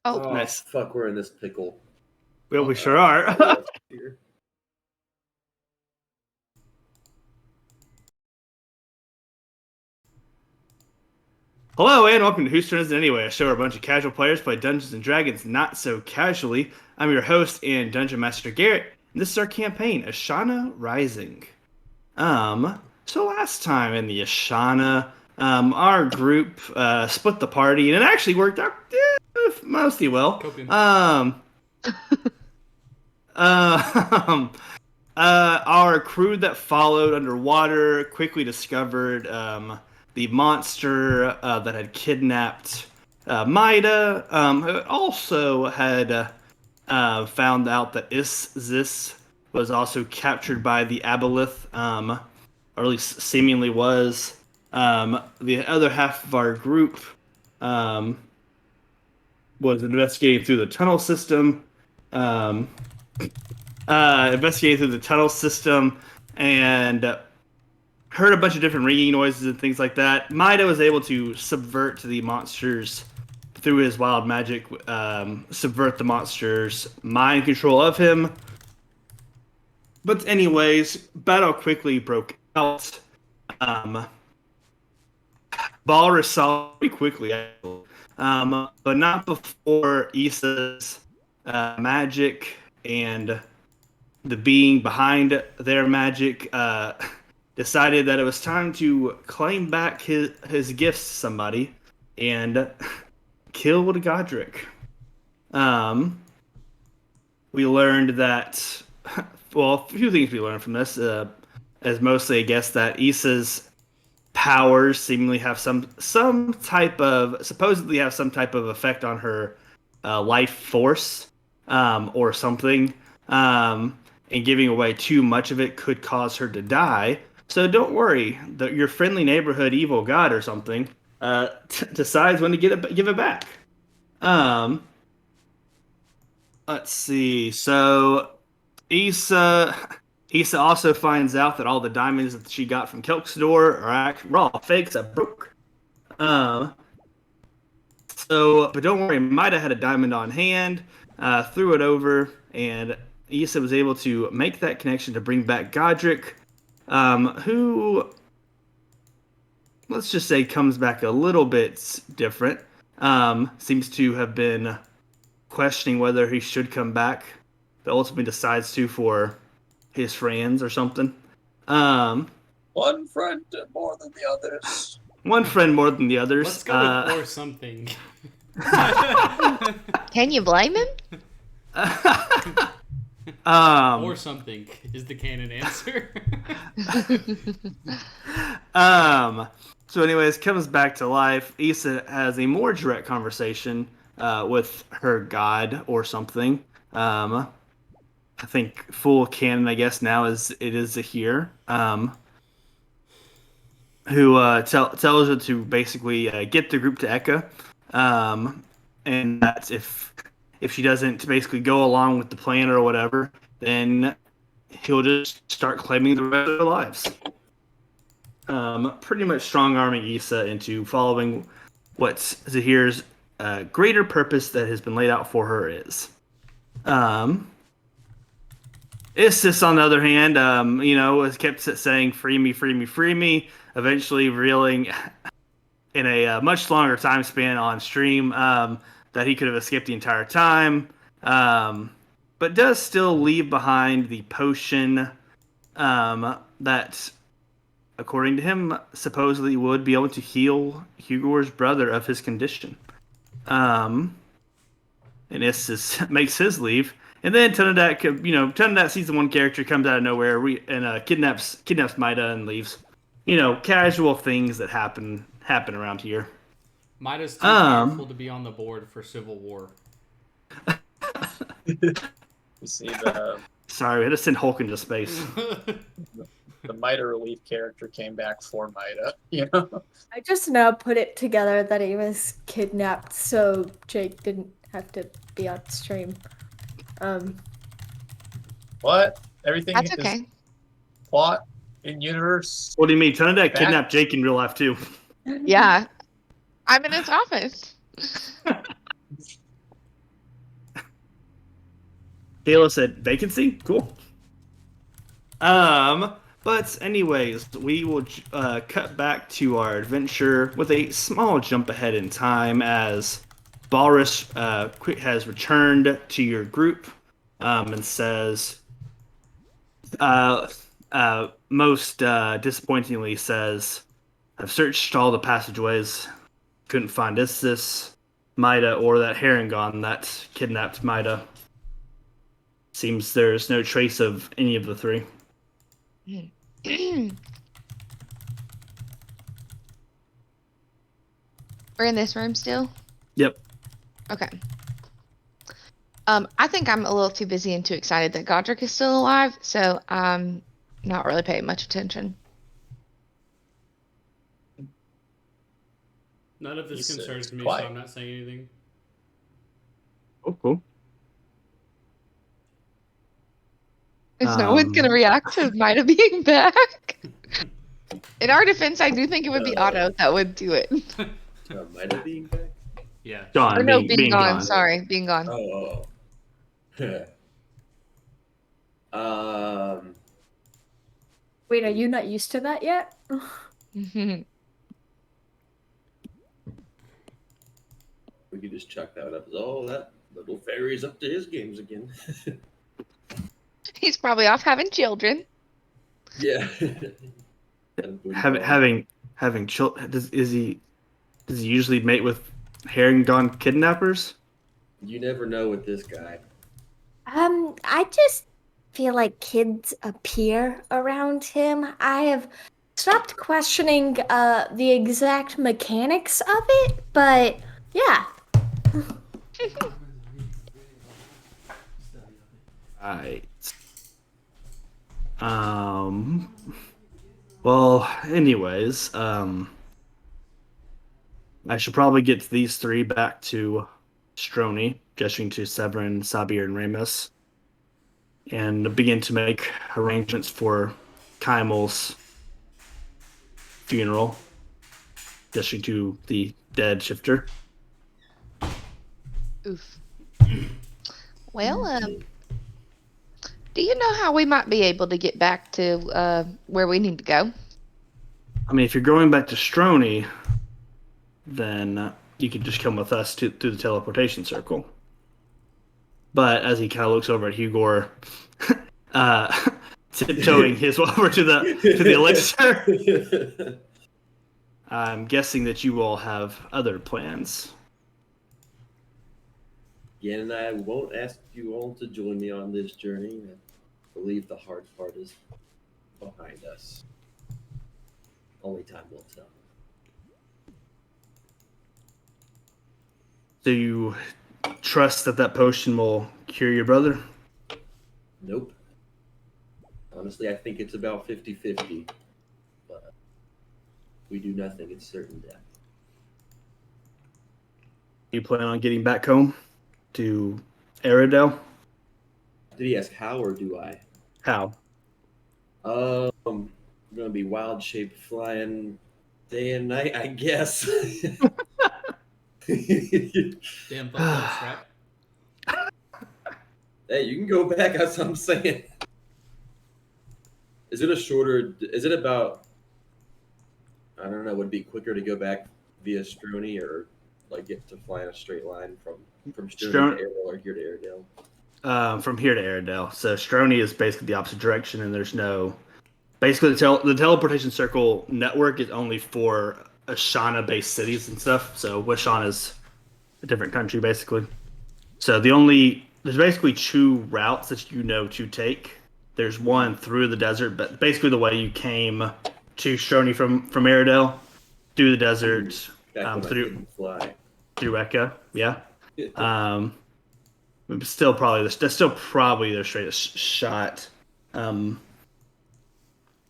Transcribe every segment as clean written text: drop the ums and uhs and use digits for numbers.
Oh, nice. Fuck, we're in this pickle. Well, we sure are. Hello and welcome to Whose Turn Is It Anyway, a show where a bunch of casual players play Dungeons & Dragons not so casually. I'm your host and Dungeon Master Garrett, and this is our campaign, Ashana Rising. So last time in the Ashana, our group split the party, and it actually worked out mostly well. Our crew that followed underwater quickly discovered the monster that had kidnapped Maida. Also had found out that Isziss was also captured by the Aboleth, or at least seemingly was. The other half of our group was investigating through the tunnel system. Investigated through the tunnel system and heard a bunch of different ringing noises and things like that. Maida was able to subvert the monsters through his wild magic, subvert the monsters' mind control of him. But anyways, battle quickly broke out. Balrus saw pretty quickly, but not before Issa's magic and the being behind their magic decided that it was time to claim back his gifts to somebody and killed Godric. We learned that, well, a few things we learned from this, as mostly, I guess, that Issa's powers seemingly have supposedly have some type of effect on her life force, or something. And giving away too much of it could cause her to die. So don't worry, your friendly neighborhood evil god or something decides when to give it back. Let's see. So Issa also finds out that all the diamonds that she got from Kelk's door are all fakes that broke. But don't worry, Maida had a diamond on hand, threw it over, and Issa was able to make that connection to bring back Godric, who, let's just say, comes back a little bit different. Seems to have been questioning whether he should come back, but ultimately decides to for his friends or something. One friend more than the others. One friend more than the others. Let's go with or something. Can you blame him? Or something is the canon answer. So anyways, comes back to life. Issa has a more direct conversation with her god or something. I think full canon, I guess, now is Zahir, who tells her to basically get the group to Eka, and that if she doesn't basically go along with the plan or whatever, then he'll just start claiming the rest of their lives. Pretty much strong-arming Issa into following what Zahir's greater purpose that has been laid out for her is. Isziss, on the other hand, has kept saying, "Free me, free me, free me," eventually revealing in a much longer time span on stream that he could have escaped the entire time, but does still leave behind the potion that, according to him, supposedly would be able to heal Hugor's brother of his condition. And Isziss makes his leave, and then Tunadat sees the one character, comes out of nowhere, and kidnaps Maida and leaves. Casual things that happen around here. Maida's too powerful to be on the board for Civil War. You see Sorry, we had to send Hulk into space. the Maida relief character came back for Maida, I just now put it together that he was kidnapped so Jake didn't have to be on stream. What? Everything That's is okay. plot in universe. What do you mean? Tunadat kidnapped Jake in real life too. Yeah. I'm in his office. Kayla said vacancy. Cool. But anyways, we will cut back to our adventure with a small jump ahead in time as Balrus has returned to your group and says, most disappointingly says, I've searched all the passageways, couldn't find Isziss, Maida, or that Harangon that kidnapped Maida. Seems there's no trace of any of the three. We're in this room still? Yep. Okay. I think I'm a little too busy and too excited that Godric is still alive, so I'm not really paying much attention. None of this He concerns says me, quiet. so I'm not saying anything. Oh, cool. Is no one's gonna react to Maida being back? In our defense, I do think it would be Otto that would do it. Maida being back? Yeah. Gone. Or no, being gone. Sorry, being gone. Oh. Wait, are you not used to that yet? We could just chuck that up as, that little fairy's up to his games again. He's probably off having children. Yeah. Having children. Does he usually mate with Harangon kidnappers? You never know with this guy. I just feel like kids appear around him. I have stopped questioning the exact mechanics of it, but yeah. Right. Well, anyways, I should probably get these three back to Stroni, gesturing to Severin, Sabir, and Ramus, and begin to make arrangements for Kaimel's funeral, gesturing to the dead shifter. Oof. Well, do you know how we might be able to get back to where we need to go? I mean, if you're going back to Stroni, then you could just come with us through the teleportation circle. But as he kind of looks over at Hugor, tiptoeing his way over to the elixir, I'm guessing that you all have other plans. Yan and I won't ask you all to join me on this journey. I believe the hard part is behind us. Only time will tell. Do you trust that potion will cure your brother? Nope. Honestly, I think it's about 50-50. But we do nothing, it's certain death. You plan on getting back home to Aradel? Did he ask how or do I? How? I'm gonna be wild shaped flying day and night, I guess. Damn, fuck that strap. Hey, you can go back, that's what I'm saying. Is it about, I don't know, would it be quicker to go back via Stroni or like get to fly in a straight line from Stroni to Airedale or here to Airedale? From here to Aradel. So Stroni is basically the opposite direction, and there's no. Basically, the teleportation circle network is only for Ashana-based cities and stuff. So Wishon is a different country, basically. So there's basically two routes that you know to take. There's one through the desert, but basically the way you came to Stroni from Aradel, through the desert, through Eka, yeah. That's still probably their straightest shot.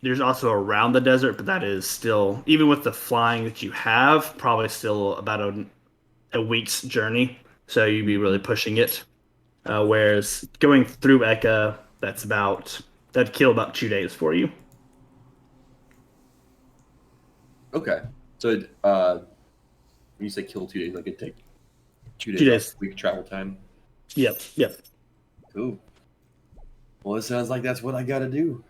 There's also around the desert, but that is still, even with the flying that you have, probably still about a week's journey. So you'd be really pushing it. Whereas going through Eka, that'd kill about 2 days for you. Okay. So when you say kill 2 days, like it'd take 2 days. 2 days. Week travel time. Yep. Cool. Well, it sounds like that's what I got to do.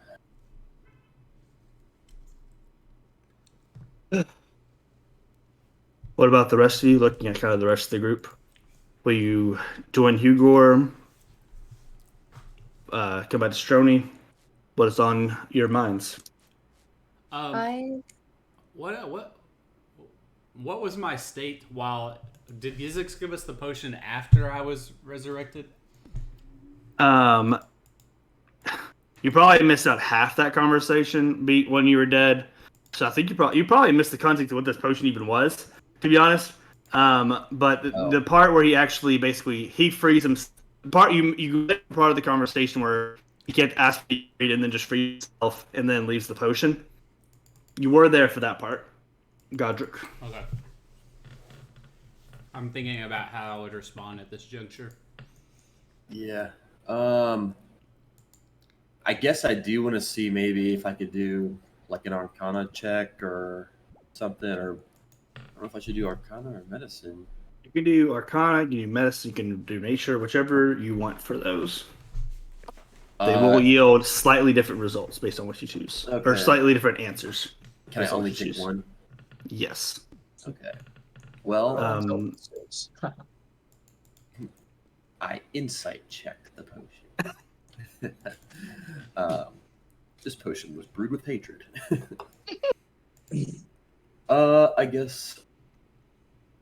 What about the rest of you? Looking at kind of the rest of the group, will you join Hugor? Come back to Strony? What is on your minds? I What was my state while did Isziss give us the potion after I was resurrected? You probably missed out half that conversation when you were dead. So I think you probably missed the context of what this potion even was, to be honest. But the part where he actually basically he frees him. Part you get part of the conversation where he can't ask for it and then just frees himself and then leaves the potion. You were there for that part, Godric. Okay. I'm thinking about how I would respond at this juncture. Yeah. I guess I do want to see maybe if I could do like an Arcana check or something, or I don't know if I should do Arcana or Medicine. You can do Arcana, you can do Medicine, you can do Nature, whichever you want for those. They will yield slightly different results based on what you choose, or slightly different answers. Can I only take one? Yes. Okay. Well, I insight checked the potion. This potion was brewed with hatred. I guess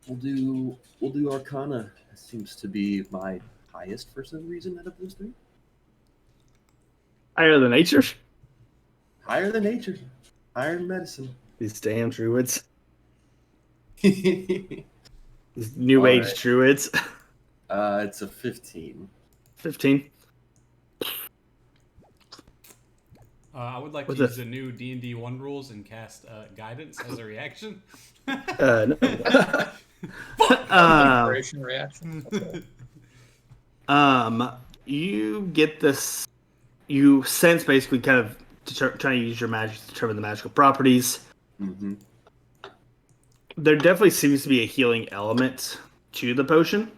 we'll do Arcana. It seems to be my highest for some reason out of those three. Higher than Nature? Higher than Nature. Higher than Medicine. These damn druids. These new age druids. It's a 15. 15. I would like to use the new D&D 1 rules and cast Guidance as a reaction. No. Operation reaction. Okay. You get this. You sense basically kind of trying to use your magic to determine the magical properties. Mm-hmm. There definitely seems to be a healing element to the potion.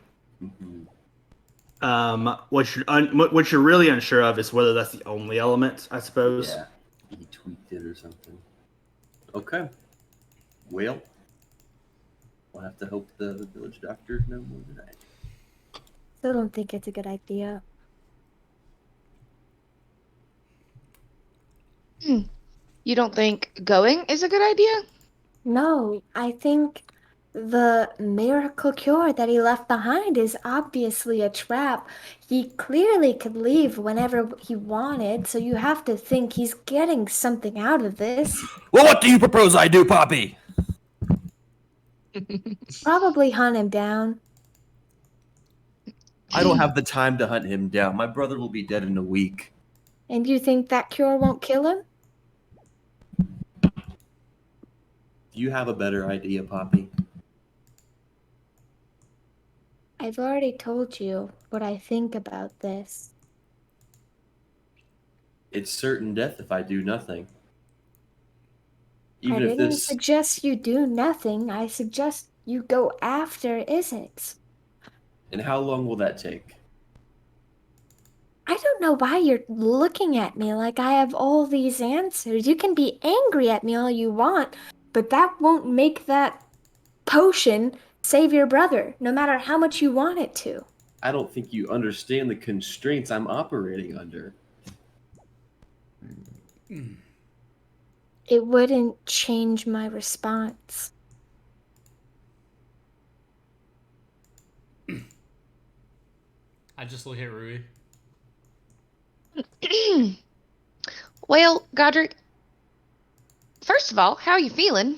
Mm-hmm. What you're really unsure of is whether that's the only element, I suppose. Yeah, he tweaked it or something. Okay. Well, we'll have to hope the village doctor knows more than I. still don't think it's a good idea. You don't think going is a good idea? No, I think the miracle cure that he left behind is obviously a trap. He clearly could leave whenever he wanted, so you have to think he's getting something out of this. Well, what do you propose I do, Poppy? Probably hunt him down. I don't have the time to hunt him down. My brother will be dead in a week. And you think that cure won't kill him? Do you have a better idea, Poppy? I've already told you what I think about this. It's certain death if I do nothing. I Even if didn't this... suggest you do nothing. I suggest you go after Isziss. And how long will that take? I don't know why you're looking at me like I have all these answers. You can be angry at me all you want, but that won't make that potion save your brother, no matter how much you want it to. I don't think you understand the constraints I'm operating under. It wouldn't change my response. I just look at Rui. Well, Godric, first of all, how are you feeling?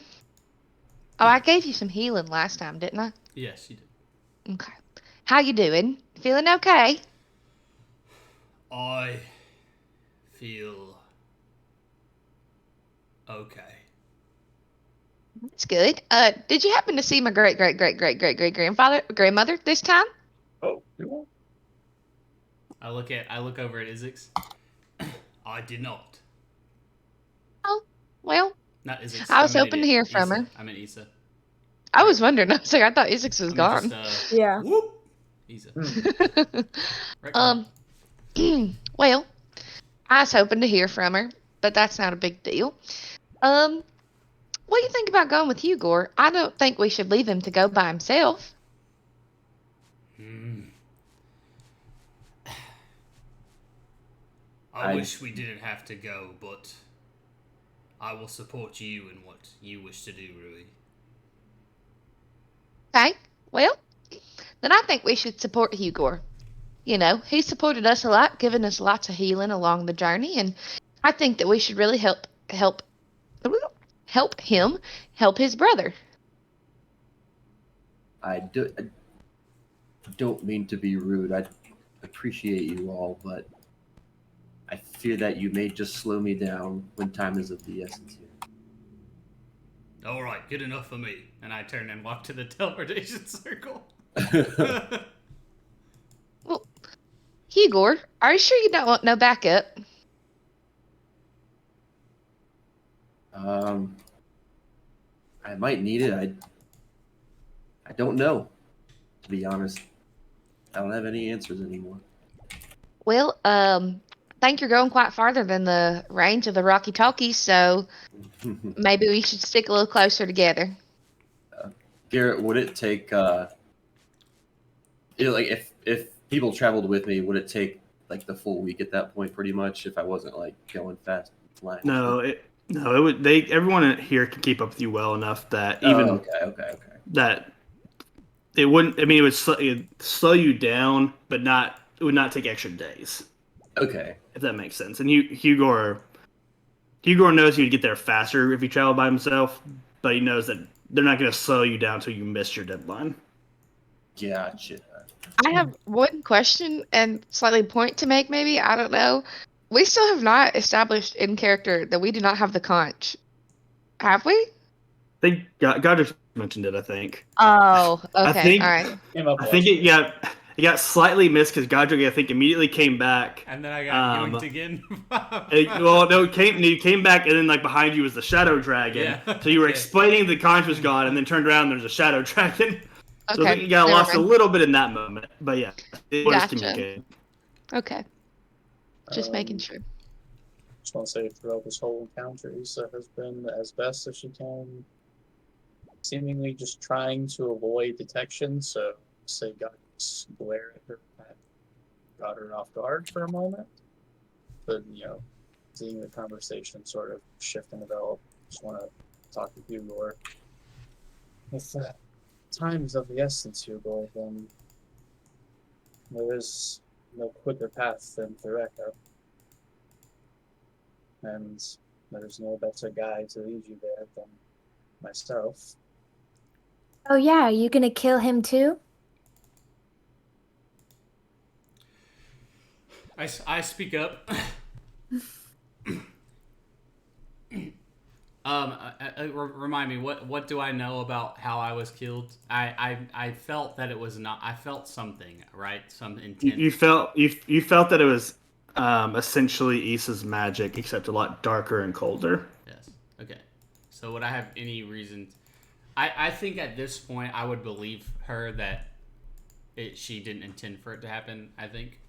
Oh, I gave you some healing last time, didn't I? Yes, you did. Okay. How you doing? Feeling okay? I feel okay. That's good. Did you happen to see my grandmother this time? Oh, you I look over at Isziss. I did not. Oh, well, Not Isziss. I was I'm an hoping to idiot. hear from Issa. her. I'm an Issa. I was wondering. I was like, I thought Isziss was gone. Whoop. Issa. Right. Well, I was hoping to hear from her, but that's not a big deal. Um, what do you think about going with Hugor? I don't think we should leave him to go by himself. I I- wish we didn't have to go, but I will support you in what you wish to do, Rui. Okay, well, then I think we should support Hugor. You know, he supported us a lot, giving us lots of healing along the journey, and I think that we should really help him help his brother. I don't mean to be rude. I appreciate you all, but I fear that you may just slow me down when time is of the essence All right, good enough for me. And I turn and walk to the teleportation circle. here. Well, Hugor, are you sure you don't want no backup? I might need it. I don't know, to be honest. I don't have any answers anymore. Well, I think you're going quite farther than the range of the Rocky Talkies, so maybe we should stick a little closer together. Garrett, would it take like if people traveled with me, would it take like the full week at that point pretty much if I wasn't like going fast flying? No, it would. Everyone here can keep up with you well enough that Oh, even okay. that it wouldn't. I mean, it'd slow you down, but not. It would not take extra days, Okay. if that makes sense. And Hugor knows he'd get there faster if he traveled by himself, but he knows that they're not going to slow you down until you miss your deadline. Gotcha. I have one question and slightly point to make, maybe. I don't know. We still have not established in character that we do not have the conch. Have we? I think God just mentioned it. I think. Oh, I okay. think- All right. Came up I think last year. it got slightly missed because Godric, I think, immediately came back. And then I got yoinked again. He came back, and then like behind you was the shadow dragon. Yeah. So you were Okay. explaining the conch was gone, and then turned around and there's a shadow dragon. So I Okay. think you got never lost a mind. little bit in that moment, but yeah, it was Gotcha. communicated. Okay. Just making sure. Just want to say throughout this whole encounter, Issa has been as best as she can, seemingly just trying to avoid detection. So, say, got glare at her, that got her off guard for a moment. But seeing the conversation sort of shift and develop, just want to talk with you, Lord. If time is of the essence, Hugo, then there is no quicker path than through Echo. And there's no better guide to lead you there than myself. Oh yeah, are you gonna kill him too? I speak up. Remind me, what do I know about how I was killed? I felt that it was not. I felt something, right? Some intent. You felt that it was essentially Issa's magic, except a lot darker and colder. Yes. Okay. So would I have any reason? I think at this point I would believe her that she didn't intend for it to happen. I think.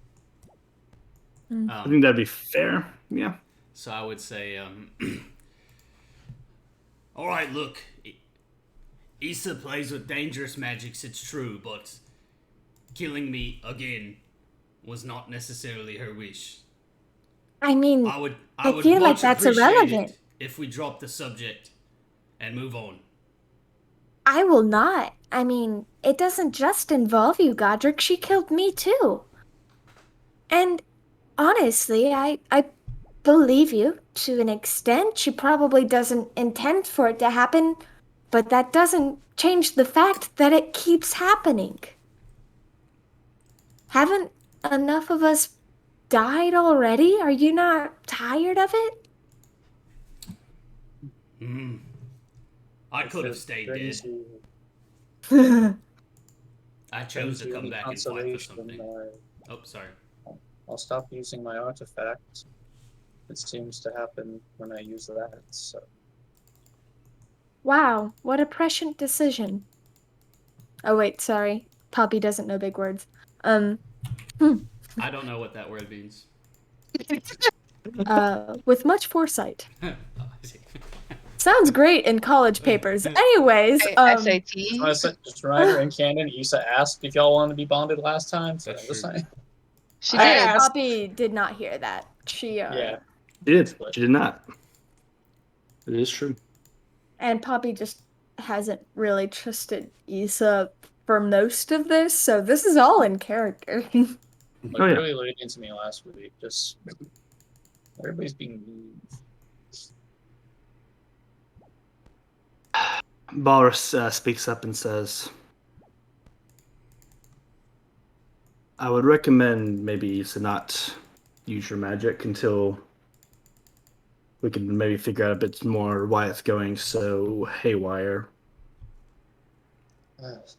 I think that'd be fair. Yeah. So I would say, all right, look, Issa plays with dangerous magics, it's true, but killing me again was not necessarily her wish. I mean, I would feel like much that's appreciate irrelevant. it if we drop the subject and move on. I will not. I mean, it doesn't just involve you, Godric. She killed me too. And honestly, I believe you to an extent. She probably doesn't intend for it to happen, but that doesn't change the fact that it keeps happening. Haven't enough of us died already? Are you not tired of it? I If could have it stayed brings dead. you- I chose brings to you come any back and fight for consolation, something. Oh, sorry. I'll stop using my artifact. It seems to happen when I use that. So Wow, what a prescient decision. Oh wait, sorry. Poppy doesn't know big words. I don't know what that word means. with much foresight. Oh, I see. Sounds great in college papers. Anyways, SAT. Just reminder in canon, Issa asked if y'all wanted to be bonded last time. So That's I'm just true. saying. She I did. asked. Poppy did not hear that. She Yeah. She did. She did not. It is true. And Poppy just hasn't really trusted Issa for most of this, so this is all in character. Like, Oh, yeah. really laid into me last week. Just everybody's being mean. Balrus speaks up and says, I would recommend maybe to not use your magic until we can maybe figure out a bit more why it's going so haywire. As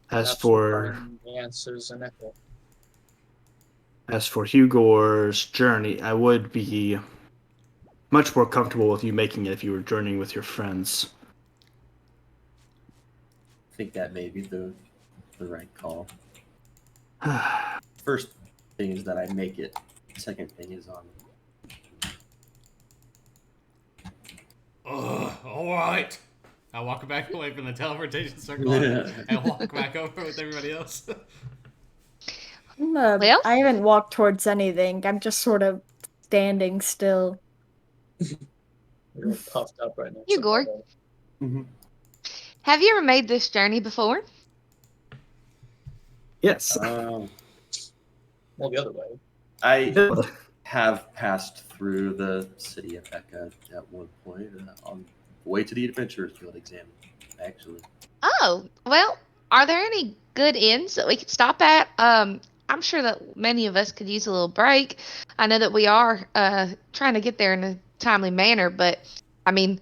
Perhaps for we'll find the answers in Echo. Hugor's journey, I would be much more comfortable with you making it if you were journeying with your friends. I think that may be the right call. First thing is that I make it. Second thing is on. All right. I walk back away from the teleportation circle and walk back over with everybody else. Well? I haven't walked towards anything. I'm just sort of standing still. You're puffed up right now. Igor. Mm-hmm. Have you ever made this journey before? Yes. Well, the other way. I have passed through the city of Eka at one point on the way to the Adventurers Guild exam, actually. Oh, well, are there any good inns that we could stop at? I'm sure that many of us could use a little break. I know that we are trying to get there in a timely manner, but I mean,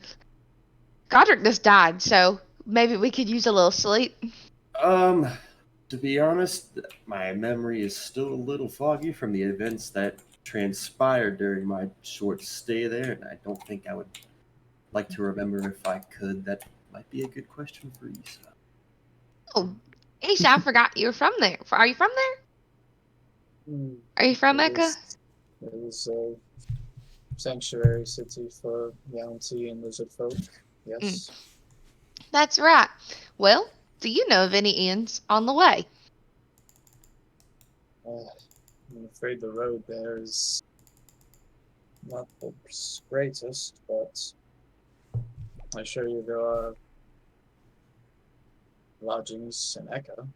Godric just died, so maybe we could use a little sleep. To be honest, my memory is still a little foggy from the events that transpired during my short stay there, and I don't think I would like to remember if I could. That might be a good question for Issa. Oh, Isha, I forgot you were from there. Are you from there? Are you from Mecca? It is a sanctuary city for Yaunti and lizard folk. Yes. That's right. Well, do you know of any inns on the way? I'm afraid the road there is not the greatest, but I assure you there are lodgings in Eka.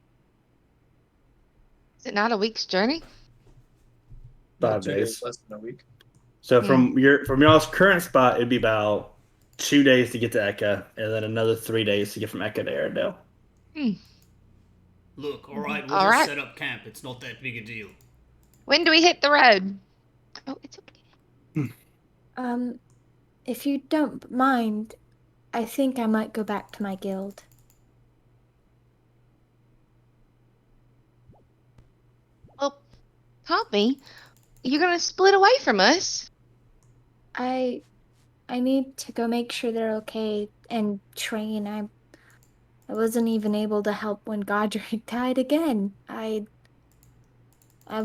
Is it not a week's journey? 5 2 days. less than a week. So from y'all's current spot, it'd be about 2 days to get to Eka, and then another 3 days to get from Eka to Aradale. Look, all right, we'll All just right. set up camp. It's not that big a deal. When do we hit the road? Oh, it's okay. If you don't mind, I think I might go back to my guild. Well, Poppy, you're gonna split away from us. I need to go make sure they're okay and train. I wasn't even able to help when Godric died again. I've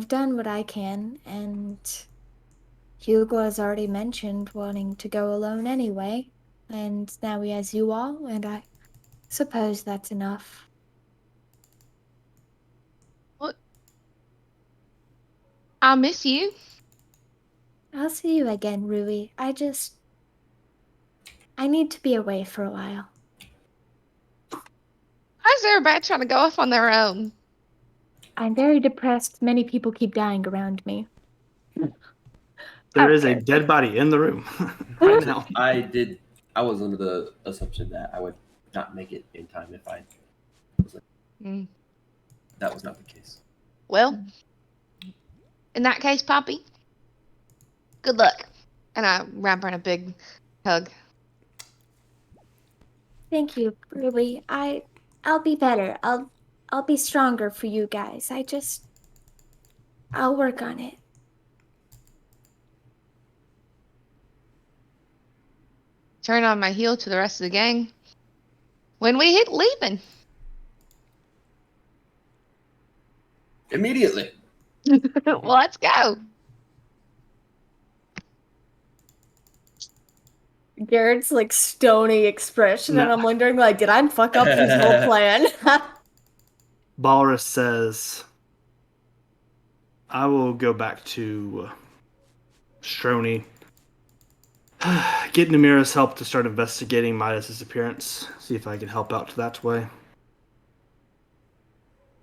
done what I can, and Hugo has already mentioned wanting to go alone anyway, and now he has you all, and I suppose that's enough. What? I'll miss you. I'll see you again, Rui. I need to be away for a while. How's everybody trying to go off on their own? I'm very depressed. Many people keep dying around me. There is a dead body in the room right now. I was under the assumption that I would not make it in time if I was like, that was not the case. Well, in that case, Poppy, good luck. And I wrap her in a big hug. Thank you, Rui. I'll be better. I'll be stronger for you guys. I'll work on it. Turn on my heel to the rest of the gang. When we hit leaving. Immediately. Well, let's go. Garrett's like stony expression, and No. I'm wondering, like, did I fuck up his whole plan? Balrus says, I will go back to Stroni. Get Namira's help to start investigating Midas' disappearance. See if I can help out that way.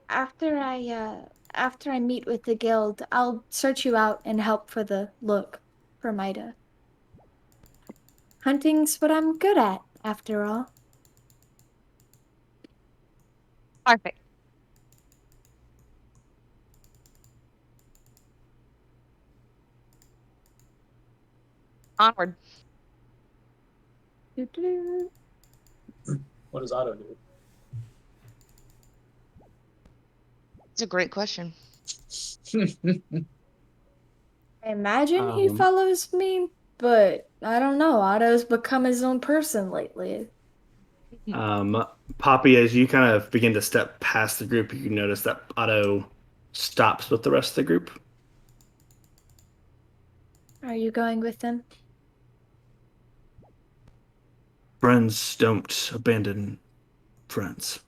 After I meet with the guild, I'll search you out and help for the look for Mida. Hunting's what I'm good at, after all. Perfect. Onward. Doo-doo. What does Otto do? It's a great question. I imagine he Um, follows me, but I don't know. Otto's become his own person lately. Poppy, as you kind of begin to step past the group, you notice that Otto stops with the rest of the group. Are you going with them? Friends don't abandon friends.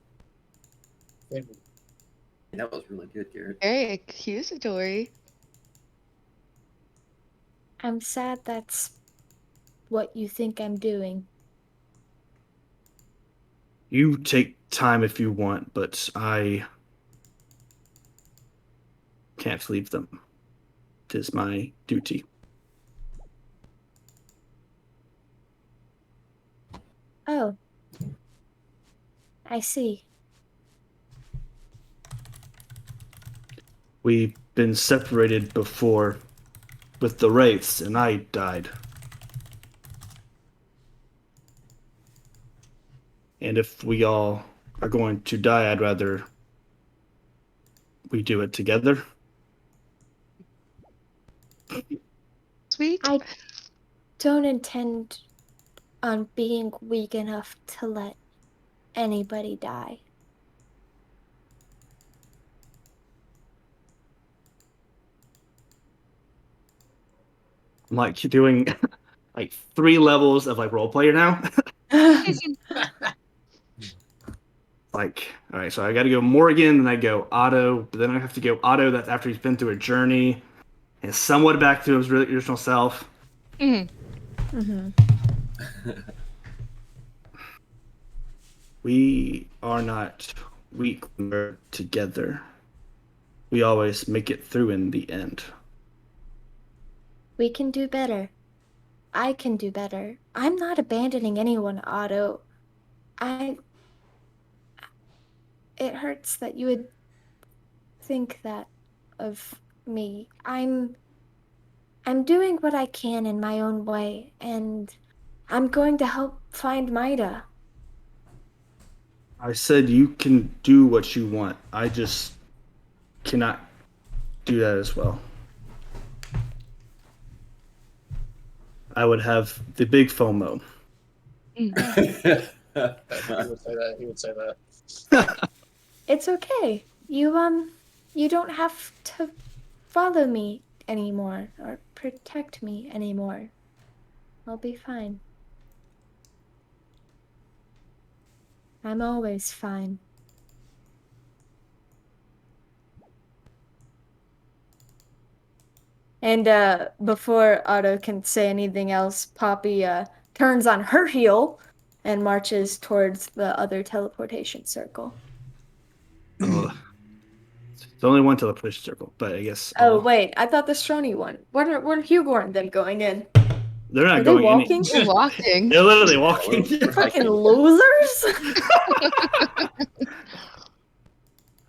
That was really good, Garrett. Very accusatory. I'm sad that's what you think I'm doing. You take time if you want, but I can't leave them. It is my duty. Oh. I see. We've been separated before with the Wraiths, and I died. And if we all are going to die, I'd rather we do it together. Sweet. I don't intend on being weak enough to let anybody die. I'm like doing like 3 levels of like role player now. Like, all right, so I got to go Morgan, then I go Otto, but then I have to go Otto. That's after he's been through a journey and somewhat back to his original self. We are not weak when we're together. We always make it through in the end. We can do better. I can do better. I'm not abandoning anyone, Otto. It hurts that you would think that of me. I'm doing what I can in my own way, and I'm going to help find Mida. I said you can do what you want. I just cannot do that as well. I would have the big FOMO. He would say that. He would say that. It's okay. You don't have to follow me anymore or protect me anymore. I'll be fine. I'm always fine. And before Otto can say anything else, Poppy turns on her heel and marches towards the other teleportation circle. Oh, it's only one teleportation circle, but I guess. Oh wait, I thought the Stroni one. Where Hugo and them going in? They're not Are they going walking? They're walking. They're literally walking. Fucking losers!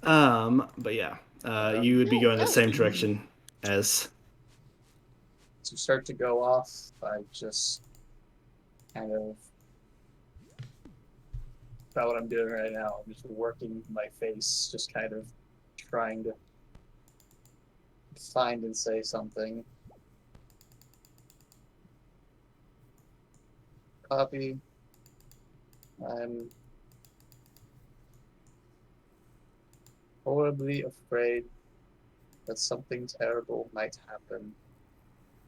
But yeah, you would be going the same direction as. To start to go off, I just kind of about what I'm doing right now. I'm just working my face, just kind of trying to find and say something. Poppy, I'm horribly afraid that something terrible might happen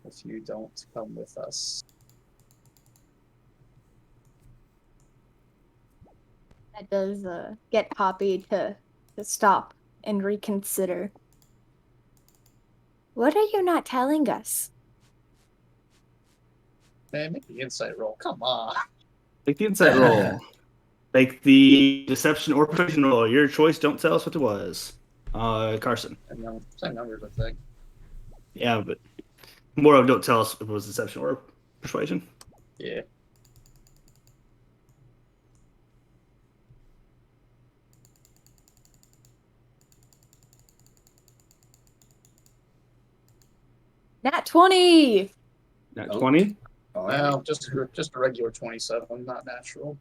if you don't come with us. That does get Poppy to stop and reconsider. What are you not telling us? Man, make the insight roll. Come on. Make the insight roll. Make the deception or persuasion roll. Your choice. Don't tell us what it was. Carson. Same numbers, I think. Yeah, but more of don't tell us if it was deception or persuasion. Yeah. Nat 20! Not Oh. 20. All No, just a regular 27, not natural.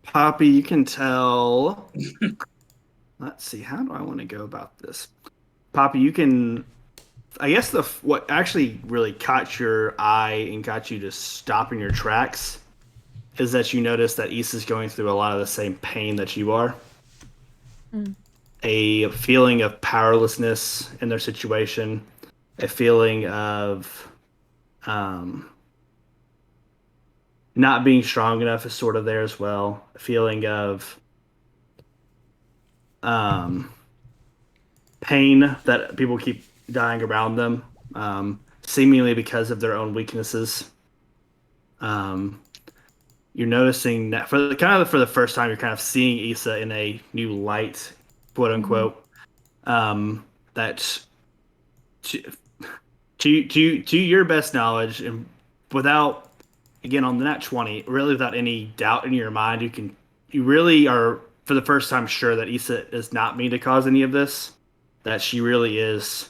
Poppy, you can tell. Let's see. How do I want to go about this? Poppy, you can. I guess what actually really caught your eye and got you to stop in your tracks is that you notice that Isziss is going through a lot of the same pain that you are. Mm. A feeling of powerlessness in their situation, a feeling of not being strong enough is sort of there as well. A feeling of pain that people keep dying around them, seemingly because of their own weaknesses. You're noticing that for the first time, you're kind of seeing Issa in a new light, quote unquote. That to your best knowledge and without, again, on the nat 20, really without any doubt in your mind, you really are for the first time sure that Issa is not mean to cause any of this, that she really is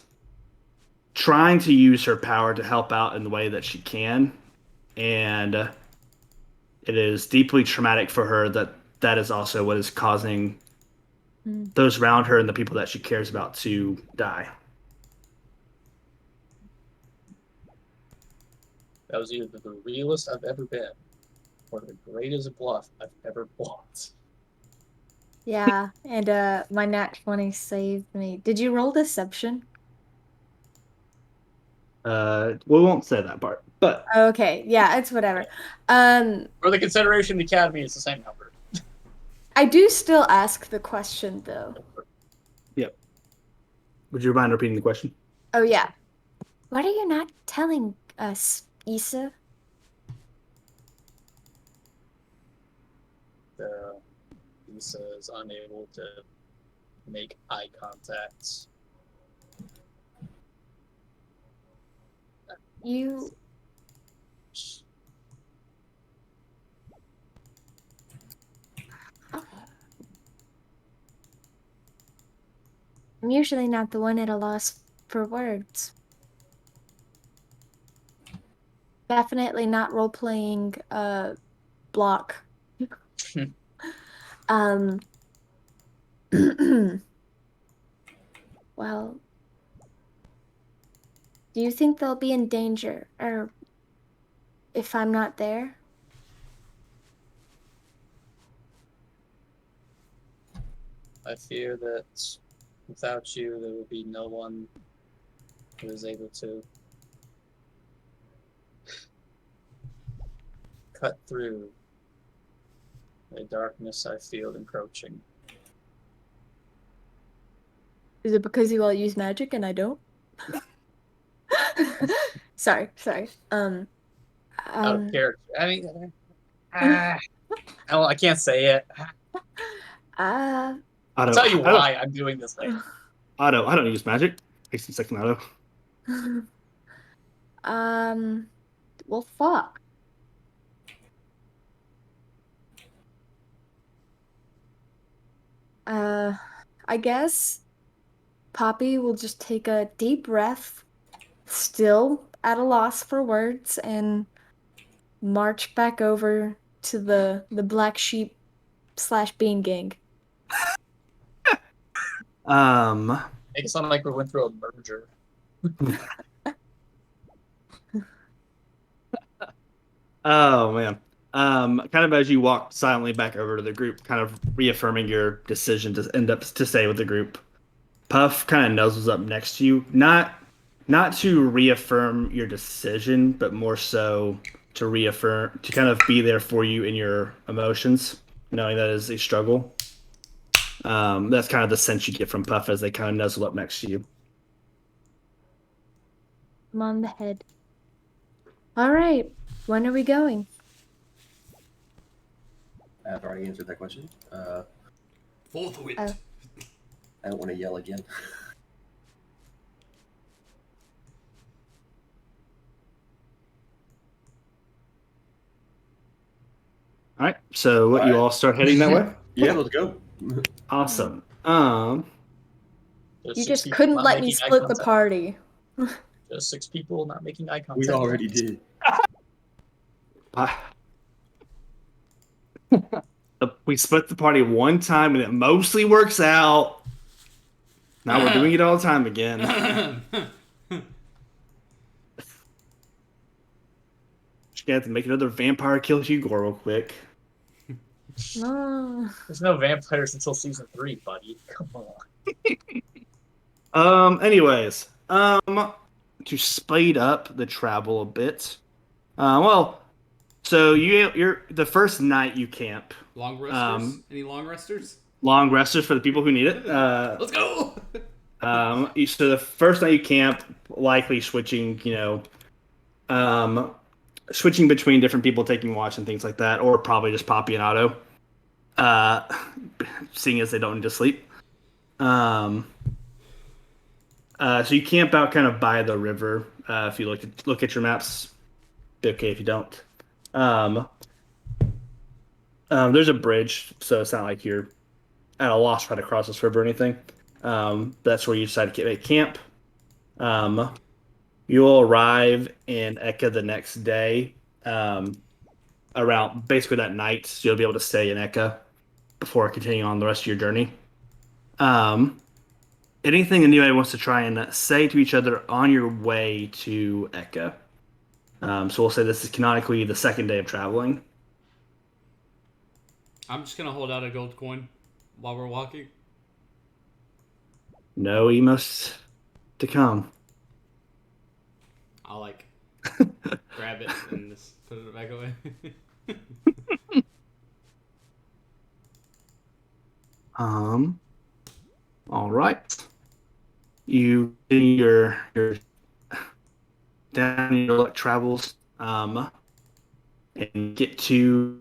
trying to use her power to help out in the way that she can, and it is deeply traumatic for her that is also what is causing those around her and the people that she cares about to die. That was either the realest I've ever been, or the greatest bluff I've ever bought. Yeah, and my nat 20 saved me. Did you roll deception? We won't say that part, but Okay, yeah, it's whatever. For the consideration of the Academy, it's the same number. I do still ask the question though. yep. Would you mind repeating the question? Oh yeah. What are you not telling us, Issa? Lisa is unable to make eye contact. You I'm usually not the one at a loss for words. Definitely not role-playing block. Well, do you think they'll be in danger or if I'm not there? I fear that without you, there will be no one who is able to cut through the darkness I feel encroaching. Is it because you all use magic and I don't? Sorry. Out of character. I mean, I can't say it. Uh, I'll tell you why I'm doing this later. I don't use magic. Takes some second auto. well, fuck. I guess Poppy will just take a deep breath, still at a loss for words, and march back over to the black sheep / bean gang. Make it sound like we went through a merger. Oh man. Kind of as you walk silently back over to the group, kind of reaffirming your decision to end up to stay with the group. Puff kind of nuzzles up next to you, not to reaffirm your decision, but more so to reaffirm, to kind of be there for you in your emotions, knowing that is a struggle. That's kind of the sense you get from Puff as they kind of nuzzle up next to you. I'm on the head. All right. When are we going? I've already answered that question. Forthwith. Oh. I don't want to yell again. All right. So what, you all start heading that way? Yeah, let's go. Awesome. There's You 6 just people couldn't not let me making eye split the contact. party. There's 6 people not making eye contact. We already did. We split the party one time and it mostly works out. Now we're doing it all the time again. Just gonna have to make another vampire kill Hugo real quick. No. There's no vampires until season 3, buddy. Come on. Anyways, to speed up the travel a bit. So you're the first night you camp. Long resters? Any long resters? Long resters for the people who need it. Let's go! So the first night you camp, likely switching, switching between different people taking watch and things like that, or probably just Poppy and Otto, seeing as they don't need to sleep. So you camp out kind of by the river. If you look at your maps, be okay if you don't. There's a bridge, so it's not like you're at a loss trying to cross this river or anything. That's where you decide to make camp. You'll arrive in Eka the next day, around basically that night, so you'll be able to stay in Eka before continuing on the rest of your journey. Anything anybody wants to try and say to each other on your way to Eka? So we'll say this is canonically the second day of traveling. I'm just gonna hold out a gold coin while we're walking. No emos to come. I'll grab it and just put it back away. All right. You do your down your travels, and get to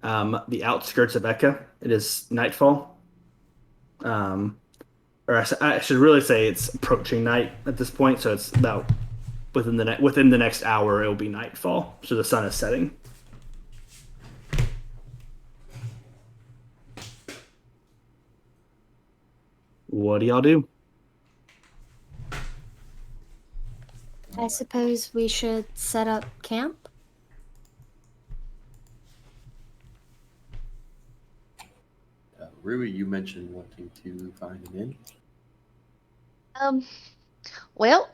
the outskirts of Eka. It is nightfall. Or I should really say it's approaching night at this point, so it's about within the next hour it will be nightfall. So the sun is setting. What do y'all do? I suppose we should set up camp. Rui, you mentioned wanting to find an inn. Well,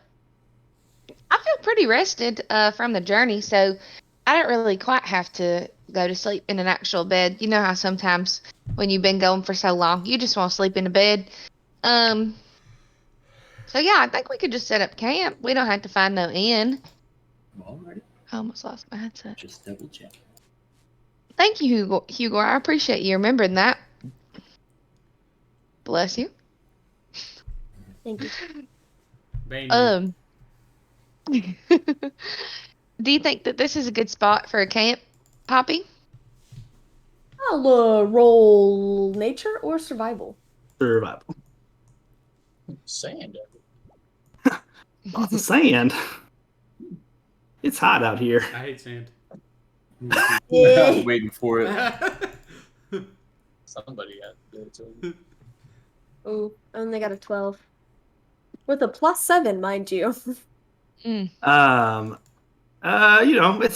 I feel pretty rested from the journey, so I don't really quite have to go to sleep in an actual bed. You know how sometimes when you've been going for so long, you just want to sleep in a bed. So yeah, I think we could just set up camp. We don't have to find no inn. Alright, I almost lost my headset. just double check. Thank you, Hugo. I appreciate you remembering that. Bless you. Thank you. Bane, Do you think that this is a good spot for a camp, Poppy? I'll roll nature or survival. Survival. Sand. Lots of sand. It's hot out here. I hate sand. I was waiting for it. Somebody had to do it to him. Oh, I only got a 12. With a +7, mind you. It's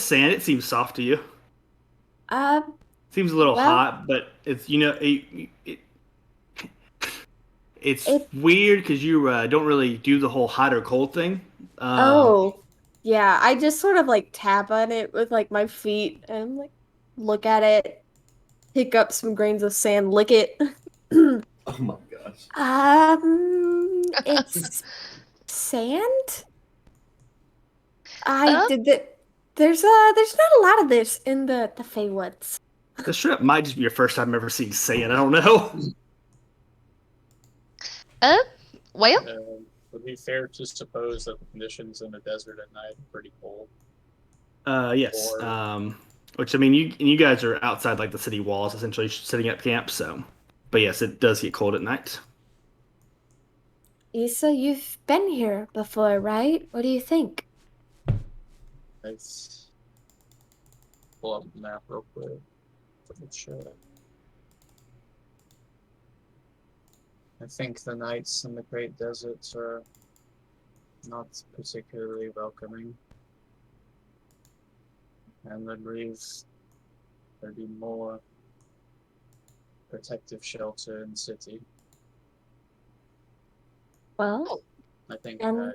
sand. It seems soft to you. Seems a little well- hot, but it's it's weird because you don't really do the whole hot or cold thing. Yeah, I just sort of tap on it with my feet and look at it, pick up some grains of sand, lick it. Oh my gosh. It's sand? Oh. I did that. There's not a lot of this in the Feywoods. The trip might just be your first time ever seeing sand. I don't know. Well, Would it be fair to suppose that the conditions in the desert at night are pretty cold? Yes. Or- Which I mean, you guys are outside like the city walls, essentially setting up camp. So, but yes, it does get cold at night. Issa, you've been here before, right? What do you think? Let's pull up the map real quick. Sure. I think the nights in the Great Deserts are not particularly welcoming. And I believe there'd be more protective shelter in the city. Well, I think Um, I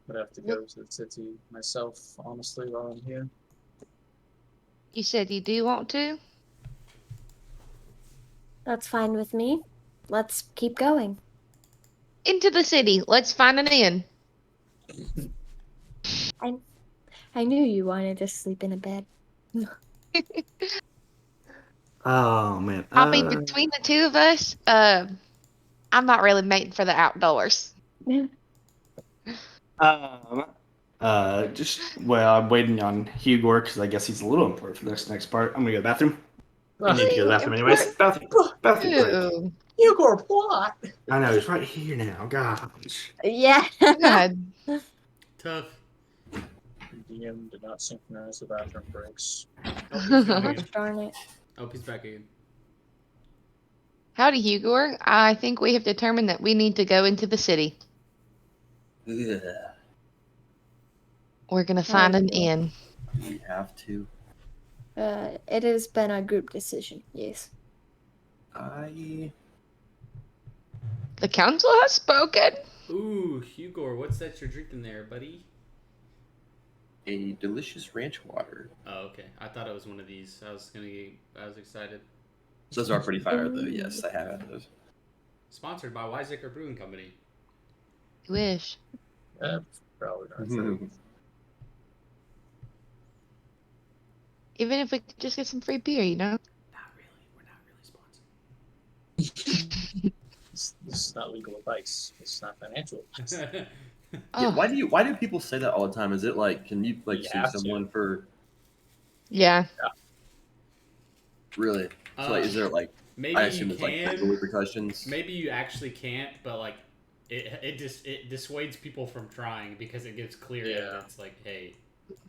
would have to go to the city myself, honestly, while I'm here. you said you do want to? that's fine with me. Let's keep going. Into the city. Let's find an inn. I knew you wanted to sleep in a bed. Oh man. I mean, between the two of us, I'm not really mating for the outdoors. I'm waiting on Hugo because I guess he's a little important for this next part. I'm gonna go to the bathroom. I need to go to the bathroom anyways. Bathroom break. Ew. Igor, what? I know he's right here now. Gosh. Yeah. God. Tough. DM did not synchronize the bathroom breaks. Gosh darn it. Oh, he's back again. Howdy, Hugor. I think we have determined that we need to go into the city. Ugh, We're gonna find an yeah. inn. we have to. It has been a group decision, yes. The council has spoken. Ooh, Hugo, what's that you're drinking there, buddy? A delicious ranch water. Oh, okay. I thought it was one of these. I was excited. Those are pretty fire, though. Yes, I have had those. Sponsored by Wiseacre Brewing Company. You wish. Probably not. Mhm. Even if we could just get some free beer, you know? Not really. We're not really sponsored. This is not legal advice. It's not financial advice. Yeah, Oh, why do people say that all the time? Is it like, can you like You sue have to. someone for yeah. really? So like, is there like Maybe I assume you it's like can. legal repercussions? Maybe you actually can't, but like it dissuades people from trying because it gives clear Yeah. evidence. Like, hey,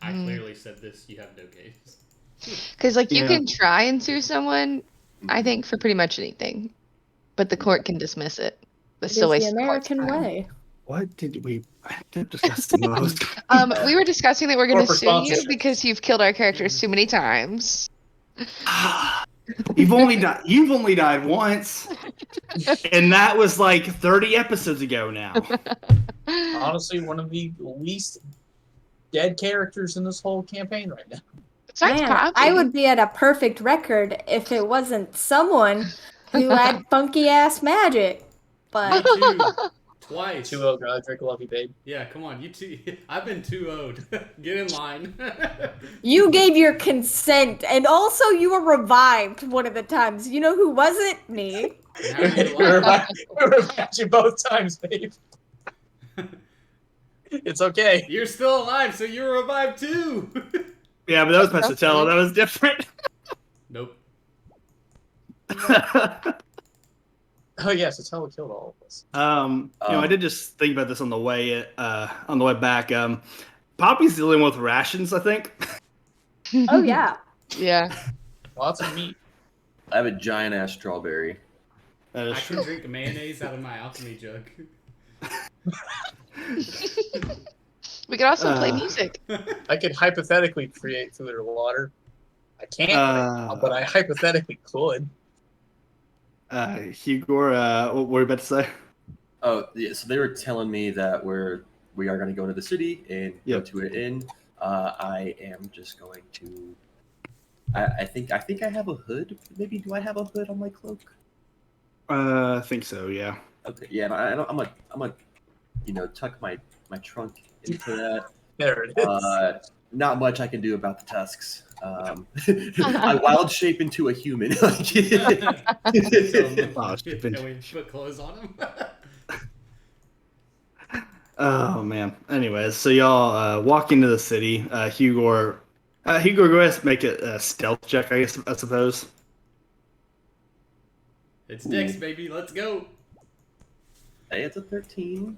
I Mhm. clearly said this. You have no case. Because, like, you Yeah. can try and sue someone, I think, for pretty much anything. But the court can dismiss it. But It still is the waste the court's American time. way. What did we? I kept discussing the most. We were discussing that we're going to Corporate sue you sponsorship. because you've killed our characters too many times. You've only died once, and that was like 30 episodes ago now. Honestly, one of the least dead characters in this whole campaign right now. Besides Man, Poppy. I would be at a perfect record if it wasn't someone who had funky ass magic. Me But too. Twice. 2-0, Godric, love you, babe. Yeah, come on, you two. I've been 2-0'd. Get in line. you gave your consent, and also you were revived one of the times. You know who wasn't? Me. Now you're alive. We revived you both times, babe. It's okay. You're still alive, so you're revived too. Yeah, but that was Pescatello. That was different. Nope. Oh yes, it's how we killed all of us. I did just think about this on the way back. Poppy's the only one with rations, I think. Oh yeah. Yeah. Lots of meat. I have a giant ass strawberry. That is I true. can drink mayonnaise out of my alchemy jug. We could also play music. I could hypothetically create food or water. I can't, right now, but I hypothetically could. Hugo, what were you about to say? Oh yeah, so they were telling me that we are going to go into the city and go to an inn. I am just going to. I think I have a hood. Maybe do I have a hood on my cloak? I think so. Yeah. Okay, yeah. And I'm like tuck my trunk into that. There it is. Not much I can do about the tusks. I wild shape into a human. Can Wow, stupid. we put clothes on him? Oh man. Anyways, so y'all walk into the city. Hugo, go ahead and make a stealth check, I suppose. It's Dex, baby. Let's go. Hey, it's a 13.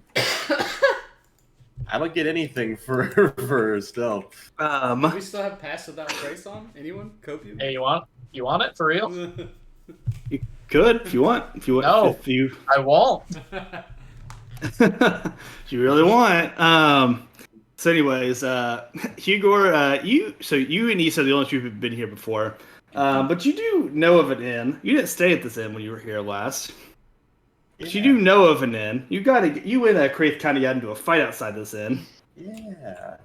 I don't get anything for stealth. Do we still have Pass Without Trace on? Anyone? Copium? Hey, you want it for real? You could if you want. No. If you I won't. if you really want. So anyways, Hugo, you and Issa are the only two who've been here before. But you do know of an inn. You didn't stay at this inn when you were here last. But you do know of an inn. You and Kraith kind of got into a fight outside this inn. Yeah. That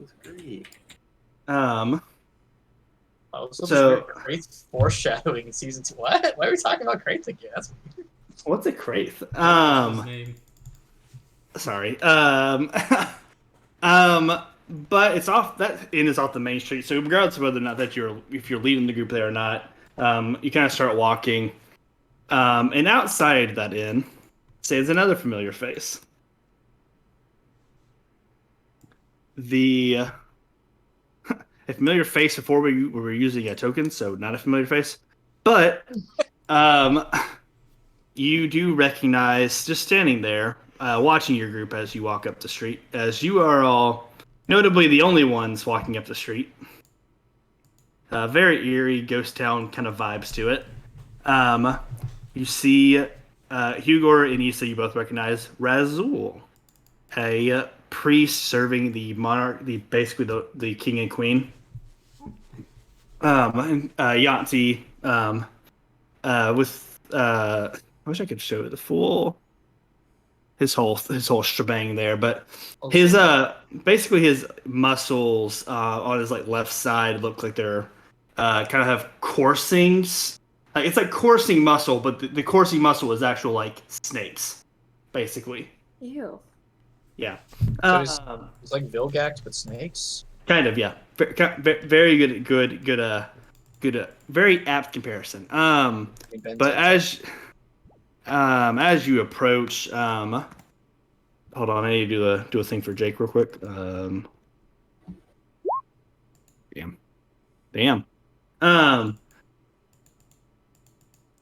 was great. Kraith foreshadowing in season 2. What? Why are we talking about Kraith again? That's weird. What's a Kraith? His name. Sorry. But it's off. That inn is off the main street. So regardless of whether or not if you're leading the group there or not, you kind of start walking. And outside that inn stands another familiar face. A familiar face before we were using a token, so not a familiar face. But you do recognize, just standing there, watching your group as you walk up the street, as you are all notably the only ones walking up the street. Very eerie ghost town kind of vibes to it. You see Hugo and Issa, you both recognize Razul, a priest serving the monarch, basically the king and queen. Yanti, with I wish I could show the full his whole shebang there, but his basically his muscles on his left side look like they're kind of have coursings. It's like coursing muscle, but the coursing muscle is actual snakes, basically. Ew. Yeah. So it's like Vilgax but snakes. Kind of, yeah. Very good. Very apt comparison. But as you approach, hold on, I need to do a thing for Jake real quick. Damn.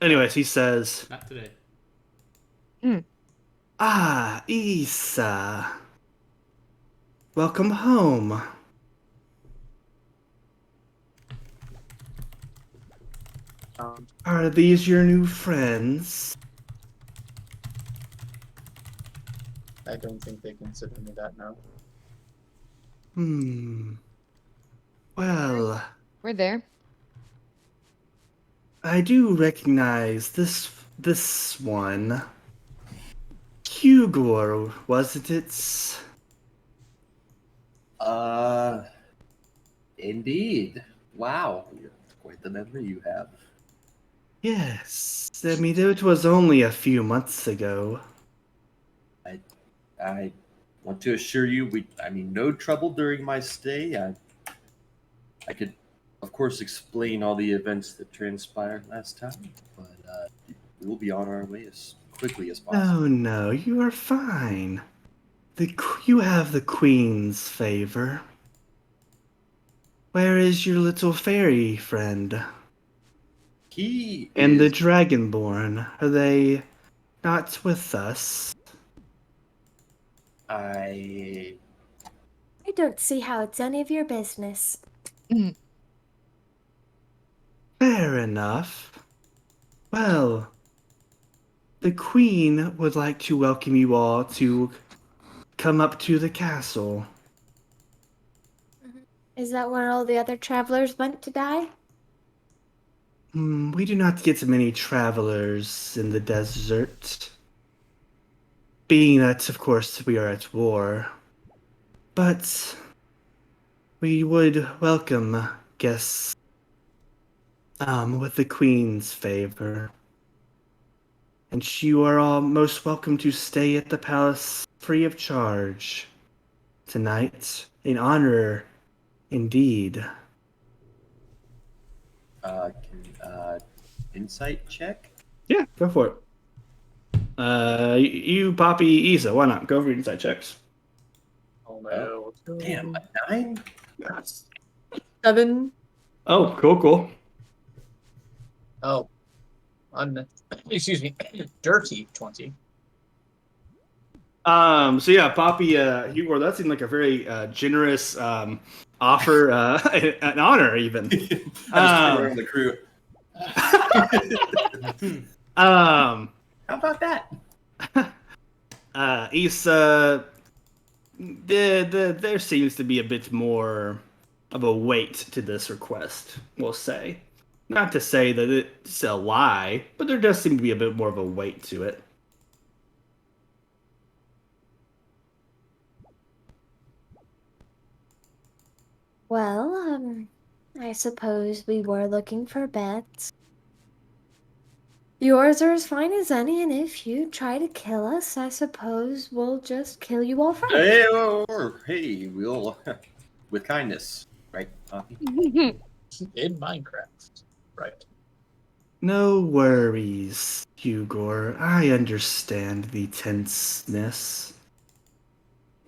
Anyways, he says, Not today. "Ah, Issa, welcome home." Are these your new friends? I don't think they consider me that now. Well, We're there. I do recognize this one. Hugo, wasn't it? Indeed. Wow. Quite the memory you have. Yes. I mean, it was only a few months ago. I want to assure you, no trouble during my stay. I could, of course, explain all the events that transpired last time, but we will be on our way as quickly as possible. No, you are fine. You have the Queen's favor. Where is your little fairy friend? And the Dragonborn, are they not with us? I don't see how it's any of your business. Fair enough. Well, the Queen would like to welcome you all to come up to the castle. Is that where all the other travelers went to die? We do not get many travelers in the desert. Being that, of course, we are at war. But we would welcome guests with the Queen's favor. And you are all most welcome to stay at the palace free of charge tonight. An honor indeed. Insight check? Yeah, go for it. You, Poppy, Isa, why not? Go for your insight checks. Oh no. Damn, a 9? 7. Oh, cool. Oh. Excuse me. Dirty 20. So yeah, Poppy, Hugo, that seemed like a very generous offer, an honor even. I just turned around the crew. How about that? Issa, there seems to be a bit more of a weight to this request, we'll say. Not to say that it's a lie, but there does seem to be a bit more of a weight to it. Well, I suppose we were looking for beds. Yours are as fine as any, and if you try to kill us, I suppose we'll just kill you all first. Hey, we'll with kindness, right, Poppy? In Minecraft. Right. No worries, Hugor. I understand the tenseness.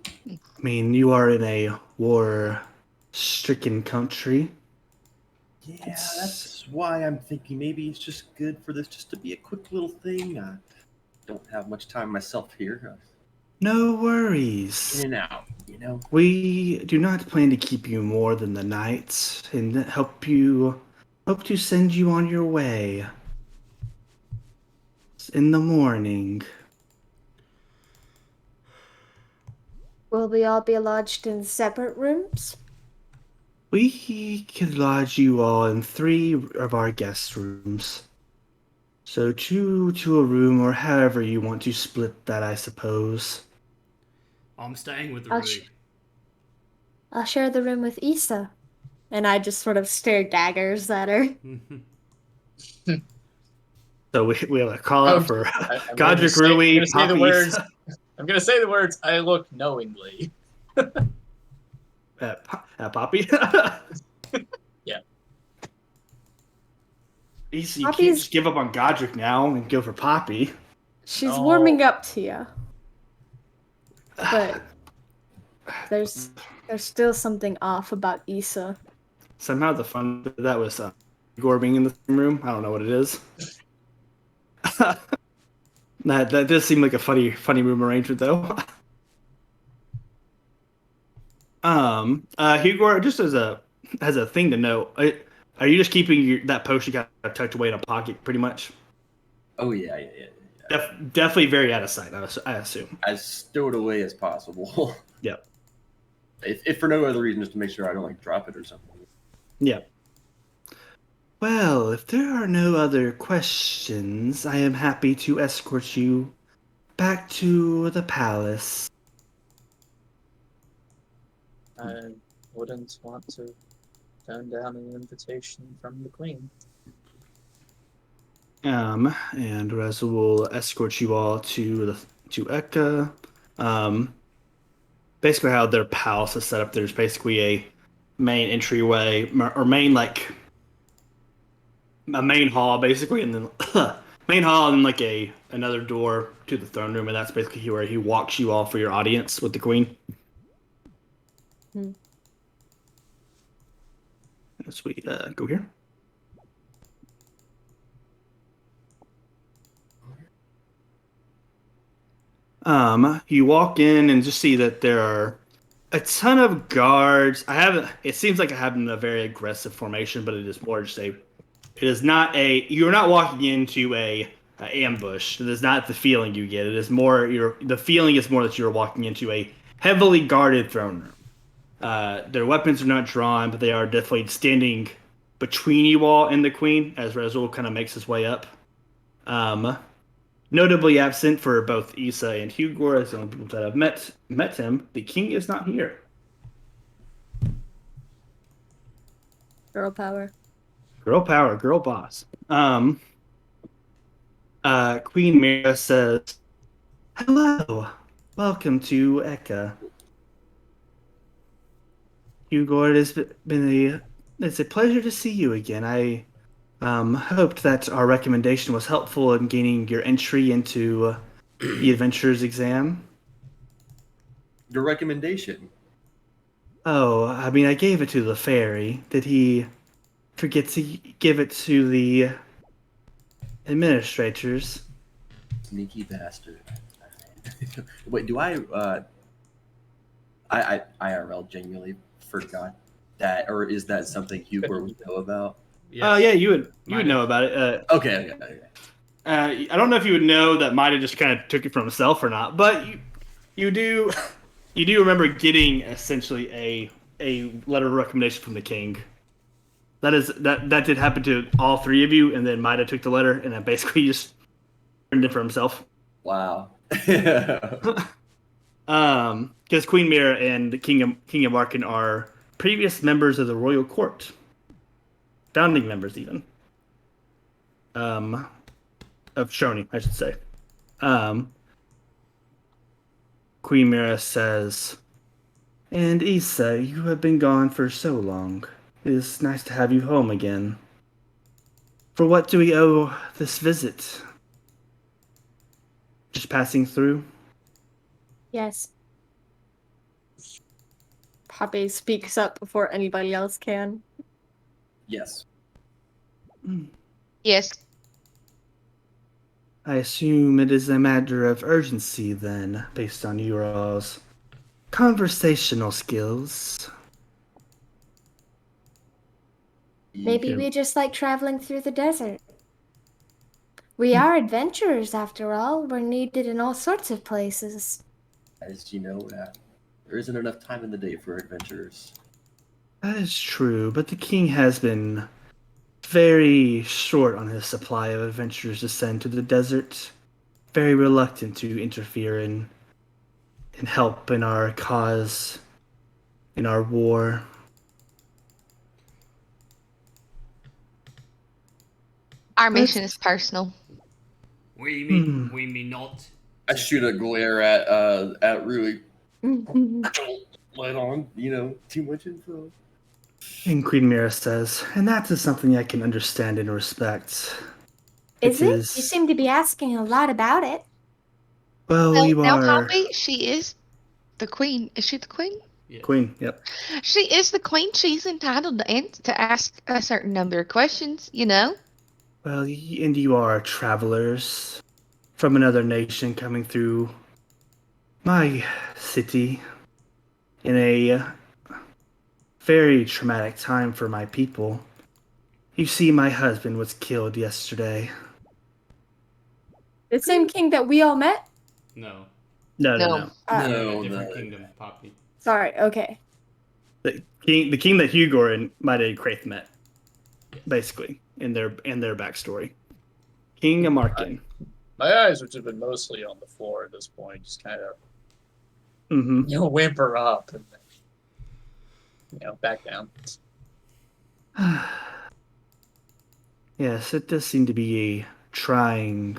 I mean, you are in a war-stricken country. Yeah, that's why I'm thinking maybe it's just good for this just to be a quick little thing. I don't have much time myself here. No worries. In and out, you know? We do not plan to keep you more than the night and hope to send you on your way in the morning. Will we all be lodged in separate rooms? We can lodge you all in 3 of our guest rooms. So 2 to a room, or however you want to split that, I suppose. I'm staying with the I'll Rui. I'll share the room with Issa. And I just sort of stare daggers at her. So we have a call out for I'm Godric gonna Rui, say the Poppy, words. I'm gonna say the words. I look knowingly. Poppy. Yeah. Easy, you can't Poppy's- just give up on Godric now and go for Poppy. She's No. warming up to you. But there's still something off about Issa. Somehow the fun of that was Igor being in the same room. I don't know what it is. that does seem like a funny room arrangement though. Hugo, just as a thing to note, are you just keeping that potion kind of tucked away in a pocket, pretty much? Oh yeah. Definitely very out of sight, I assume. As stowed away as possible. Yep. If for no other reason, just to make sure I don't drop it or something. Yep. Well, if there are no other questions, I am happy to escort you back to the palace. I wouldn't want to turn down an invitation from the Queen. And Reza will escort you all to Eka. Basically, how their palace is set up, there's basically a main entryway or main a main hall, basically, and then main hall and like another door to the throne room, and that's basically where he walks you all for your audience with the Queen. As we go here. You walk in and just see that there are a ton of guards. It seems like I have a very aggressive formation, but it is more just you're not walking into a ambush. It is not the feeling you get. It is more, the feeling is more that you're walking into a heavily guarded throne room. Their weapons are not drawn, but they are definitely standing between you all and the Queen as Rezul kind of makes his way up. Notably absent for both Issa and Hugor, as the only people that have met him, the king is not here. Girl power. Girl power, girl boss. Queen Mira says, "Hello, welcome to Eka. Hugo, it's a pleasure to see you again. I hoped that our recommendation was helpful in gaining your entry into the adventurers exam. Your recommendation? Oh, I mean, I gave it to the fairy. Did he forget to give it to the administrators? Sneaky bastard. Wait, do I IRL genuinely forgot that, or is that something Hugo would know about? Oh, yeah, you would Might know have. about it. Okay. I don't know if you would know that Mida just kind of took it for himself or not, but you do remember getting essentially a letter of recommendation from the king. That did happen to all three of you, and then Mida took the letter and then basically just turned it for himself. Wow. Because Queen Mira and the King of Arkan are previous members of the royal court, founding members even. Of Shoni, I should say. Queen Mira says, "And Issa, you have been gone for so long. It is nice to have you home again. For what do we owe this visit? Just passing through?" Yes. Poppy speaks up before anybody else can. Yes. Yes. I assume it is a matter of urgency then, based on your all's conversational skills. Maybe we just like traveling through the desert. We are adventurers, after all. We're needed in all sorts of places. As you know, there isn't enough time in the day for adventurers. That is true, but the king has been very short on his supply of adventurers to send to the desert. Very reluctant to interfere and help in our cause, in our war. Our mission is personal. We mean not. I shoot a glare at Rui. Don't let on, too much info. And Queen Mira says, and that is something I can understand and respect. Is it? You is- seem to be asking a lot about it. Well, Well, you now, are Poppy, she is the queen. Is she the queen? Yes. Queen. Yep. She is the queen. She's entitled to ask a certain number of questions, you know? Well, and you are travelers from another nation coming through my city in a very traumatic time for my people. You see, my husband was killed yesterday. The same king that we all met? No. No. No. You're in No, a different no. kingdom, Poppy. Sorry, okay. The king that Hugo and Mida and Kraith met, basically, in their backstory. King of Markin. My eyes, which have been mostly on the floor at this point, just kind of whimper up and then, back down. Yes, it does seem to be trying.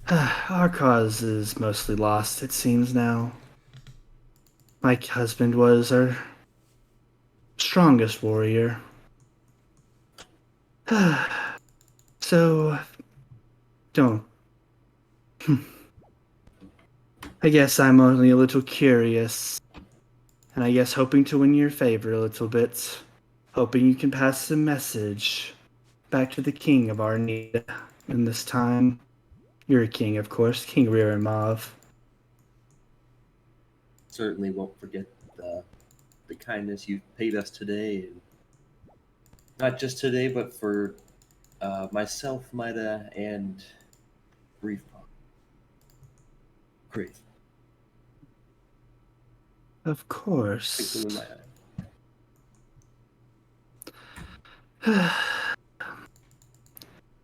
Our cause is mostly lost, it seems now. My husband was our strongest warrior. So, don't. I guess I'm only a little curious. And I guess hoping to win your favor a little bit. Hoping you can pass the message back to the king of Arnida. And this time, you're a king, of course, King Riramov. Certainly won't forget the kindness you paid us today. And not just today, but for myself, Mida, and Grief. Grief. Of course. Twinkle in my eye.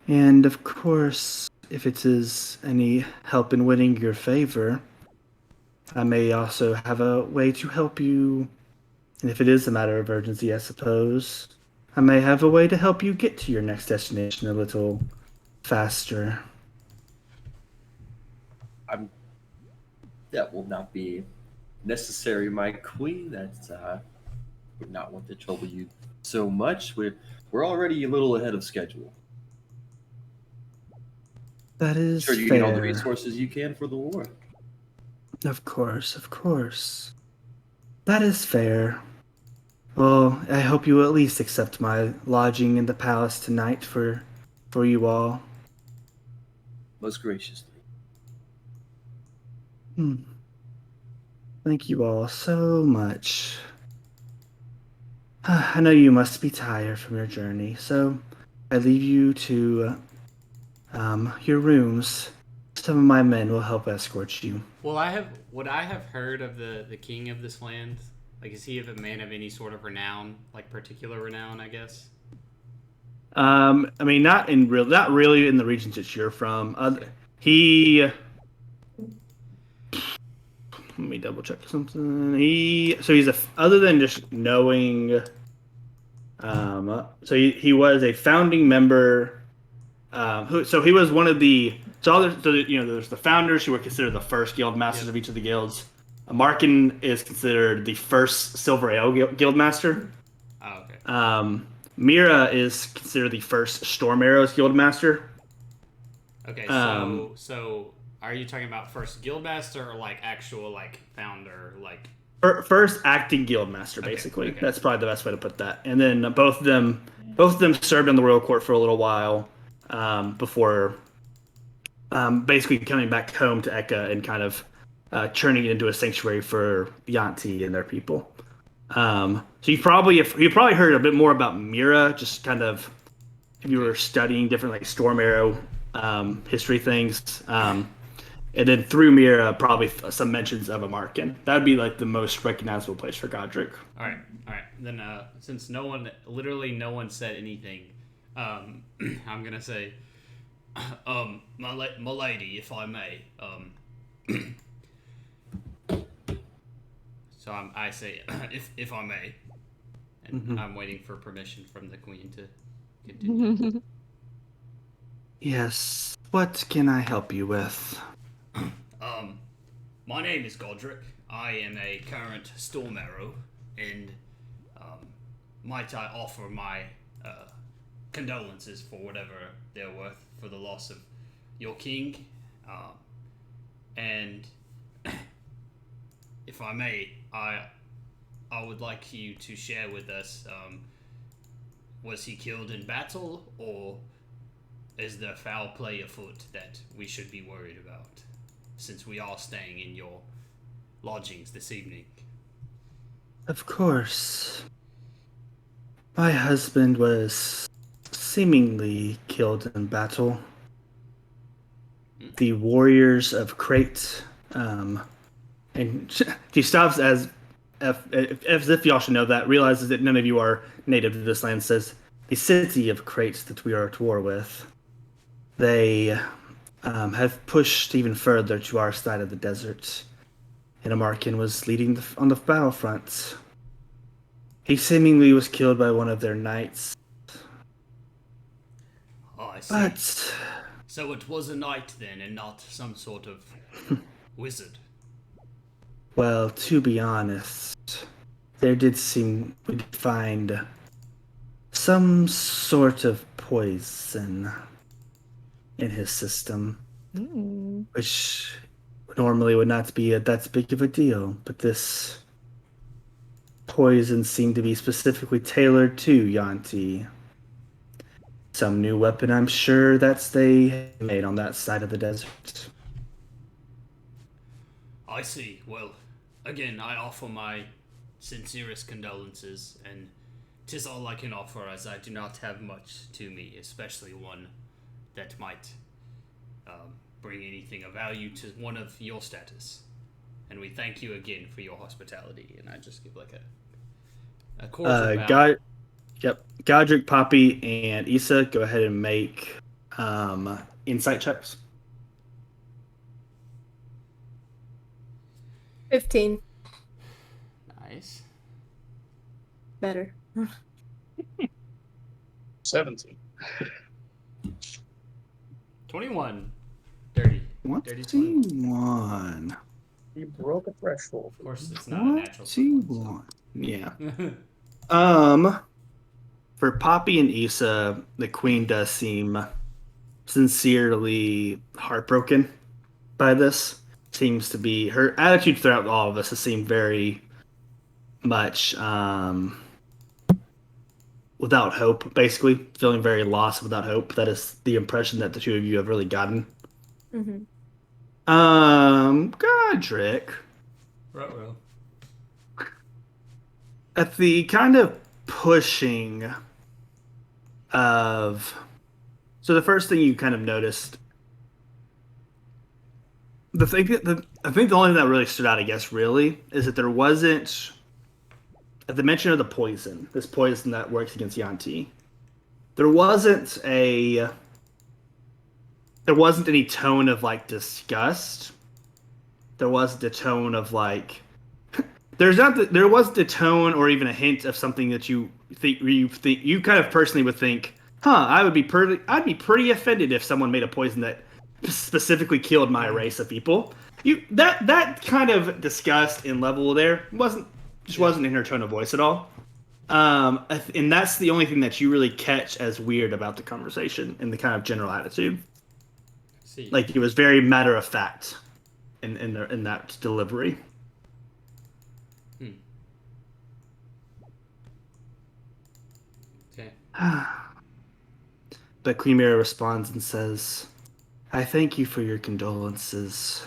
And of course, if it is any help in winning your favor, I may also have a way to help you. And if it is a matter of urgency, I suppose, I may have a way to help you get to your next destination a little faster. That will not be necessary, my queen. That's would not want to trouble you so much. We're already a little ahead of schedule. That is Sure, you fair. get all the resources you can for the war. Of course, of course. That is fair. Well, I hope you will at least accept my lodging in the palace tonight for you all. Most graciously. Thank you all so much. I know you must be tired from your journey, so I leave you to your rooms. Some of my men will help escort you. Would I have heard of the king of this land? Like, is he a man of any sort of renown, like particular renown, I guess? I mean, not really in the regions that you're from. Let me double check something. Other than just knowing, so he was a founding member. He was one of the. There's the founders who were considered the first guild masters of each of the guilds. Markin is considered the first Silver Ale guild master. Oh, okay. Mira is considered the first Storm Arrows guild master. Okay, so are you talking about first guild master or like actual like founder, like first acting guild master, basically? Okay. That's probably the best way to put that. And then both of them served on the royal court for a little while before basically coming back home to Eka and kind of turning it into a sanctuary for Yanti and their people. So you probably heard a bit more about Mira, just kind of if you were studying different like Storm Arrow history things, and then through Mira probably some mentions of a Markin. That'd be like the most recognizable place for Godric. All right. Then since literally no one said anything, I'm gonna say, my lady, if I may, So I say, if I may, and I'm waiting for permission from the queen to continue. Yes. What can I help you with? My name is Godric. I am a current Storm Arrow, and might I offer my condolences for whatever they're worth for the loss of your king, and if I may, I would like you to share with us, was he killed in battle, or is there foul play afoot that we should be worried about, since we are staying in your lodgings this evening? Of course. My husband was seemingly killed in battle. The warriors of Crate, and she stops as if y'all should know that, realizes that none of you are native to this land, says, the city of Crate that we are at war with, they have pushed even further to our side of the desert, and Amarkin was leading on the battlefront. He seemingly was killed by one of their knights. Oh, I see. But so it was a knight then, and not some sort of wizard. well, to be honest, there did seem we'd find some sort of poison in his system, which normally would not be that big of a deal, but this poison seemed to be specifically tailored to Yanti. Some new weapon, I'm sure, that's they made on that side of the desert. I see. Well, again, I offer my sincerest condolences, and 'tis all I can offer, as I do not have much to me, especially one that might bring anything of value to one of your status. And we thank you again for your hospitality. And I just give like a cordial bow. Godric, Poppy, and Issa, go ahead and make insight checks. 15. Nice. Better. 17. 21. Dirty. Dirty 21. 21. You broke a threshold. Of course, it's not a natural 21. Yeah. For Poppy and Issa, the queen does seem sincerely heartbroken by this. Seems to be her attitude throughout all of this has seemed very much without hope, basically feeling very lost without hope. That is the impression that the two of you have really gotten. Mm-hmm. Godric, Ruh-roh. at the kind of pushing of, so the first thing you kind of noticed, I think the only thing that really stood out, I guess, really, is that there wasn't, at the mention of the poison, this poison that works against Yanti, there wasn't a, there wasn't any tone of like disgust. There wasn't a tone of like, there wasn't a tone or even a hint of something that you kind of personally would think, huh, I'd be pretty offended if someone made a poison that specifically killed my race of people. That kind of disgust and level there wasn't in her tone of voice at all. And that's the only thing that you really catch as weird about the conversation and the kind of general attitude. See. Like it was very matter of fact in that delivery. Okay. But Queen Mira responds and says, I thank you for your condolences.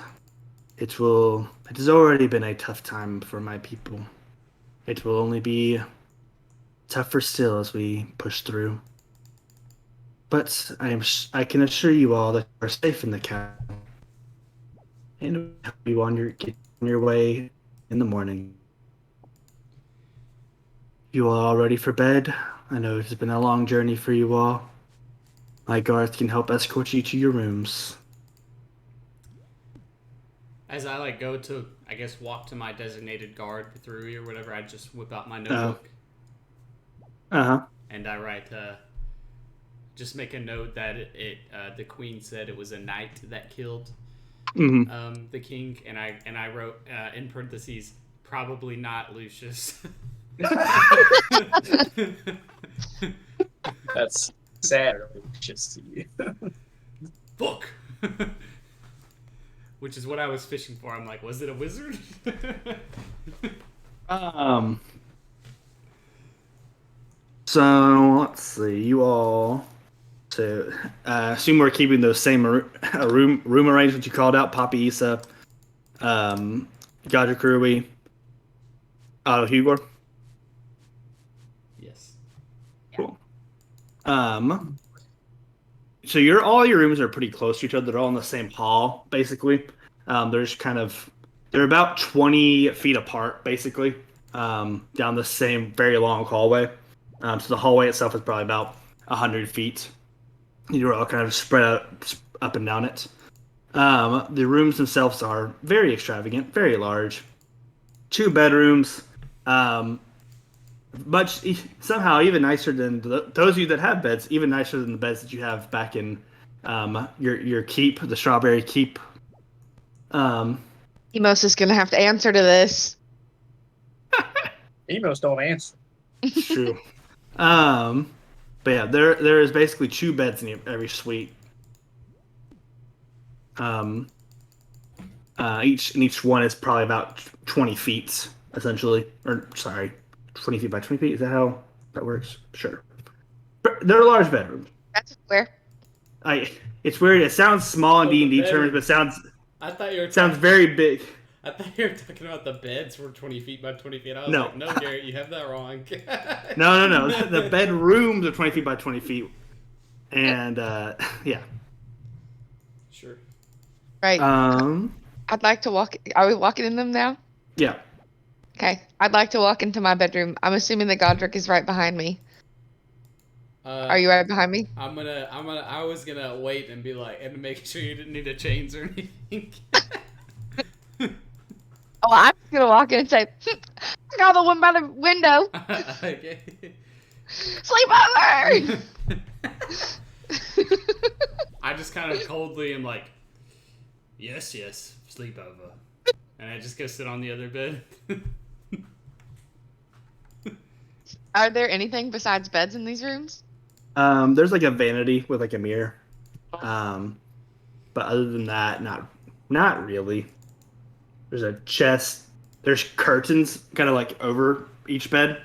It has already been a tough time for my people. It will only be tougher still as we push through. But I can assure you all that you are safe in the capital. And we will help you get on your way in the morning. You are all ready for bed? I know it has been a long journey for you all. My guards can help escort you to your rooms. As I like go to, I guess, walk to my designated guard through or whatever, I just whip out my notebook and I write, just make a note that the queen said it was a knight that killed the king, and I wrote in parentheses, probably not Lucius. That's sad, just to you. Book. Which is what I was fishing for. I'm like, was it a wizard? So let's see. You all. So assume we're keeping those same room arrangements you called out. Poppy, Issa, Godric Rui, Hugo. Yes. Cool. So all your rooms are pretty close to each other. They're all in the same hall, basically. They're about 20 feet apart, basically, down the same very long hallway. So the hallway itself is probably about 100 feet. You're all kind of spread out up and down it. The rooms themselves are very extravagant, very large. 2 bedrooms. Somehow even nicer than those of you that have beds, even nicer than the beds that you have back in your keep, the Strawberry Keep. Emos is gonna have to answer to this. Emos don't answer. It's true. But yeah, there is basically 2 beds in every suite. Each one is probably about 20 feet, essentially. Or sorry, 20 feet by 20 feet. Is that how that works? Sure. But they're large bedrooms. That's square. It's weird. It sounds small in Oh, D&D the terms, but I thought you were sounds very big. I thought you were talking about the beds were 20 feet by 20 feet. I was No. like, no, Garrett, you have that wrong. No. The bedrooms are 20 feet by 20 feet. And, yeah. Sure. Right. I'd like to walk. Are we walking in them now? Yeah. Okay. I'd like to walk into my bedroom. I'm assuming that Godric is right behind me. Are you right behind me? I was gonna wait and be like, and make sure you didn't need a chains or anything. Oh, I'm just gonna walk in and say, I got the one by the window. Okay. Sleep over. I just kind of coldly am like, yes, sleepover. And I just go sit on the other bed. Are there anything besides beds in these rooms? There's like a vanity with like a mirror. But other than that, not really. There's a chest. There's curtains kind of like over each bed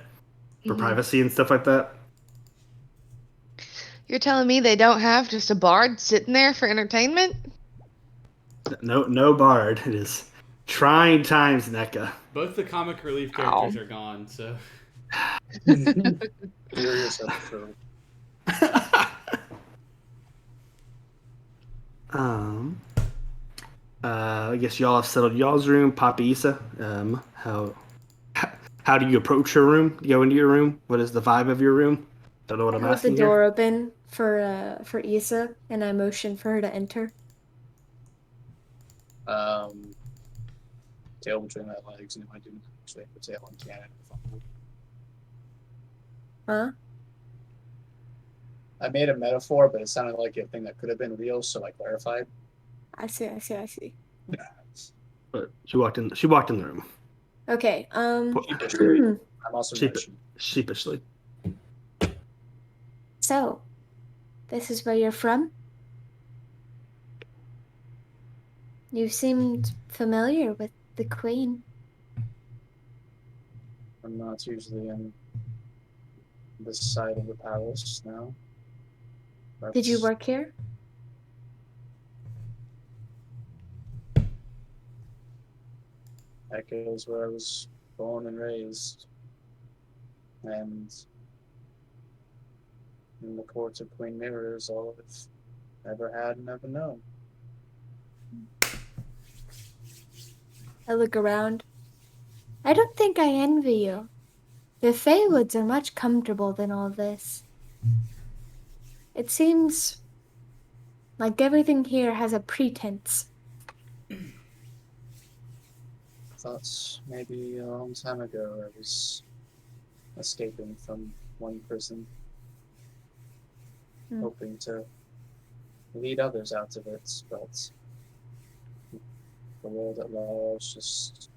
for Mhm. privacy and stuff like that. You're telling me they don't have just a bard sitting there for entertainment? No bard. It is trying times, NECA. Both the comic relief characters are gone, so. Furious episode. um, I guess y'all have settled y'all's room, Papa Issa. How do you approach your room? Go into your room. What is the vibe of your room? Don't know what I I'm hold the asking door here. open for Issa, and I motion for her to enter. Tail between my legs, and if I do not actually have a tail on cannon. Huh? I made a metaphor, but it sounded like a thing that could have been real, so I clarified. I see. But she walked in. She walked in the room Okay. I'm also Sheep- Russian. sheepishly. So, this is where you're from? You seemed familiar with the Queen. I'm not usually in this side of the palace now. Did you That's- work here? Echo is where I was born and raised. And in the courts of Queen Mirror is all I've ever had and ever known. I look around. I don't think I envy you. The Feywoods are much comfortable than all this. It seems like everything here has a pretense. Thought maybe a long time ago I was escaping from one prison, Hmm. hoping to lead others out of it, but the world at large just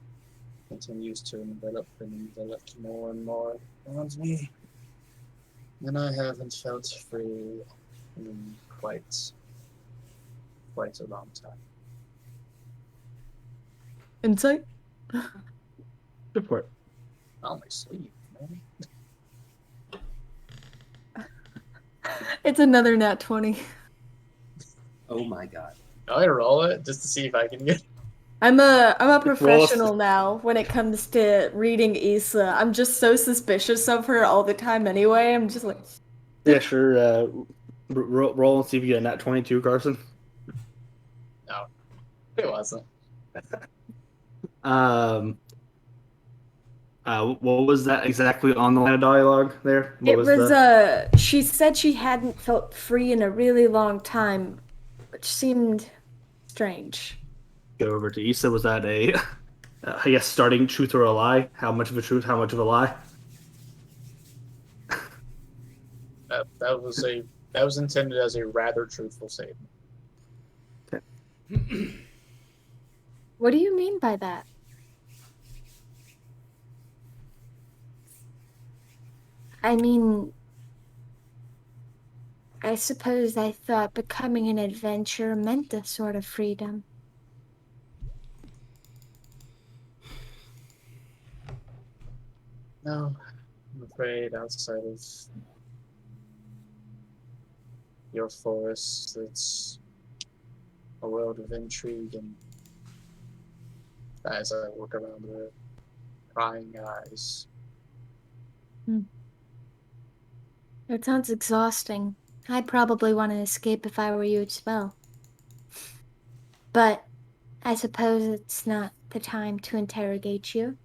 continues to envelop more and more around me. And I haven't felt free in quite a long time. Insight? Good for it. I only sleep, man. It's another nat 20. Oh my god. I roll it just to see if I can get. I'm a professional now when it comes to reading Issa. I'm just so suspicious of her all the time anyway. I'm just like, Yeah, sure. Roll and see if you get a nat 22, Carson. No, it wasn't. What was that exactly on the line of dialogue there? What it was the... she said she hadn't felt free in a really long time, which seemed strange. Go over to Issa. Was that a, I guess, starting truth or a lie? How much of a truth? How much of a lie? That was intended as a rather truthful statement. What do you mean by that? I mean, I suppose I thought becoming an adventurer meant a sort of freedom. No, I'm afraid outside of your forest, it's a world of intrigue, and as I look around the prying eyes, It sounds exhausting. I'd probably want to escape if I were you as well. But I suppose it's not the time to interrogate you.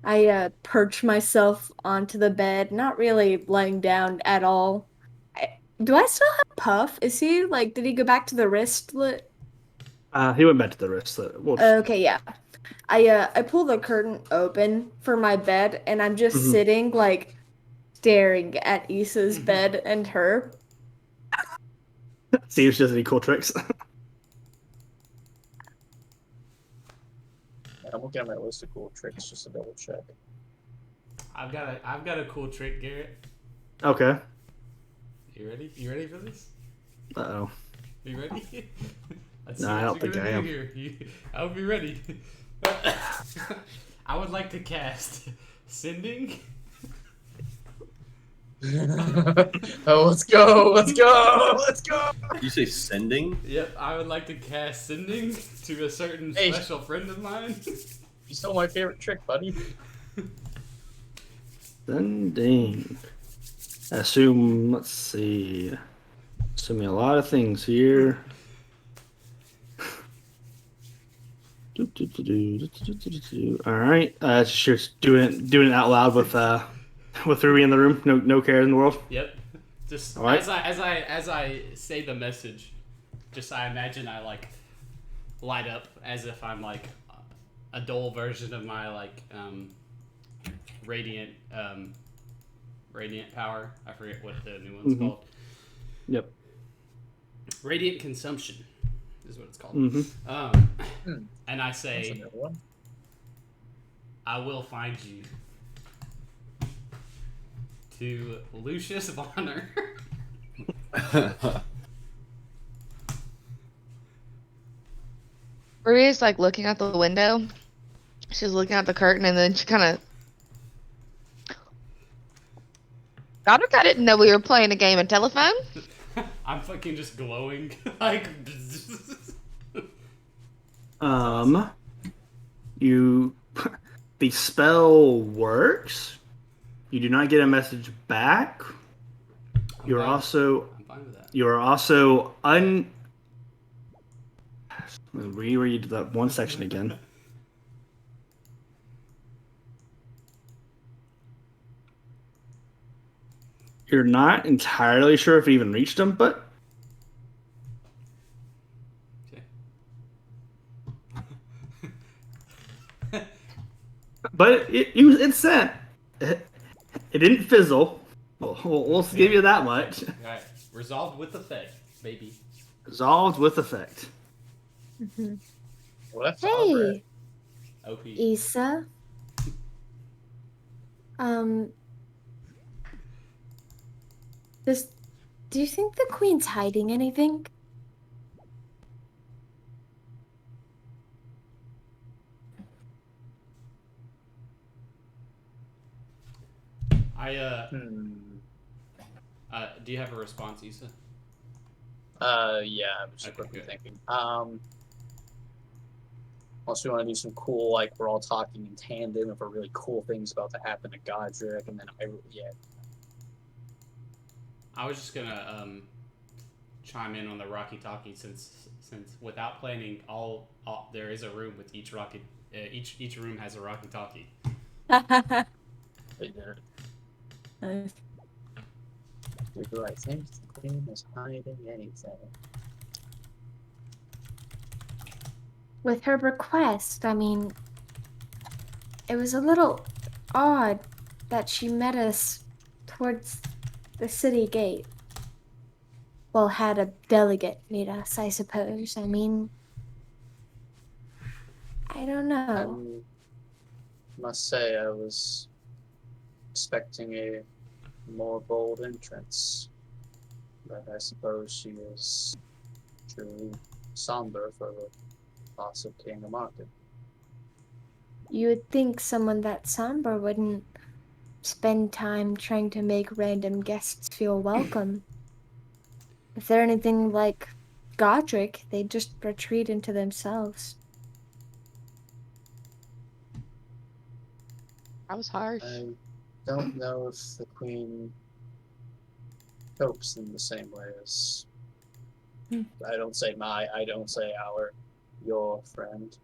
I perch myself onto the bed, not really laying down at all. Do I still have Puff? Is he, like, did he go back to the wristlet? He went back to the wrist. Okay, yeah. I pull the curtain open for my bed, and I'm just Mhm. sitting, like, staring at Issa's bed and her. See if she does any cool tricks. I'm looking at my list of cool tricks just to double check. I've got a cool trick, Garrett. Okay. You ready? You ready for this? Uh-oh. You ready? Let's No, see I what don't you're think gonna I do am. here. I hope you're ready. I would like to cast Sending. Oh, let's go! Let's go! Let's go! You say sending? Yep, I would like to cast Sending to a certain Hey. special friend of mine. You stole my favorite trick, buddy. Sending. Assume, let's see. Assuming a lot of things here. All right. Just doing it out loud with Ruby in the room. No care in the world. Yep. Just All right. as I say the message, just I imagine I like light up as if I'm like a dull version of my like radiant power. I forget what the new one's called. Yep. Radiant consumption is what it's called. And I That's say, another one. I will find you to Lucius Bonner. Maria's like looking out the window. She's looking out the curtain, and then she kind of. Godric, I didn't know we were playing a game of telephone. I'm fucking just glowing. Like. You. The spell works. You do not get a message back. You're fine. also. I'm fine with that. You are also reread that one section again. You're not entirely sure if it even reached him, but Okay. it's sent. It didn't fizzle. We'll give you that much. Alright. Resolved with effect, baby. Resolved with effect. Well, that's all right. Hey, OP. Issa. Do you think the queen's hiding anything? Do you have a response, Issa? Yeah, I'm just Okay, quickly good. thinking. Unless we want to do some cool, like, we're all talking in tandem if a really cool thing's about to happen to Godric, and then I was just gonna chime in on the Rocky Talkie since without planning, all there is a room with each rocky. Each room has a Rocky Talkie. They did. Do I think the queen is hiding anything? With her request, I mean, it was a little odd that she met us towards the city gate. Well, had a delegate meet us, I suppose. I mean, I don't know. Must say, I was expecting a more bold entrance, but I suppose she is truly somber for the loss of King of Market. You would think someone that somber wouldn't spend time trying to make random guests feel welcome. If they're anything like Godric, they just retreat into themselves. That was harsh. I don't know if the queen copes in the same way as I don't say our, your friend.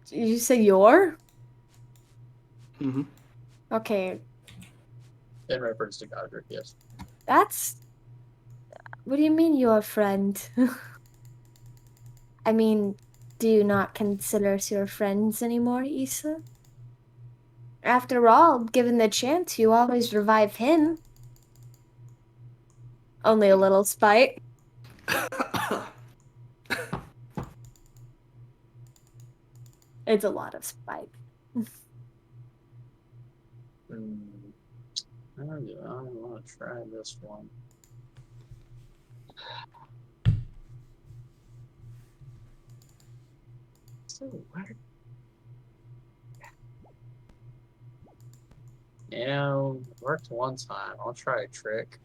You say your? Mm-hmm. Okay, In reference to Godric, yes. that's... What do you mean your friend? I mean, do you not consider us your friends anymore, Issa? After all, given the chance, you always revive him. Only a little spite. It's a lot of spite. I want to try this one. So weird. Worked one time. I'll try a trick.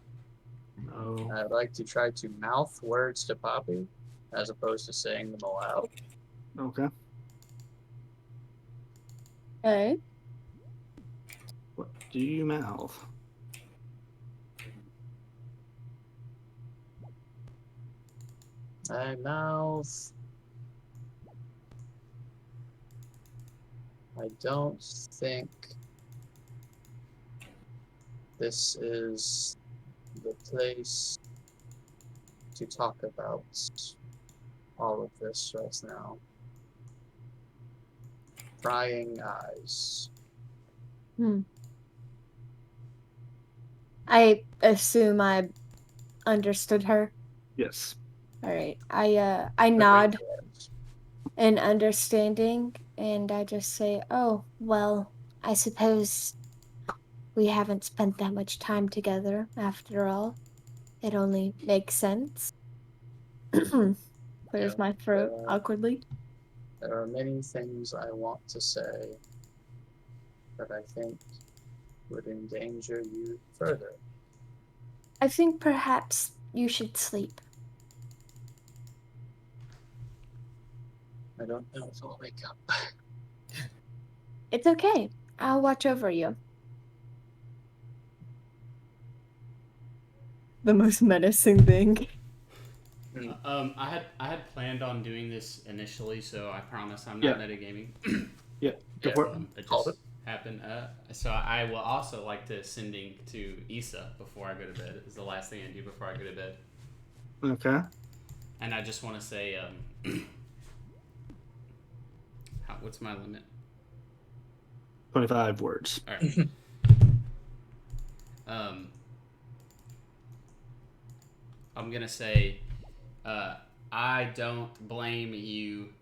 No. I'd like to try to mouth words to Poppy as opposed to saying them aloud. Okay. Okay. What do you mouth? I mouth. I don't think this is the place to talk about all of this right now. Prying eyes. I assume I understood her. Yes. All right. I nod in understanding, and I just say, "Oh, well, I suppose we haven't spent that much time together after all. It only makes sense." Clears my throat awkwardly. There are many things I want to say that I think would endanger you further. I think perhaps you should sleep. I don't know if I'll wake up. It's okay. I'll watch over you. The most menacing thing. I had planned on doing this initially, so I promise I'm Yeah. not metagaming. Yeah. Go for it. It just happened. So I will also like to sending to Issa before I go to bed. Is the last thing I do before I go to bed. Okay. And I just want to say, what's my limit? 25 words. All right. I'm gonna say, I don't blame you.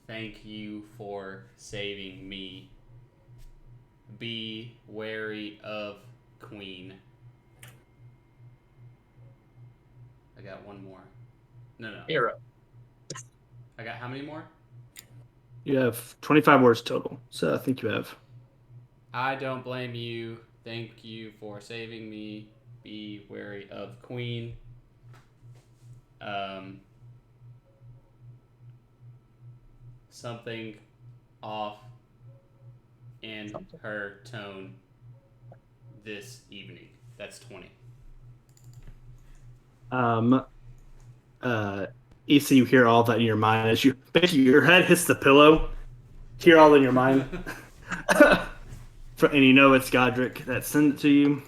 Thank you for saving me. Be wary of Queen. I got one more. No. Hero. I got how many more? You have 25 words total, so I think you have. I don't blame you. Thank you for saving me. Be wary of Queen. Something off in her tone this evening. That's 20. Issa, you hear all that in your mind as you basically your head hits the pillow. Hear all in your mind, and you know it's Godric that sent it to you.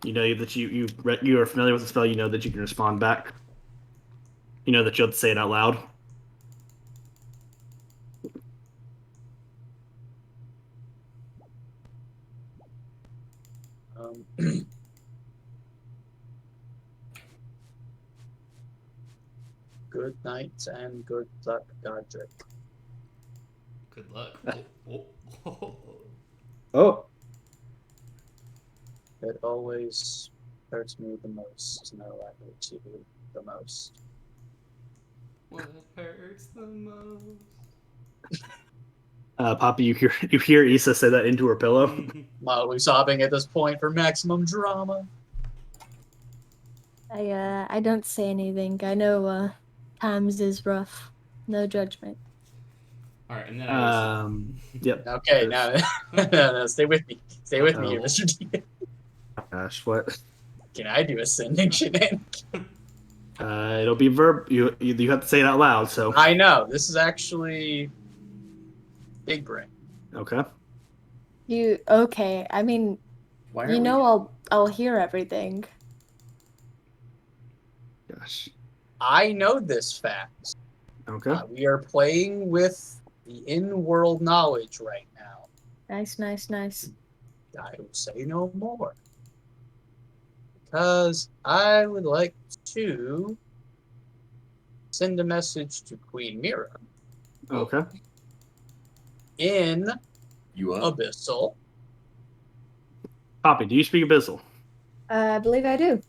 You know that you are familiar with the spell. You know that you can respond back. You know that you'll say it out loud. Good night and good luck, Godric. Good luck. Oh. It always hurts me the most to know I hurt you the most. What hurts the most? Poppy, you hear Issa say that into her pillow. Mildly sobbing at this point for maximum drama. I don't say anything. I know times is rough. No judgment. All right, and then Yep. Okay, now no, stay with me. Stay with me here, Mr. D. Gosh, what? Can I do a sending shenanigan? It'll be verb. You have to say it out loud. So I know this is actually big brain. Okay. Okay? I mean, I'll hear everything. Gosh. I know this fact. Okay. We are playing with the in-world knowledge right now. Nice. I will say no more. Because I would like to send a message to Queen Mira. Okay. In You up? Abyssal. Poppy, do you speak Abyssal? I believe I do.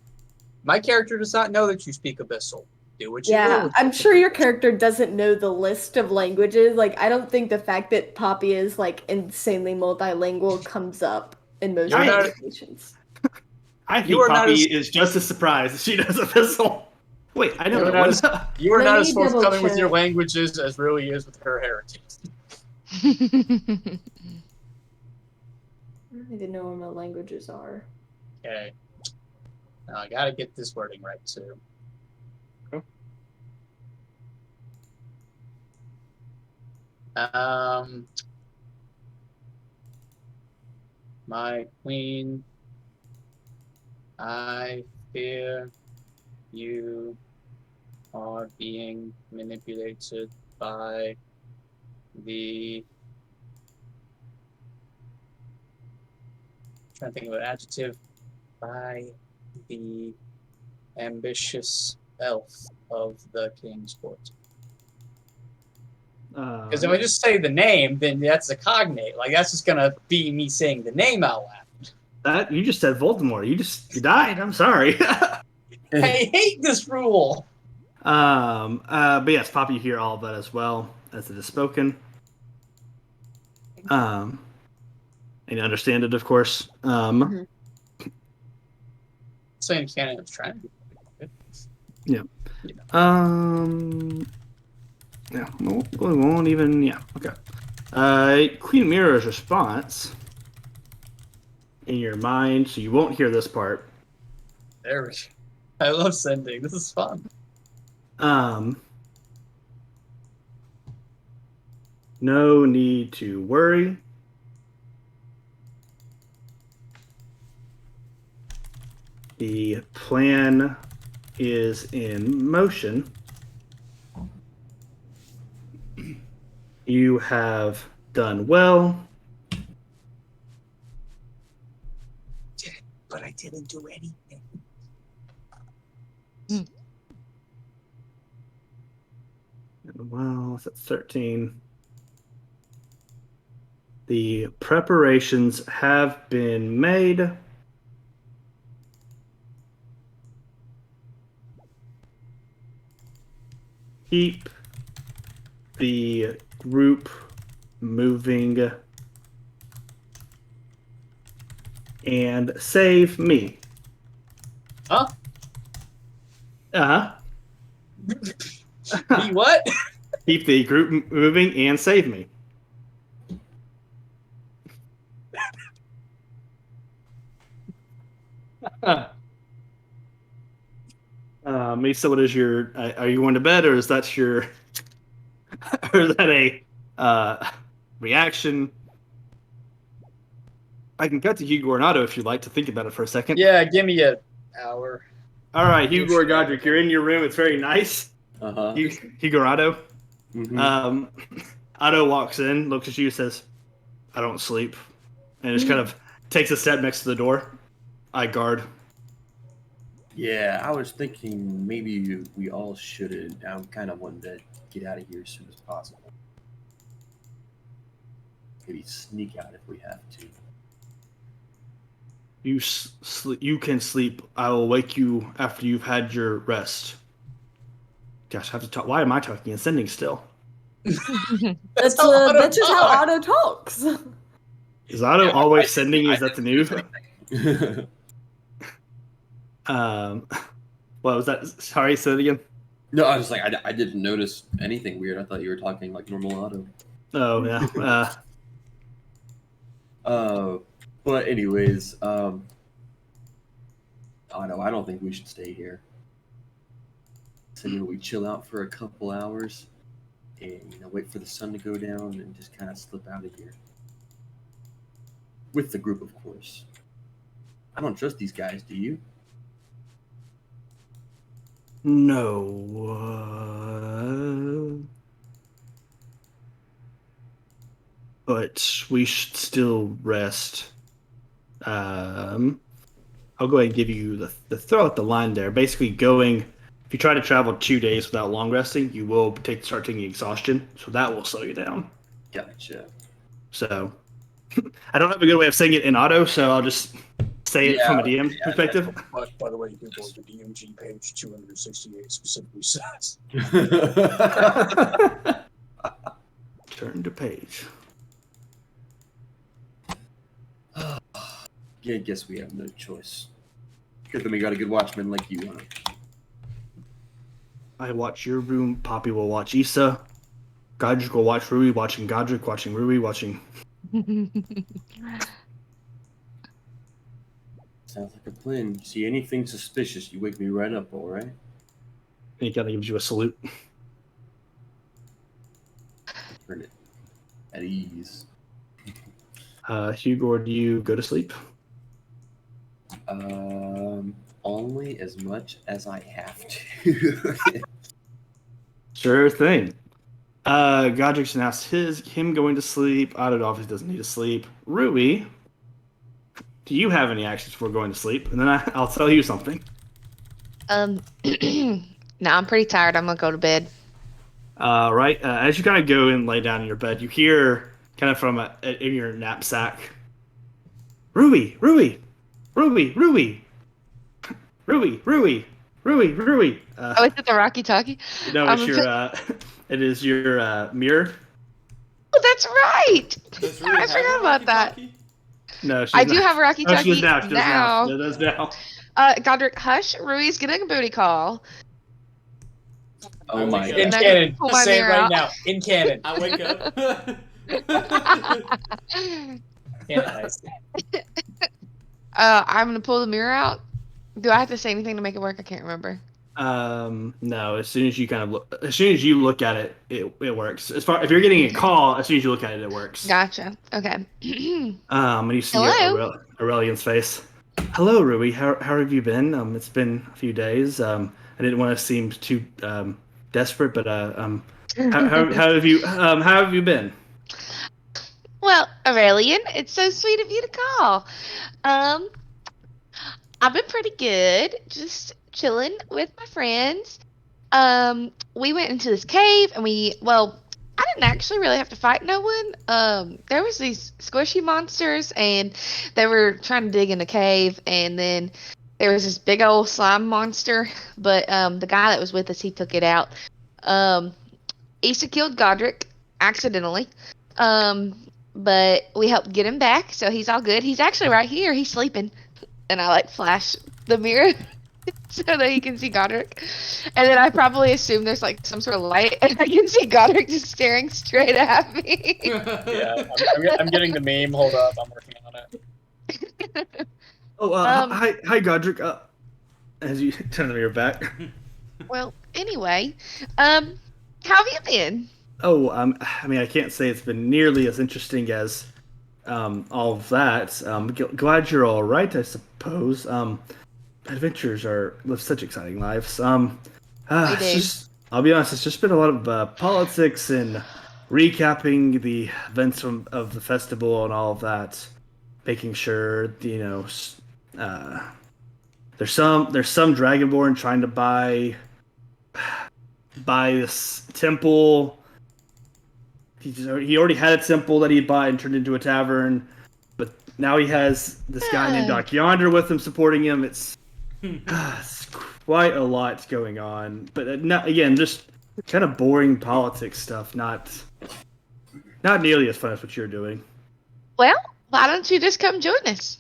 My character does not know that you speak Abyssal. Do what you will. Yeah, with I'm it. sure your character doesn't know the list of languages. Like, I don't think the fact that Poppy is like insanely multilingual comes up in most You're not- conversations. I You think are not Poppy as- is just as surprised as she does Abyssal. Wait, I don't You're know. not as- You are Let not me as forthcoming with your double-check. languages as Rui is with her heritage. I don't even know what my languages are. Okay. Now I gotta get this wording right too. Okay. My queen, I fear you are being manipulated by the. Trying to think of an adjective. By the ambitious elf of the king's court. Because if I just say the name, then that's a cognate. Like that's just gonna be me saying the name out loud. That you just said Voldemort. You died. I'm sorry. I hate this rule. But yes, Poppy, you hear all of that as well as it is spoken. And you understand it, of course. Mhm. Saying canon is trying to be. Yeah. You know. Yeah. We won't even. Yeah. Okay. Queen Mira's response in your mind, so you won't hear this part. There we go. I love sending. This is fun. No need to worry. The plan is in motion. You have done well. But I didn't do anything. Well, that's 13. The preparations have been made. Keep the group moving and save me. Huh? Uh-huh. Me what? Keep the group moving and save me. Misa, what is your? Are you going to bed, or is that your? Or is that a reaction? I can cut to Hugo Ornato if you'd like to think about it for a second. Yeah, give me an hour. All right, Hugo or Godric, you're in your room. It's very nice. Uh-huh. Hugo Ornato. Mhm. Otto walks in, looks at you, says, "I don't sleep," and just kind of takes a step next to the door. I guard. Yeah, I was thinking maybe we all should. I'm kind of wanting to get out of here as soon as possible. Maybe sneak out if we have to. You can sleep. I will wake you after you've had your rest. Gosh, I have to talk. Why am I talking and sending still? That's just how Otto talks. Is Otto always sending? Is that the new? What was that? Sorry, say it again. No, I was like, I didn't notice anything weird. I thought you were talking like normal Auto. Oh yeah. But anyways, I don't think we should stay here. So we chill out for a couple hours, and wait for the sun to go down, and just kind of slip out of here. With the group, of course. I don't trust these guys. Do you? No. But we should still rest. I'll go ahead and give you the throw out the line there. Basically, if you try to travel 2 days without long resting, you will start taking exhaustion. So that will slow you down. Gotcha. So I don't have a good way of saying it in auto, so I'll just say it from a DM yeah, perspective. By the way, people, the DMG page 268 specifically says. Turn to page. Yeah, I guess we have no choice. Good thing we got a good watchman like you, huh? I watch your room. Poppy will watch Issa. Godric will watch Rui, watching Godric, watching Rui, watching. Sounds like a plan. You see anything suspicious, you wake me right up, all right? And he kind of gives you a salute. Turn it at ease. Hugo, do you go to sleep? Only as much as I have to. Sure thing. Godric's announced him going to sleep. I don't know if he doesn't need to sleep. Rui, do you have any actions before going to sleep? And then I'll tell you something. No, I'm pretty tired. I'm gonna go to bed. Right. As you kind of go and lay down in your bed, you hear kind of from in your knapsack, Rui, Rui, Rui, Rui, Rui, Rui, Rui, Rui. Oh, is it the Rocky Talkie? No, it's your. It is your mirror. Oh, that's right. Does Rui I have forgot a about that. walkie-talkie? No, she's I not. do have a Rocky Oh, she Talkie does now. She does now. now. She does now. Godric, hush. Rui's getting a booty call. Oh my In god. In then canon. pull my Say it mirror right out. now. In canon. I wake up. Canonized. I'm gonna pull the mirror out. Do I have to say anything to make it work? I can't remember. No. As soon as you look at it, it works. If you're getting a call, as soon as you look at it, it works. Gotcha. Okay. And you see Hello. Aurelian's face. Hello, Rui. How have you been? It's been a few days. I didn't want to seem too desperate, but how have you been? Well, Aurelian, it's so sweet of you to call. I've been pretty good. Just chilling with my friends. We went into this cave and I didn't actually really have to fight no one. There was these squishy monsters and they were trying to dig in the cave, and then there was this big old slime monster, but the guy that was with us, he took it out. Issa killed Godric accidentally. But we helped get him back, so he's all good. He's actually right here. He's sleeping. And I flash the mirror so that he can see Godric. And then I probably assume there's some sort of light, and I can see Godric just staring straight at me. Yeah, I'm getting the meme. Hold up, I'm working on it. Oh, hi, Godric. As you turn the mirror back. Well, anyway, how have you been? Oh, I mean, I can't say it's been nearly as interesting as all of that. Glad you're all right, I suppose. Adventurers live such exciting lives. I'll be honest, it's just been a lot of politics and recapping the events of the festival and all of that, making sure there's some Dragonborn trying to buy this temple. He already had a temple that he bought and turned into a tavern, but now he has this guy named Doc Yonder with him supporting him. It's quite a lot going on, but again, just kind of boring politics stuff. Not nearly as fun as what you're doing. Well, why don't you just come join us?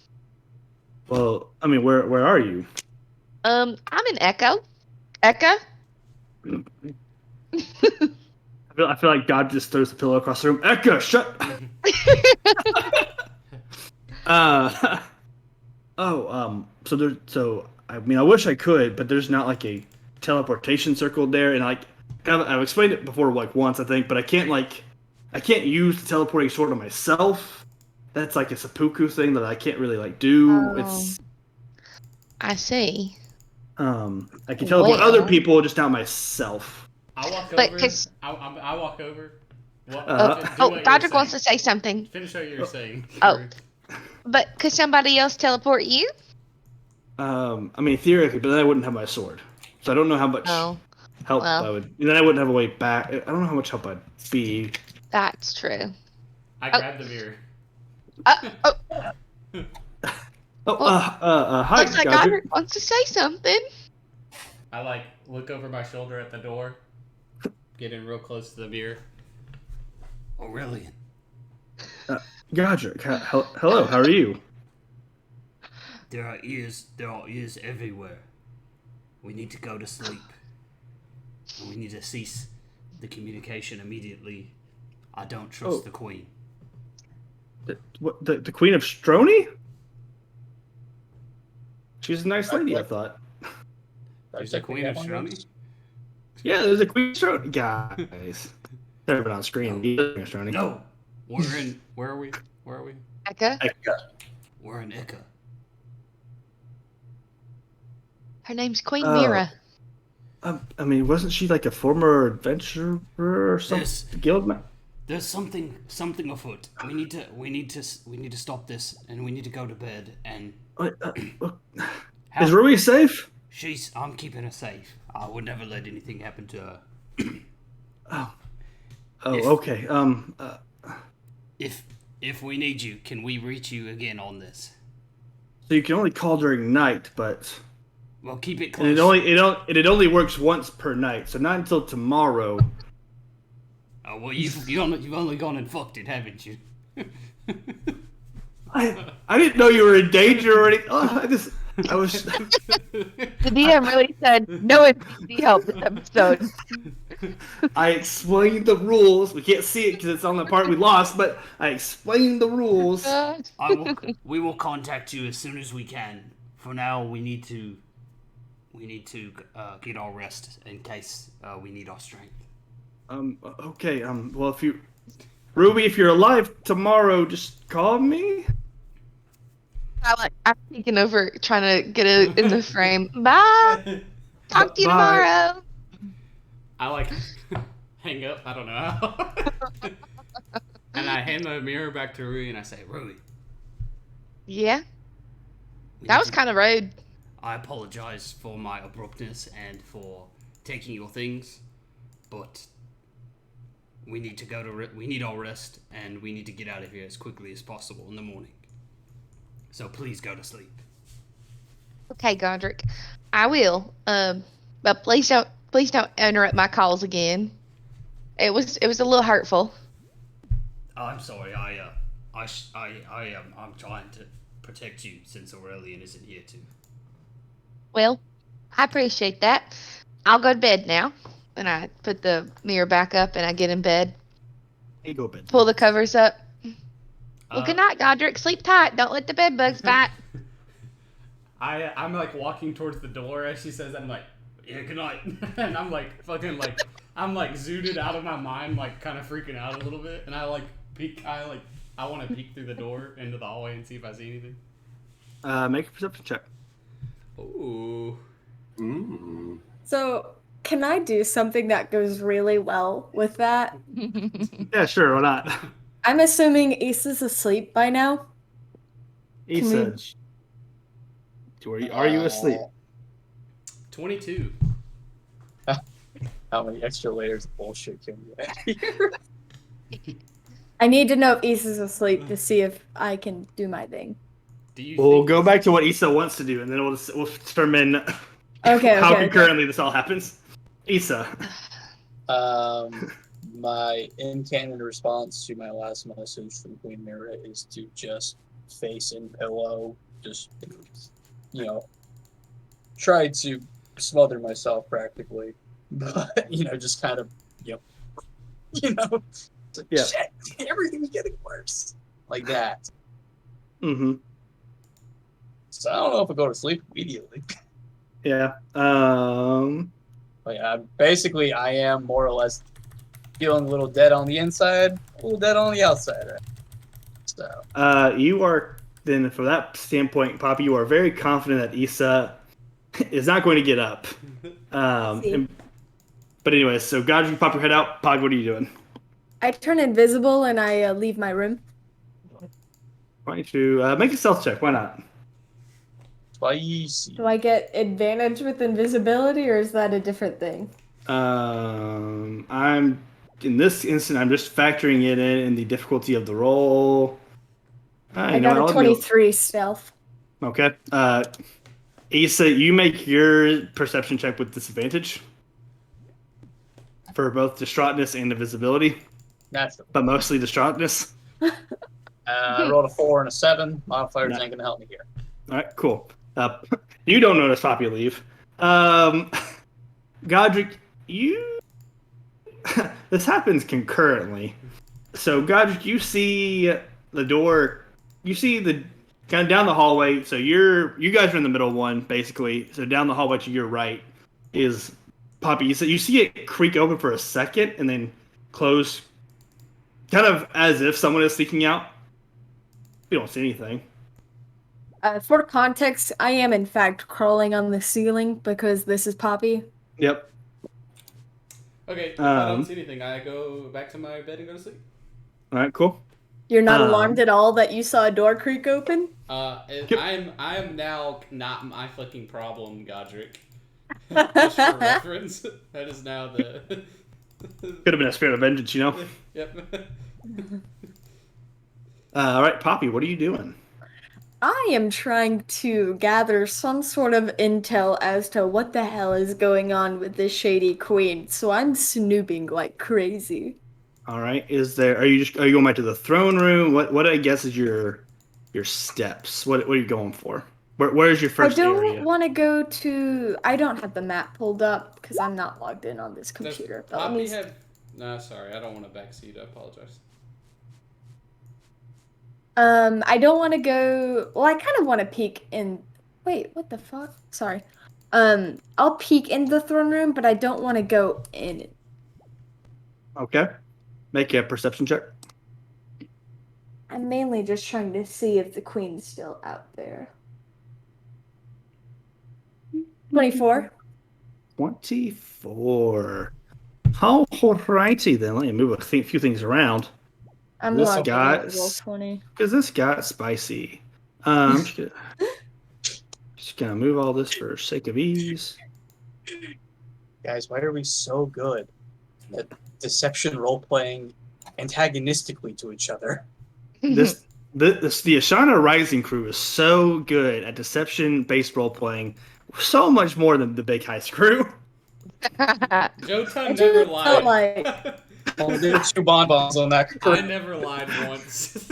Well, I mean, where are you? I'm in Echo. Echo? I feel like God just throws the pillow across the room. Eka, shut. So I mean, I wish I could, but there's not a teleportation circle there, and I've explained it before once I think, but I can't use the teleporting sword on myself. That's a seppuku thing that I can't really do. Oh. It's I see. I can teleport other people, just not myself. I walk But over. 'cause- I walk over. Do Godric what you're wants to saying. say something. Finish what you were saying. Oh. But could somebody else teleport you? I mean, theoretically, but then I wouldn't have my sword, so I don't know how much help I would. And then I wouldn't have a way back. I don't know how much help I'd be. That's true. I grabbed the mirror. Hi, Looks like Godric. Godric wants to say something. I like look over my shoulder at the door, getting real close to the mirror. Aurelian. Godric, hello, how are you? There are ears everywhere. We need to go to sleep. And we need to cease the communication immediately. I don't trust the queen. The Queen of Stroni? She's a nice lady, I thought. There's a queen of Stroni? Yeah, there's a Queen of Stroni. Guys. They're on screen. Stroni. No! Where are we? Eka? We're in Ika. Her name's Queen Oh. Mira. I mean, wasn't she like a former adventurer or something? Guildman? There's something afoot. We need to stop this, and we need to go to bed. And Is Rui safe? I'm keeping her safe. I would never let anything happen to her. Okay. If we need you, can we reach you again on this? So you can only call during night, but Well, keep it and close. it only works once per night, so not until tomorrow. Oh well, you've only gone and fucked it, haven't you? I didn't know you were in danger or anything. I was. The DM really said no one needs help this episode. I explained the rules. We can't see it because it's on the part we lost, but I explained the rules. We will contact you as soon as we can. For now, we need to get our rest in case we need our strength. Okay. Well, Ruby, if you're alive tomorrow, just call me. I'm peeking over, trying to get it in the frame. Bye. Talk to you Bye. tomorrow. I hang up. I don't know how. And I hand the mirror back to Rui and I say, Rui. Yeah, that was kind of rude. I apologize for my abruptness and for taking your things, but we need to go to we need our rest and we need to get out of here as quickly as possible in the morning. So please go to sleep. Okay, Godric, I will. But please don't interrupt my calls again. It was a little hurtful. Oh, I'm sorry. I'm trying to protect you since Aurelian isn't here too. Well, I appreciate that. I'll go to bed now. And I put the mirror back up and I get in bed. Hey, go bed. Pull the covers up. Well, good night, Godric. Sleep tight. Don't let the bed bugs bite. I'm like walking towards the door as she says that. I'm like, yeah, good night. And I'm like I'm like zooted out of my mind, like kind of freaking out a little bit. And I like peek. I want to peek through the door into the hallway and see if I see anything. Make a perception check. Ooh. So, can I do something that goes really well with that? Yeah, sure. Why not? I'm assuming Isziss asleep by now. Issa, are you asleep? 22. How many extra layers of bullshit can we add here? I need to know if Isziss is asleep to see if I can do my thing. We'll go back to what Issa wants to do, and then we'll determine how concurrently this all happens. Issa. My in-canon response to my last message from Queen Mira is to just face in pillow, just, try to smother myself practically, but, just kind of, it's like, Yeah. shit, everything's getting worse. Like that. Mm-hmm. So I don't know if I go to sleep immediately. Yeah. But yeah, basically, I am more or less feeling a little dead on the inside, a little dead on the outside, right? So. You are then, from that standpoint, Poppy, you are very confident that Issa is not going to get up. But anyways, so God, you pop your head out. Poppy, what are you doing? I turn invisible and I leave my room. Why don't you make a stealth check? Why not? Spicy. Do I get advantage with invisibility, or is that a different thing? I'm in this instant. I'm just factoring it in the difficulty of the roll. I got a 23 stealth. Okay. Issa, you make your perception check with disadvantage for both distraughtness and invisibility, Naturally. but mostly distraughtness. I rolled a 4 and a 7. Modifiers No. ain't gonna help me here. All right, cool. You don't notice Poppy leave. Godric, you. This happens concurrently. So, Godric, you see the door. You see the kind of down the hallway. So you guys are in the middle one, basically. So down the hallway to your right is Poppy. So you see it creak open for a second and then close, kind of as if someone is sneaking out. You don't see anything. For context, I am in fact crawling on the ceiling because this is Poppy. Yep. Okay, if I don't see anything, I go back to my bed and go to sleep. All right, cool. You're not alarmed at all that you saw a door creak open? I'm now not my fucking problem, Godric. Just for reference, that is now the. Could have been a spirit of vengeance, you know. Yep. All right, Poppy, what are you doing? I am trying to gather some sort of intel as to what the hell is going on with this shady queen, so I'm snooping like crazy. All right, are you going back to the throne room? What I guess is your steps? What are you going for? Where's your first area? I don't want to go to. I don't have the map pulled up because I'm not logged in on this computer. Does Poppy have? No, sorry, I don't want to backseat. I apologize. I don't want to go. Well, I kind of want to peek in. Wait, what the fuck? Sorry. I'll peek in the throne room, but I don't want to go in it. Okay. Make a perception check. I'm mainly just trying to see if the queen's still out there. 24. 24. Alrighty then. Let me move a few things around. I'm This logged in guy- at roll 20. Because this got spicy. Just gonna move all this for sake of ease. Guys, why are we so good at deception role playing antagonistically to each other? The Ashana Rising crew is so good at deception-based role playing, so much more than the Big Heist crew. Jotun never felt lied. like- Oh, there's 2 bonbons on that. I never lied once.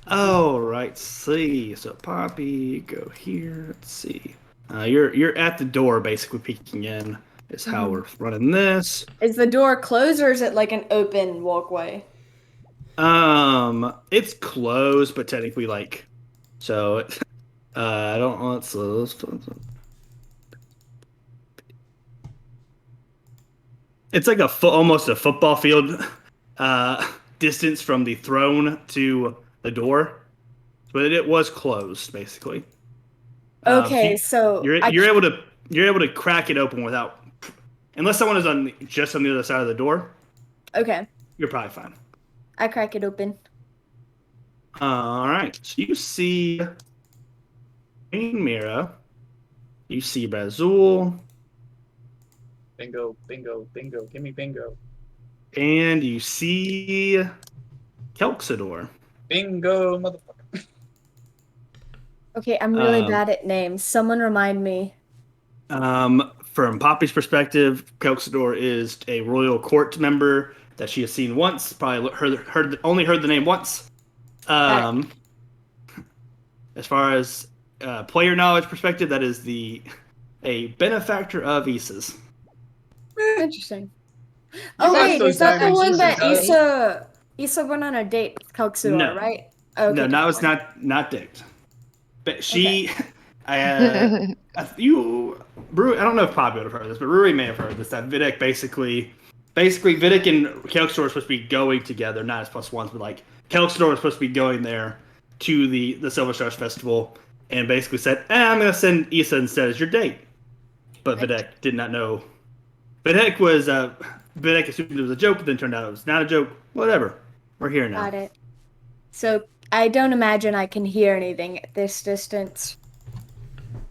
Oh, right. See, so Poppy, go here. Let's see. You're at the door, basically peeking in. Is how we're running this. Is the door closed or is it like an open walkway? It's closed, but technically, like, so. I don't want to. It's like almost a football field distance from the throne to the door, but it was closed basically. Okay, so you're able to crack it open without, unless someone is just on the other side of the door. Okay, You're probably fine. I crack it open. All right, so you see Queen Mira, you see Razul, Bingo, bingo, bingo. Give me bingo. and you see Kelxador. Bingo, motherfucker. Okay, I'm really bad at names. Someone remind me. From Poppy's perspective, Kelxador is a royal court member that she has seen once. Probably only heard the name once. As far as player knowledge perspective, that is a benefactor of Isziss. Interesting. Oh wait, is that the one that Issa went on a date with Kelxador, No. right? Okay, No, that was not Dick. But she, I don't know if Poppy would have heard this, but Ruri may have heard this. That Vidic basically Vidic and Kelxador are supposed to be going together, not as plus ones, but like Kelxador was supposed to be going there to the Silver Stars Festival, and basically said, I'm going to send Issa instead as your date. But Vidic did not know. Vidic assumed it was a joke, but then turned out it was not a joke. Whatever. We're here now. Got it. So I don't imagine I can hear anything at this distance.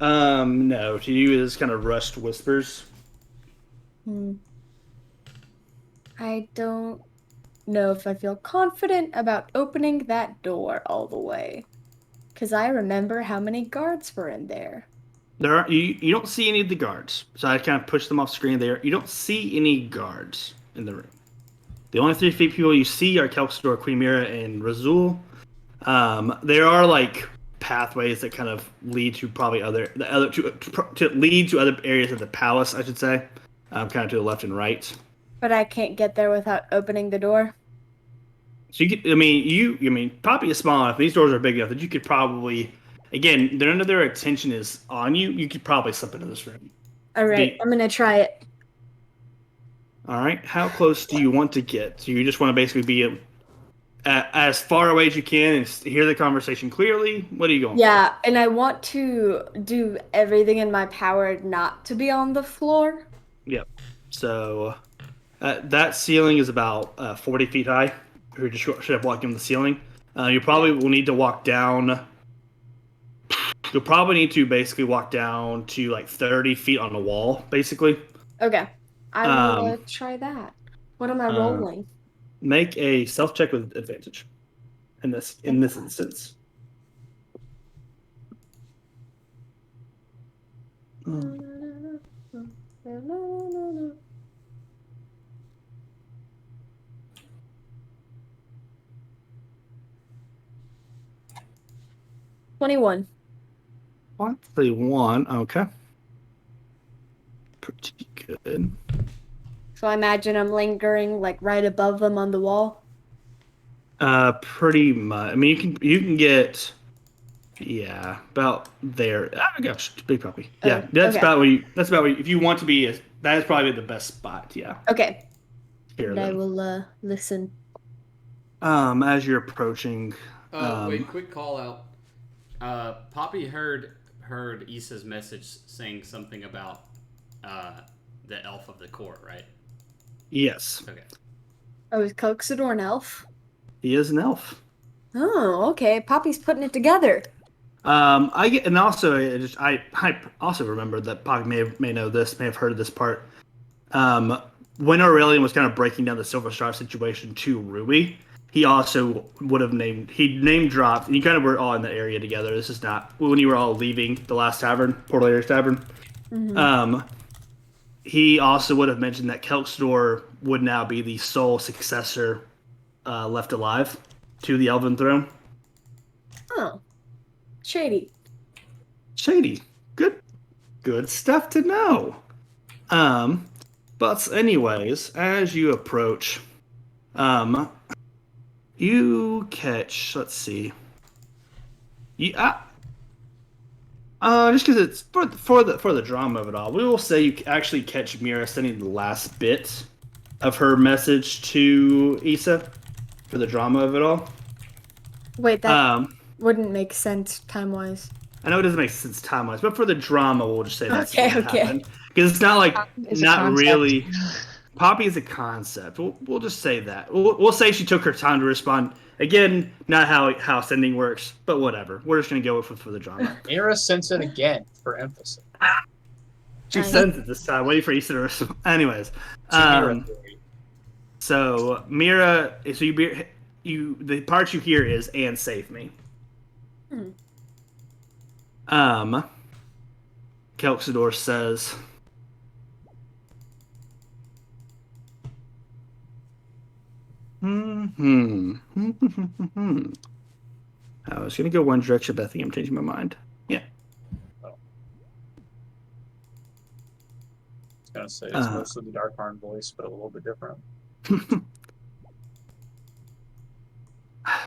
No. To you, it's kind of rushed whispers. I don't know if I feel confident about opening that door all the way. Because I remember how many guards were in there. There are you don't see any of the guards, so I kind of pushed them off screen there. You don't see any guards in the room. The only 3 feet people you see are Kelkstor, Queen Mira, and Razul. There are like pathways that kind of lead to probably to lead to other areas of the palace, I should say, kind of to the left and right. But I can't get there without opening the door. So I mean, Poppy is small enough. These doors are big enough that you could probably, again, none of their attention is on you. You could probably slip into this room. All right, I'm gonna try it. All right. How close do you want to get? Do you just want to basically be as far away as you can and hear the conversation clearly? What are you going Yeah, and I want to do everything in my power not to be on the floor. Yep. So that ceiling is about 40 feet high. You just should have walked in the ceiling. You probably will need to walk down. You'll probably need to basically walk down to like 30 feet on the wall, basically. Okay, I will try that. What am I rolling? Make a stealth check with advantage in this instance. $21. 21. Okay. Pretty good. So I imagine I'm lingering like right above them on the wall. Pretty much. I mean, you can get, yeah, about there. Oh gosh, big puppy. Yeah, that's okay. about where you. That's about where if you want to be. That is probably the best spot. Yeah. Okay. Here, And I will listen. As you're approaching. Wait, quick call out. Poppy heard Issa's message saying something about the elf of the court, right? Yes. Okay. Oh, is Coxador an elf? He is an elf. Oh, okay. Poppy's putting it together. I get, and also I also remember that Poppy may know this, may have heard of this part. When Aurelian was kind of breaking down the Silver Star situation to Ruby, he also would have name dropped, and you kind of were all in the area together. This is not when you were all leaving the last tavern, Portal Ares Tavern. Mm-hmm. He also would have mentioned that Kelkstor would now be the sole successor left alive to the Elven throne. Oh, shady. Good stuff to know. But anyways, as you approach, you catch. Let's see. Just because it's for the drama of it all, we will say you actually catch Mira sending the last bit of her message to Issa for the drama of it all. Wait, that wouldn't make sense time-wise. I know it doesn't make sense time-wise, but for the drama, we'll just say that's okay. happened. Because it's not like not really. Poppy is a concept. We'll just say that. We'll say she took her time to respond. Again, not how sending works, but whatever. We're just gonna go with for the drama. Mira sends it again for emphasis. She sends it this time, waiting for Issa to respond. Anyways, so Mira, so you the part you hear is "and save me." Kelxador says, I was gonna go one direction, but I think I'm changing my mind. Yeah. I was gonna say it's mostly the Darkharn voice, but a little bit different.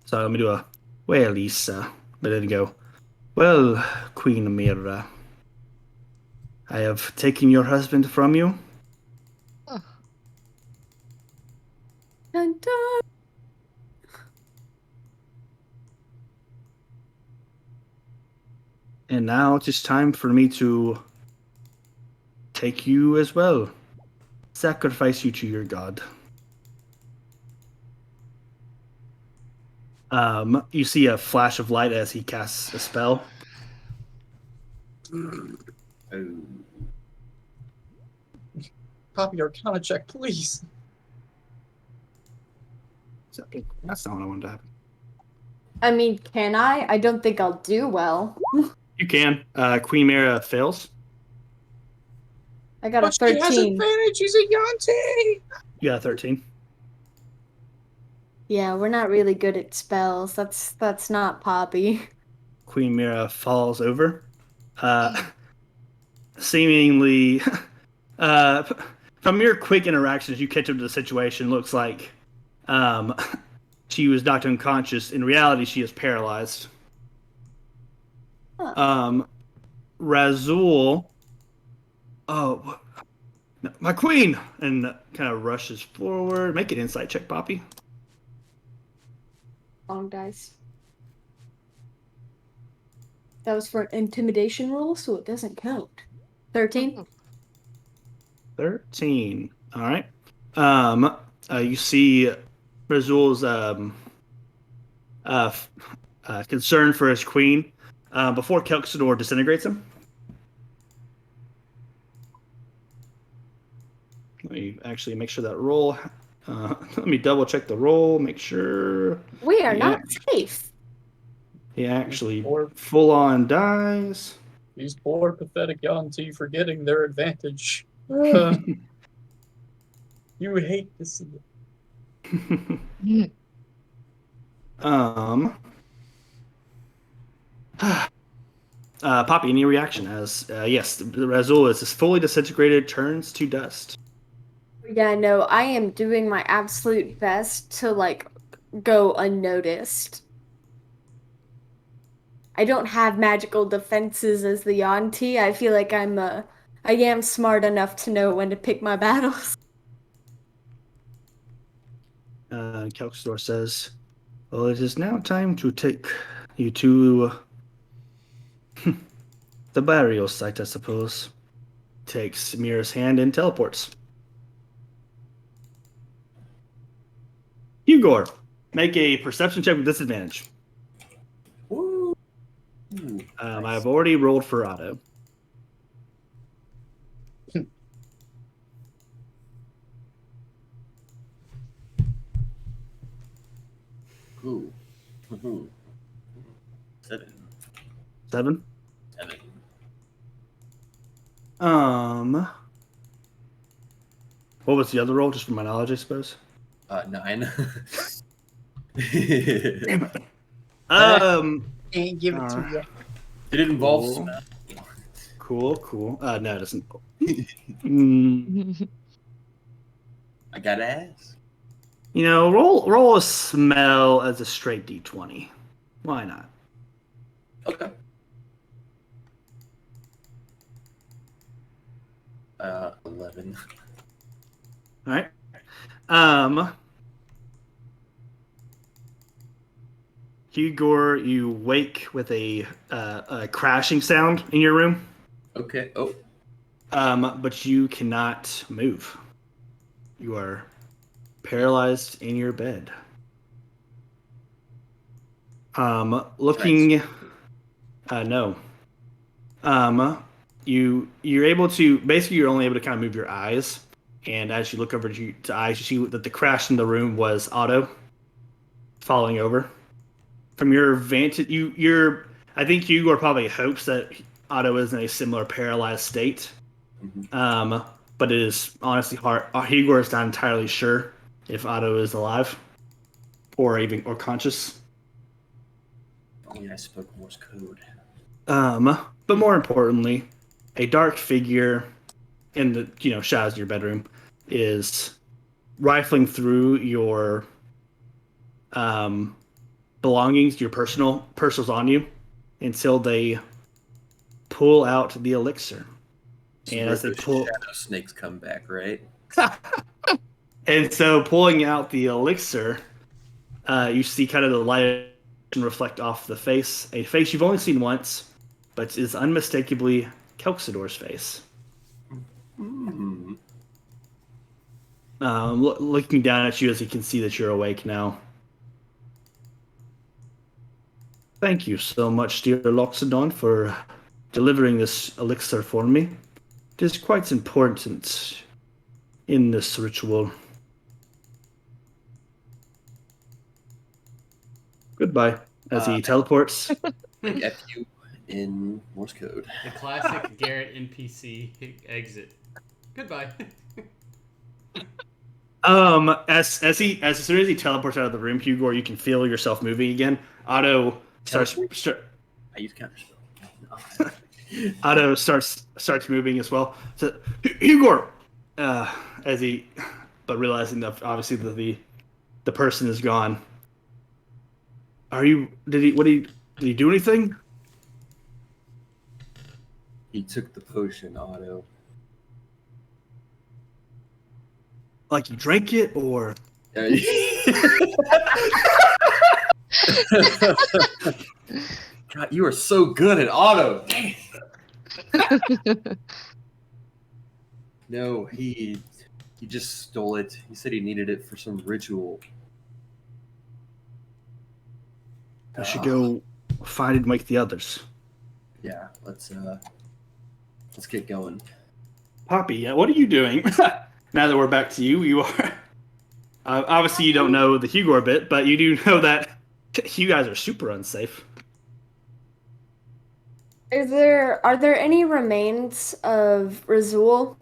So let me do a well, Issa, but then go. Well, Queen Mira, I have taken your husband from you. Oh. Dun, dun. And now it is time for me to take you as well. Sacrifice you to your god. You see a flash of light as he casts a spell. Copy your Arcana check, please. That's not what I wanted to happen. I mean, can I? I don't think I'll do well. You can. Queen Mara fails. I got a But she has 13. advantage. She's a Yanti. You got a 13. Yeah, we're not really good at spells. That's not Poppy. Queen Mira falls over. Seemingly, uh, from your quick interactions, you catch up to the situation. Looks like she was knocked unconscious. In reality, she is paralyzed. Huh. Razul, oh, my queen, and kind of rushes forward. Make an insight check, Poppy. Long dice. That was for an intimidation roll, so it doesn't count. 13? 13. All right. You see Razul's concern for his queen before Kelxador disintegrates him. Let me actually make sure that roll. Let me double check the roll. Make sure. We are Yeah. not safe. He actually Or- full on dies. These poor, pathetic Yanti forgetting their advantage. You hate to see it. Poppy, any reaction? As yes, Razul is fully disintegrated, turns to dust. Yeah, no, I am doing my absolute best to, like, go unnoticed. I don't have magical defenses as the Yanti. I feel like I am smart enough to know when to pick my battles. Kelxador says, "Well, it is now time to take you to the burial site, I suppose." Takes Mira's hand and teleports. Hugor, make a perception check with disadvantage. Woo. I've already rolled for Otto. Ooh. 7. 7. 7. What was the other roll? Just for my knowledge, I suppose. 9. Damn it. Can't give it to you. Did it involve Cool. smell? Cool. No, it doesn't. I gotta ask. Roll a smell as a straight D20. Why not? Okay. 11. All right. Hugor, you wake with a crashing sound in your room. Okay. Oh. But you cannot move. You are paralyzed in your bed. Looking. No. You're able to basically you're only able to kind of move your eyes, and as you look over to eyes, you see that the crash in the room was Otto falling over. From your vantage, I think you are probably hopes that Otto is in a similar paralyzed state. Mm-hmm. But it is honestly hard. Hugor is not entirely sure if Otto is alive or conscious. Only I spoke Morse code. But more importantly, a dark figure in the shadows of your bedroom is rifling through your belongings, your personals on you, until they pull out the elixir. And as they pull, shadow snakes come back, right? and so pulling out the elixir, you see kind of the light reflect off the face, a face you've only seen once, but is unmistakably Kelxador's face. Looking down at you as he can see that you're awake now. Thank you so much, dear Loxodon, for delivering this elixir for me. It is quite important in this ritual. Goodbye. as he teleports. Like F you in Morse code. The classic Garrett NPC exit. Goodbye. As soon as he teleports out of the room, Hugo, you can feel yourself moving again. Otto starts. I use counterspell. Otto starts moving as well. So Hugo, as he, but realizing that obviously the person is gone. Did he do anything? He took the potion, Otto. Like you drank it, or? God, you are so good at Otto. No, he just stole it. He said he needed it for some ritual. I should go find and wake the others. Yeah, let's get going. Poppy, what are you doing? Now that we're back to you, you are obviously you don't know the Hugo bit, but you do know that you guys are super unsafe. Are there any remains of Razul?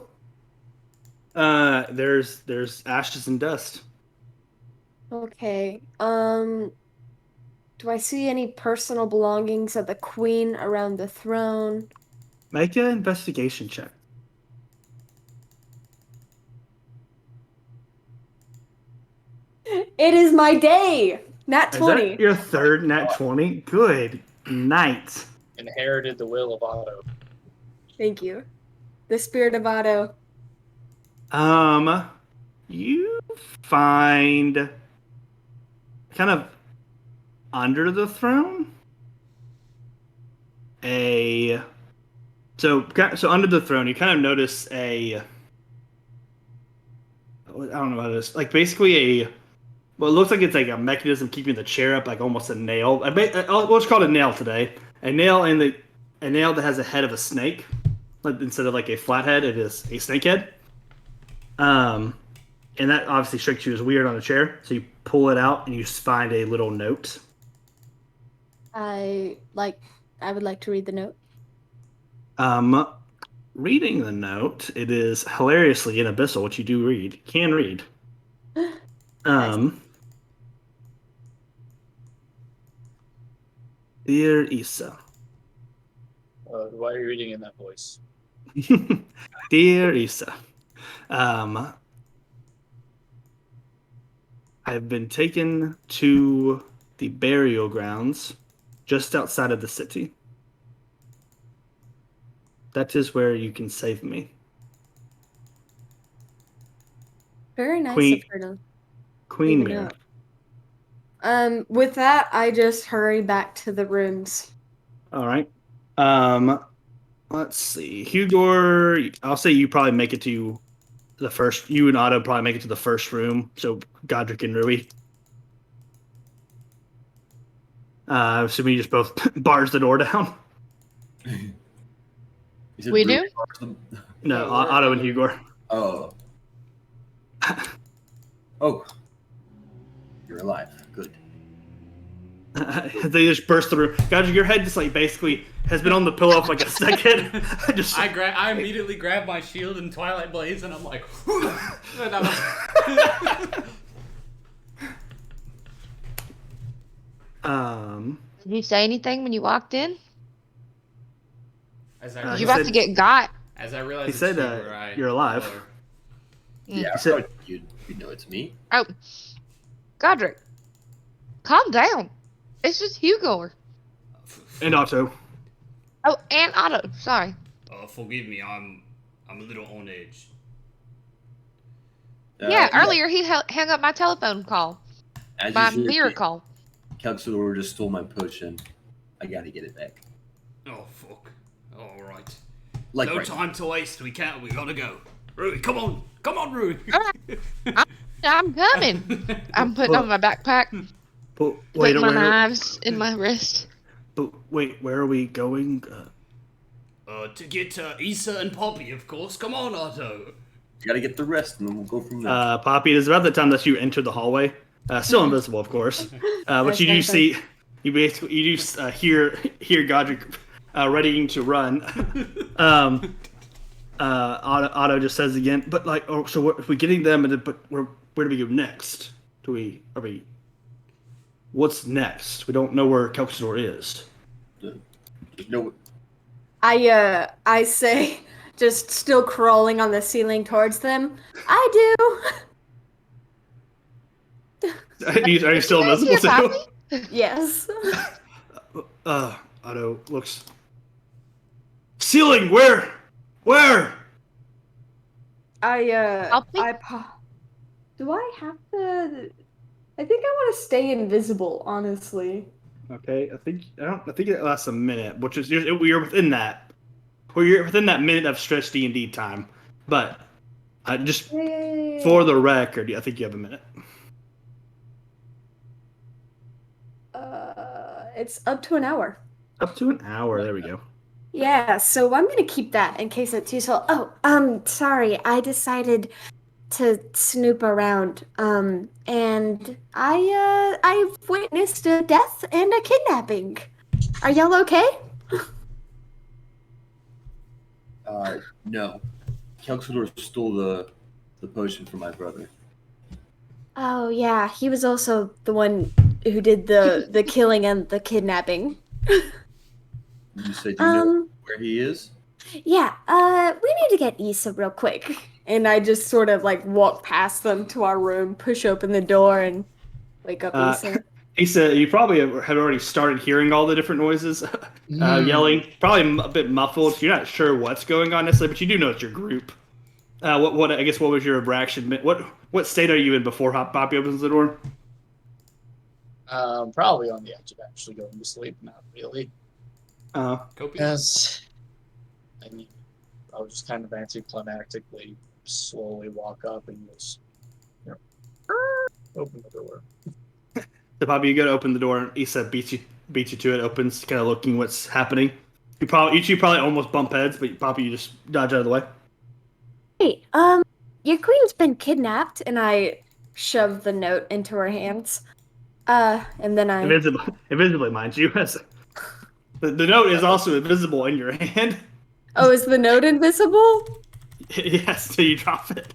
There's ashes and dust. Okay. Do I see any personal belongings of the queen around the throne? Make an investigation check. It is my day! Nat 20. Is that your third nat 20? Good night. Inherited the will of Otto. Thank you. The spirit of Otto. You find kind of under the throne so under the throne you kind of notice I don't know what it is, like basically well, it looks like it's like a mechanism keeping the chair up, like almost a nail. What's called a nail today? A nail that has a head of a snake, like instead of like a flat head, it is a snake head. And that obviously strikes you as weird on a chair. So you pull it out and you find a little note. I would like to read the note. Reading the note, it is hilariously in Abyssal, which you do read. Can read. Dear Issa. Why are you reading in that voice? Dear Issa. I've been taken to the burial grounds just outside of the city. That is where you can save me. Very nice Queen- of her to Queen leave a Mirror. note. With that, I just hurry back to the rooms. All right. Let's see. Hugo, I'll say you probably make it to the first. You and Otto probably make it to the first room. So Godric and Rui. Assuming you just both bars the door down. We do? No, Otto and Hugo. Oh. Oh. You're alive. Good. They just burst the room. Godric, your head just like basically has been on the pillow for like a second. I immediately grab my shield and Twilight Blaze, and I'm like, Did you say anything when you walked in? as You about to get got? As I realized, He said you're alive. Yeah, I So- thought you'd know it's me. Oh, Godric, calm down. It's just Hugo. And Otto. Oh, and Otto. Sorry. Forgive me, I'm a little on edge. Yeah, earlier he hung up my telephone call, As my usual, mirror call. Calxador just stole my potion. I gotta get it back. Oh fuck! All right. Like No right time to waste. We gotta go. Rui, come on, Rui. I'm coming. I'm putting on my backpack, But wait, putting my knives in my wrist. But wait, where are we going? To get Issa and Poppy, of course. Come on, Otto. You gotta get the rest, and then we'll go from there. Poppy, it is about the time that you enter the hallway. Still invisible, of course. But you do see you do hear Godric readying to run. Otto just says again, but like, oh, so if we're getting them, but where do we go next? Are we? What's next? We don't know where Kelksador is. No, I say, just still crawling on the ceiling towards them. I Are you still invisible too? do. Yes. Otto looks. Ceiling, where? Where? Do I have to? I think I want to stay invisible, honestly. Okay, I think it lasts a minute, which is you're within that. Or you're within that minute of stretch D&D time, but just for the record, I think you have a minute. It's up to an hour. Up to an hour. There we go. Yeah, so I'm gonna keep that in case it's useful. Oh, sorry, I decided to snoop around. And I've witnessed a death and a kidnapping. Are y'all okay? No. Kelksador stole the potion from my brother. Oh yeah, he was also the one who did the killing and the kidnapping. You said you know where he is? Yeah, we need to get Issa real quick. And I just sort of like walk past them to our room, push open the door, and wake up Issa. Issa, you probably had already started hearing all the different noises, yelling. Probably a bit muffled. You're not sure what's going on necessarily, but you do know it's your group. What was your reaction? What state are you in before Poppy opens the door? Probably on the edge of actually going to sleep. Not really. Because I mean, I was just kind of anticlimactically slowly walk up and just open the door. So Poppy, you go to open the door, and Issa beats you to it. Opens, kind of looking what's happening. You two probably almost bump heads, but Poppy, you just dodge out of the way. Hey, your queen's been kidnapped, and I shove the note into her hands. And then I invisibly, mind you. The note is also invisible in your hand. Oh, is the note invisible? Yes, so you drop it.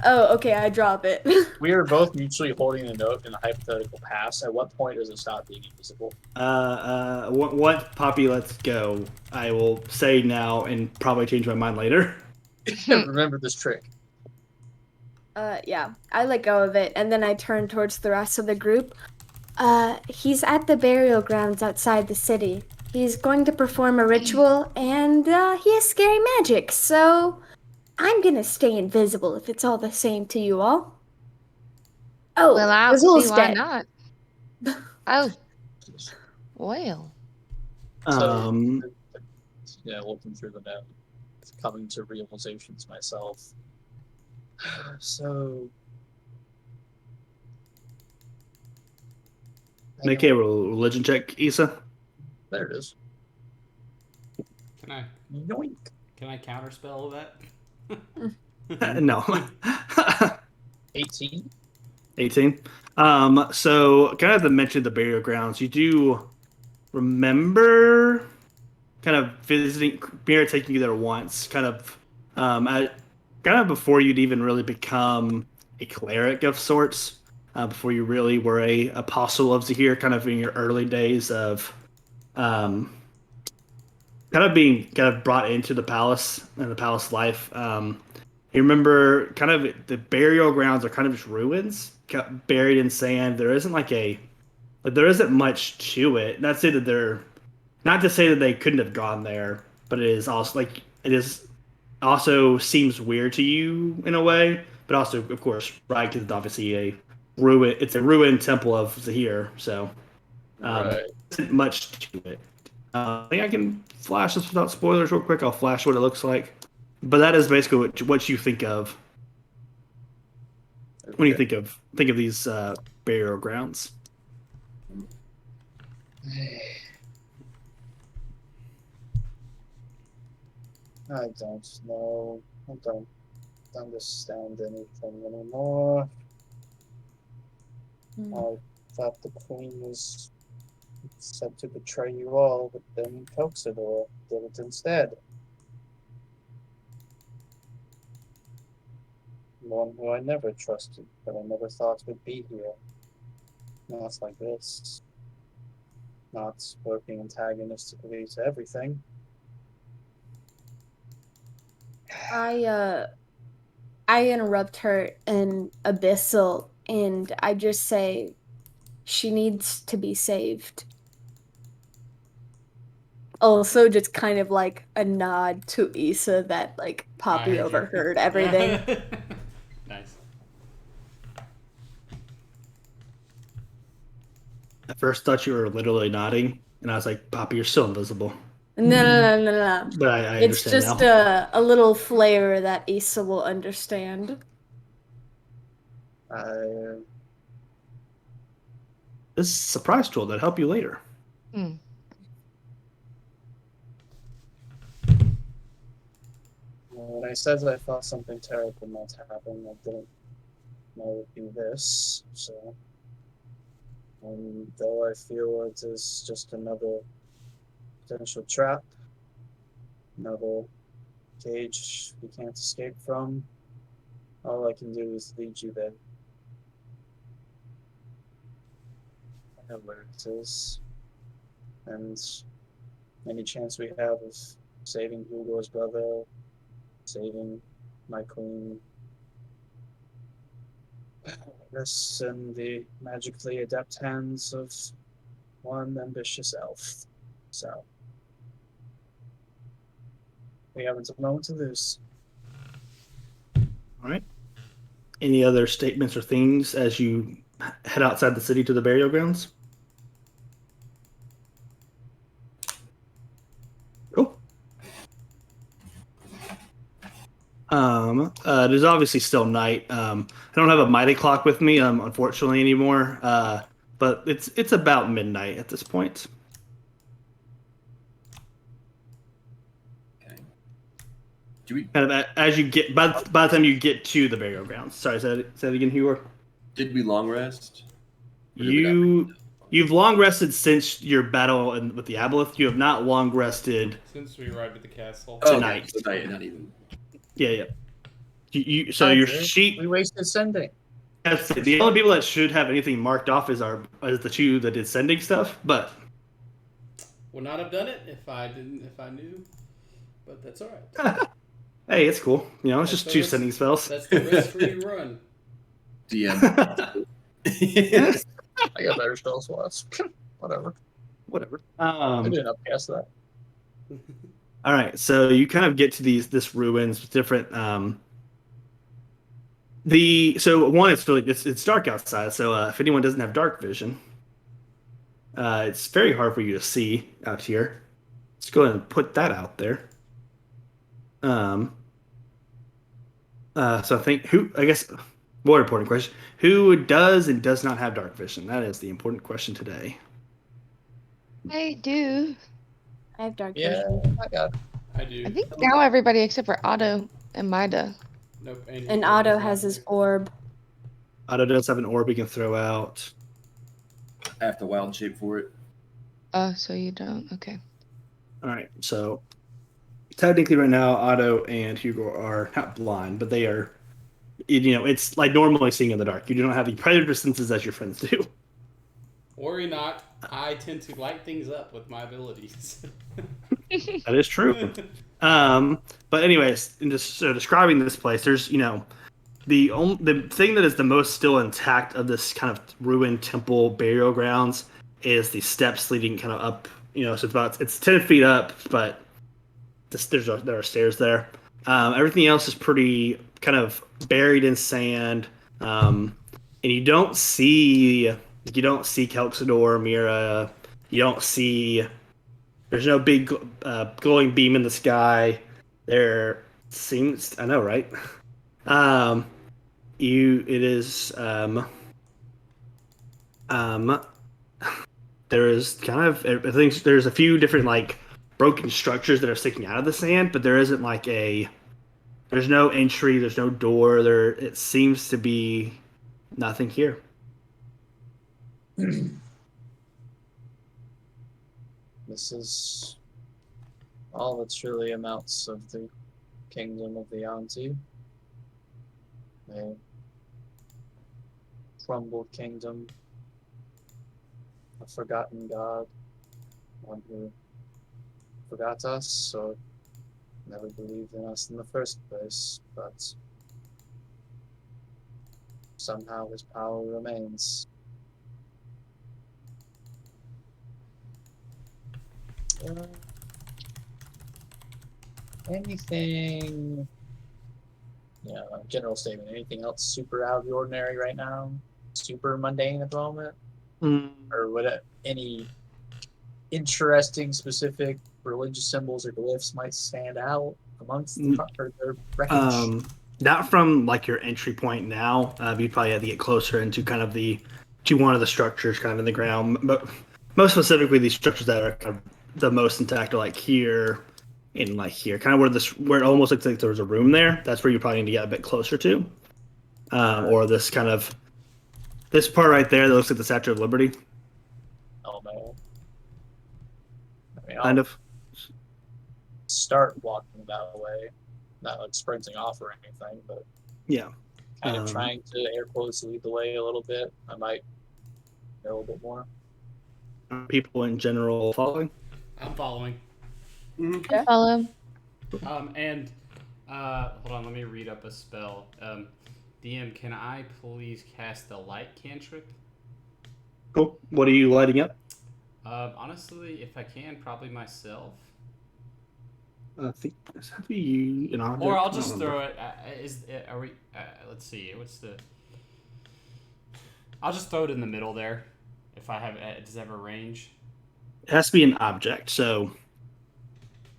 Oh, okay, I drop it. We are both mutually holding the note in a hypothetical pass. At what point does it stop being invisible? Once Poppy lets go, I will say now and probably change my mind later. Remember this trick. Yeah, I let go of it, and then I turn towards the rest of the group. He's at the burial grounds outside the city. He's going to perform a ritual, and, he has scary magic, so I'm gonna stay invisible if it's all the same to you all. Oh, Well, I don't Azul's see why dead. not. Oh, well. Yeah, looking through the note, coming to realizations myself. So, Make a religion check, Issa. There it is. Yoink. Can I counterspell that? No. 18. 18. So kind of to mention the burial grounds, you do remember kind of visiting Mira taking you there once, kind of before you'd even really become a cleric of sorts, before you really were a apostle of Zahir, kind of in your early days of kind of being brought into the palace and the palace life. You remember kind of the burial grounds are kind of just ruins, buried in sand. There isn't there isn't much to it. Not to say that they couldn't have gone there, but it is also seems weird to you in a way, but also of course, right, because it's obviously a ruin. It's a ruined temple of Zahir, so there isn't much to it. I think I can flash this without spoilers real quick. I'll flash what it looks like. But that is basically what you think of when you think of these burial grounds. I don't know. I don't understand anything anymore. I thought the queen was Said to betray you all, but then Coxador did it instead. One who I never trusted, but I never thought would be here. Not like this. Not working antagonistically to everything. I interrupt her in Abyssal and I just say she needs to be saved. Also just kind of like a nod to Issa that like Poppy I heard you. overheard everything. Nice. At first, thought you were literally nodding, and I was like, "Poppy, you're still invisible." No. But I It's understand just now. a little flavor that Issa will understand. This surprise tool that help you later. Hmm. When I said I thought something terrible might happen, I didn't know it would be this, so. Though I feel it is just another potential trap, another cage we can't escape from, all I can do is lead you there. I know where it is, and any chance we have of saving Hugo's brother, saving my queen, rests in the magically adept hands of one ambitious elf. So, we haven't a moment to lose. All right. Any other statements or things as you head outside the city to the burial grounds? Cool. It is obviously still night. I don't have a mighty clock with me, unfortunately, anymore. But it's about midnight at this point. Okay. Do we? Kind of as you get by the time you get to the burial grounds. Sorry, say that again, Hugh. Did we long rest? Or did we not? You've long rested since your battle with the Aboleth. You have not long rested Since we arrived at the castle. tonight. Okay. Tonight, not even. Yeah. So your sheep. We wasted sending. That's it. The only people that should have anything marked off is the two that did sending stuff. But Would not have done it if I knew. But that's alright. hey, it's cool. You know, it's That's just the two risk- sending spells. That's the risk-free run. DM. I got better spell slots. Whatever. Whatever. I didn't upcast that. All right, so you kind of get to this ruins with different. So one, it's dark outside. So if anyone doesn't have dark vision, it's very hard for you to see out here. Let's go ahead and put that out there. So I think I guess, more important question: who does and does not have dark vision? That is the important question today. I do. I have dark Yeah, vision. I got it. I do. I think now everybody except for Otto and Mida. Nope. And Otto has his orb. Otto does have an orb he can throw out. I have to wild shape for it. Oh, so you don't? Okay. All right, so technically right now Otto and Hugo are not blind, but they are, it's like normally seeing in the dark. You do not have the predator senses as your friends do. Worry not. I tend to light things up with my abilities. That is true. But anyways, in just describing this place, there's the thing that is the most still intact of this kind of ruined temple burial grounds is the steps leading kind of up. So it's 10 feet up, but there are stairs there. Everything else is pretty kind of buried in sand, and you don't see Kelxador, Mira. You don't see. There's no big glowing beam in the sky. There seems, I know, right? There is kind of, I think there's a few different like broken structures that are sticking out of the sand, but there isn't like there's no entry, there's no door. It seems to be nothing here. This is all that truly amounts of the kingdom of the Auntie. A crumbled kingdom, a forgotten god, one who forgot us or never believed in us in the first place, but somehow his power remains. Uh, anything, general statement, anything else super out of the ordinary right now? Super mundane at the moment? Or what? Any interesting, specific religious symbols or glyphs might stand out amongst their wreckage? Not from like your entry point now. You'd probably have to get closer into kind of to one of the structures kind of in the ground. But most specifically, these structures that are kind of the most intact are like here and like here, kind of where it almost looks like there was a room there. That's where you probably need to get a bit closer to. Or this part right there that looks like the Statue of Liberty. Oh man. I mean, Kind I'll of. start walking that way. Not like sprinting off or anything, but Yeah. kind of trying to air quotes lead the way a little bit. I might know a little bit more. People in general following. I'm following. Follow. And hold on, let me read up a spell. DM, can I please cast the light cantrip? Cool. What are you lighting up? Honestly, if I can, probably myself. I think it's have you an object. Or I'll just throw it. Are we? Let's see. I'll just throw it in the middle there. If I have, does it have a range? It has to be an object. So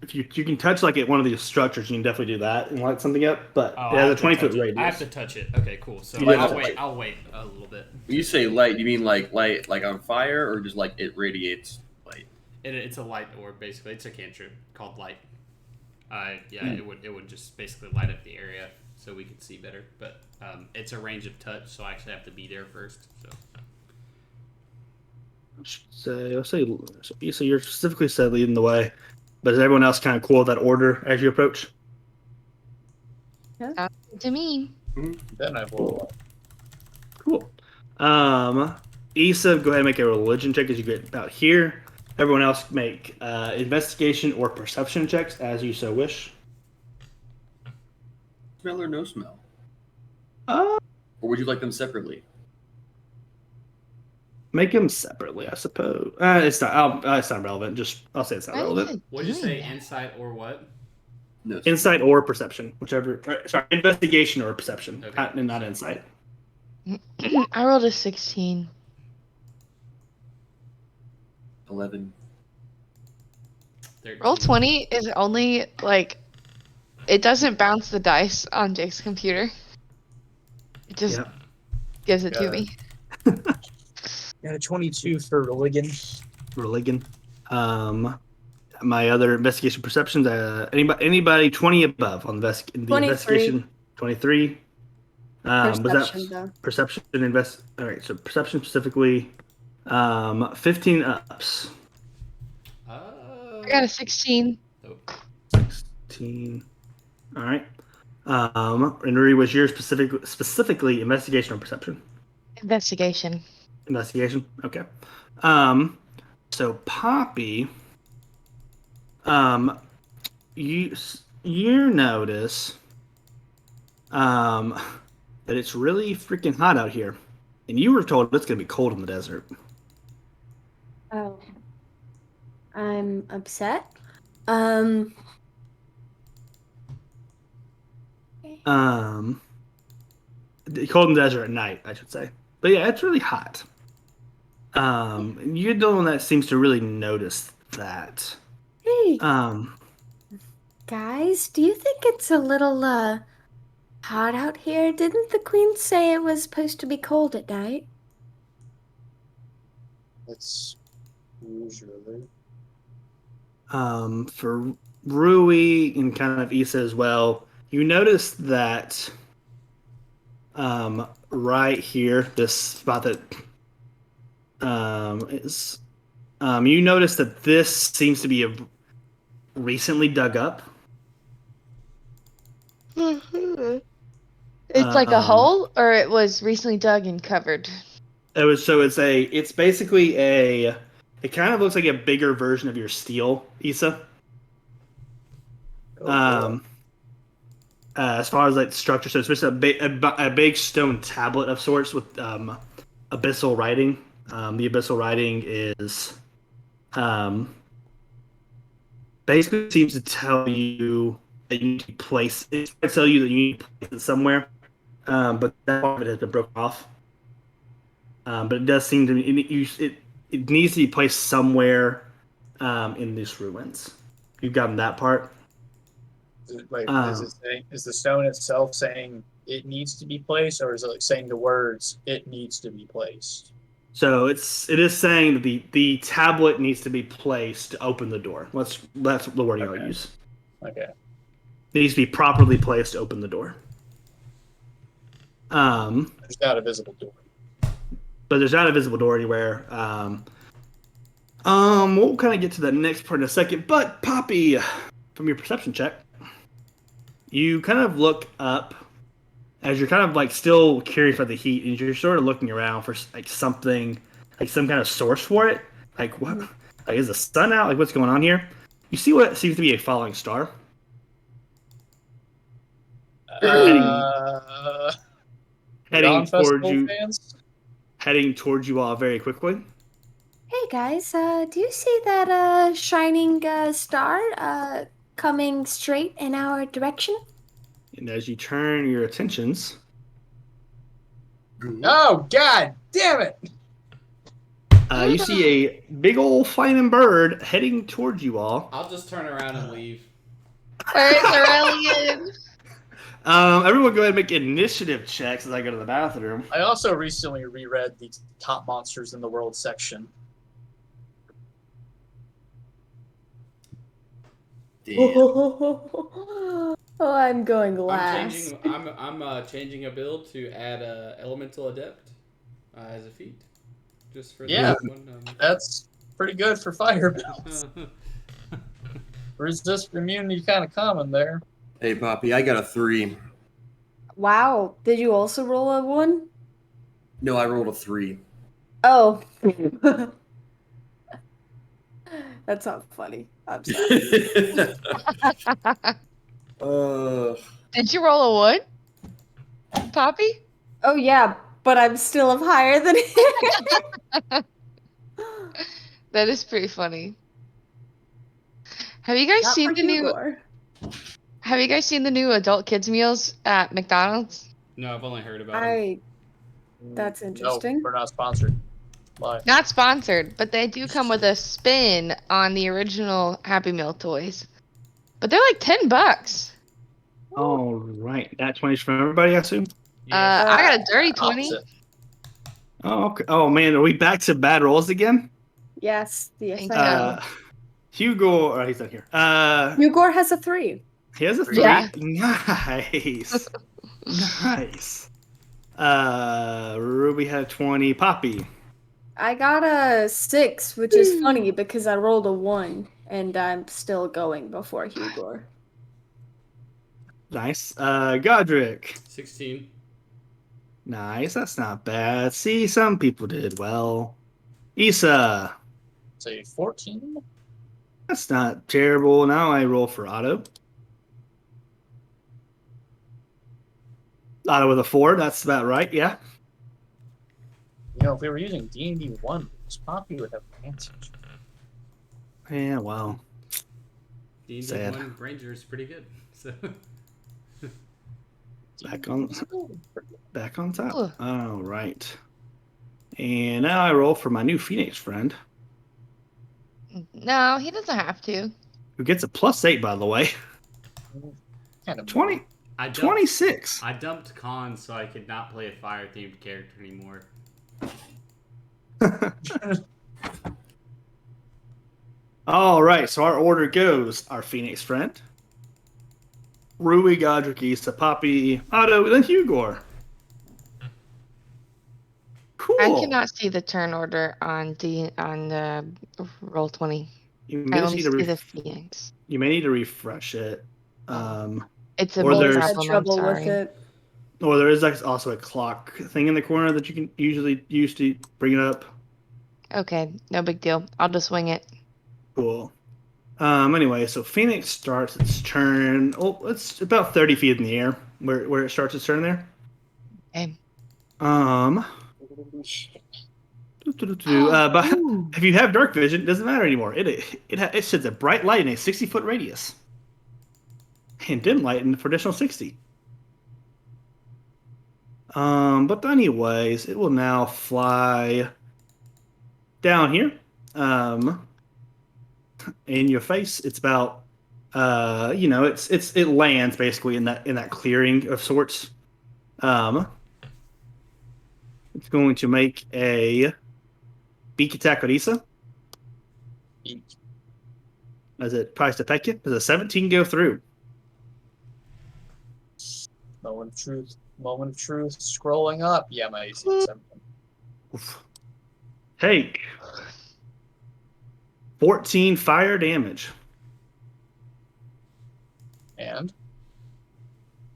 if you can touch like at one of these structures, you can definitely do that and light something up. But it has a 20-foot radius. I have to touch it. Okay, cool. So You I'll wait a little bit. When you say light, you mean like light like on fire, or just like it radiates light? It's a light orb, basically. It's a cantrip called light. It would just basically light up the area so we could see better. But it's a range of touch, so I actually have to be there first. So you're specifically said leading the way, but is everyone else kind of cool with that order as you approach? Sounds good to me. Then I will. Cool. Issa, go ahead and make a religion check as you get about here. Everyone else make investigation or perception checks as you so wish. Smell or no smell? Uh, Or would you like them separately? Make them separately, I suppose. It's not. It's not relevant. I'll say it's not relevant. What'd you say? Insight or what? No. Insight or perception, whichever. Sorry, investigation or perception, Okay. not insight. I rolled a 16. 11. 13. Roll 20 is only like it doesn't bounce the dice on Jake's computer. It just Yeah. gives it to me. Got a 22 for religion. Religion. My other investigation perceptions. Anybody 20 above on the 23. investigation. 23. Was Perception, though. that perception invest? All right, so perception specifically. 15 ups. I got a 16. 16. All right. And Ruri, was yours specifically investigation or perception? Investigation. Investigation. Okay. So Poppy, you notice, that it's really freaking hot out here, and you were told it's gonna be cold in the desert. Oh. I'm upset. Cold in the desert at night, I should say. But yeah, it's really hot. You're the one that seems to really notice that. Hey, guys, do you think it's a little, hot out here? Didn't the queen say it was supposed to be cold at night? It's usually. For Rui and kind of Issa as well, you notice that right here, this spot that is You notice that this seems to be recently dug up. It's like a hole, or it was recently dug and covered. It's basically it kind of looks like a bigger version of your steel, Issa. As far as like structure, so it's just a big stone tablet of sorts with abyssal writing. The abyssal writing is basically seems to tell you that you need to place it. Tell you that you need to place it somewhere, but that part of it has been broken off. But it does seem to me it needs to be placed somewhere in these ruins. You've gotten that part. Wait, is the stone itself saying it needs to be placed, or is it like saying the words "it needs to be placed"? So it is saying that the tablet needs to be placed to open the door. That's the wording I'll use. Okay. It needs to be properly placed to open the door. There's not a visible door. But there's not a visible door anywhere. We'll kind of get to the next part in a second. But Poppy, from your perception check, you kind of look up as you're kind of like still curious about the heat, and you're sort of looking around for like something, like some kind of source for it. Like what? Like is the sun out? Like what's going on here? You see what seems to be a falling star. Heading towards you. Fans? Heading towards you all very quickly. Hey guys, do you see that shining star coming straight in our direction? And as you turn your attentions, Oh God! Damn it! you see a big old flaming bird heading towards you all. I'll just turn around and leave. Where's Aurelian? Everyone go ahead and make initiative checks as I go to the bathroom. I also recently reread the Top Monsters in the World section. Damn. Oh, I'm going last. I'm changing a build to add Elemental Adept as a feat. Just for Yeah. this one. That's pretty good for fire bells. Resist immunity kind of common there. Hey, Poppy, I got a 3. Wow, did you also roll a 1? No, I rolled a 3. Oh. That's not funny. I'm sorry. Did you roll a wood, Poppy? Oh yeah, but I'm still up higher than him. That is pretty funny. Have you guys seen the new? Have you guys seen the new adult kids meals at McDonald's? No, I've only heard about it. That's interesting. No, we're not sponsored. Bye. Not sponsored, but they do come with a spin on the original Happy Meal toys. But they're like $10. All right, that 20's from everybody, I assume. I got a dirty 20. Opposite. Oh, okay. Oh man, are we back to bad rolls again? Yes, I Thank am. Hugo, he's not here. Hugor has a 3. He has a 3. Yeah. Nice, nice. Ruby had 20. Poppy. I got a 6, which is funny because I rolled a 1 and I'm still going before Hugor. Nice. Godric. 16. Nice. That's not bad. See, some people did well. Issa. Say 14. That's not terrible. Now I roll for Otto. Otto with a 4. That's about right. Yeah. You know, if we were using D&D 1, Poppy would have answers. Yeah. Well. D&D Sad. 1 Ranger is pretty good. So. Back on top. Ooh. All right. And now I roll for my new Phoenix friend, No, he doesn't have to. who gets a +8, by the way. Kind of 26. I dumped Khan so I could not play a fire-themed character anymore. All right, so our order goes: our Phoenix friend, Rui, Godric, Issa, Poppy, Otto, then Hugor. I Cool. cannot see the turn order on roll 20. You I may only need to see the Phoenix. you may need to refresh it. It's a Or me Always there's- had problem. I'm trouble with sorry. it. Or there is like also a clock thing in the corner that you can usually use to bring it up. Okay, no big deal. I'll just wing it. Cool. Anyway, so Phoenix starts its turn. Oh, it's about 30 feet in the air where it starts its turn there. Okay. But Ooh. if you have dark vision, it doesn't matter anymore. It sheds a bright light in a 60-foot radius, and dim light in for additional 60. But anyways, it will now fly down here. In your face. It's about it lands basically in that clearing of sorts. It's going to make a beak attack on Issa as it tries to peck you. Does a 17 go through? Moment of truth. Moment of truth. Scrolling up. Yeah, my AC is 7. Oof. Take 14 fire damage. And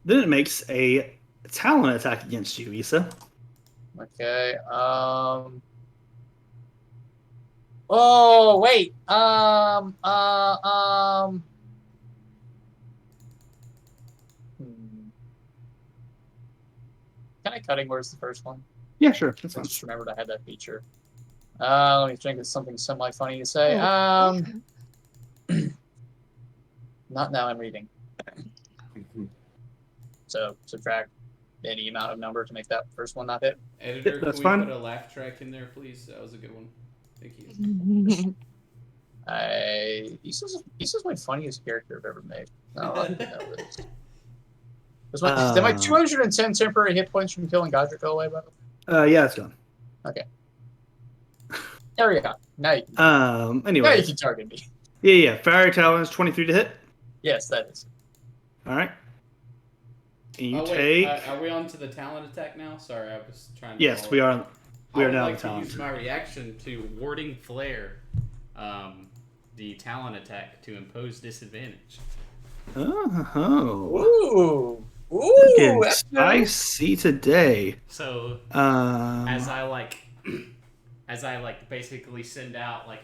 Then it makes a talon attack against you, Issa. okay. Oh wait. Can I cutting words the first one? Yeah, sure. That's I fine. just remembered I had that feature. Let me think of something semi-funny to say. Not now. I'm reading. So subtract any amount of number to make that first one not hit. Editor, That's can we fine. put a laugh track in there, please? That was a good one. Thank you. Issa's my funniest character I've ever made. No, I didn't know this. Did my 210 temporary hit points from killing Godric go away, by the way? Yeah, it's gone. Okay. Carry on. Now you Anyway. can target me. Yeah. Fire talons 23 to hit. Yes, that is. All right. And you Oh take. wait, are we on to the talent attack now? Sorry, I was trying to. Yes, we are. We are I would now like on to talent. use my reaction to warding flare, the talent attack to impose disadvantage. Oh. Ooh, Looking that's nice. spicy today. So as I basically send out like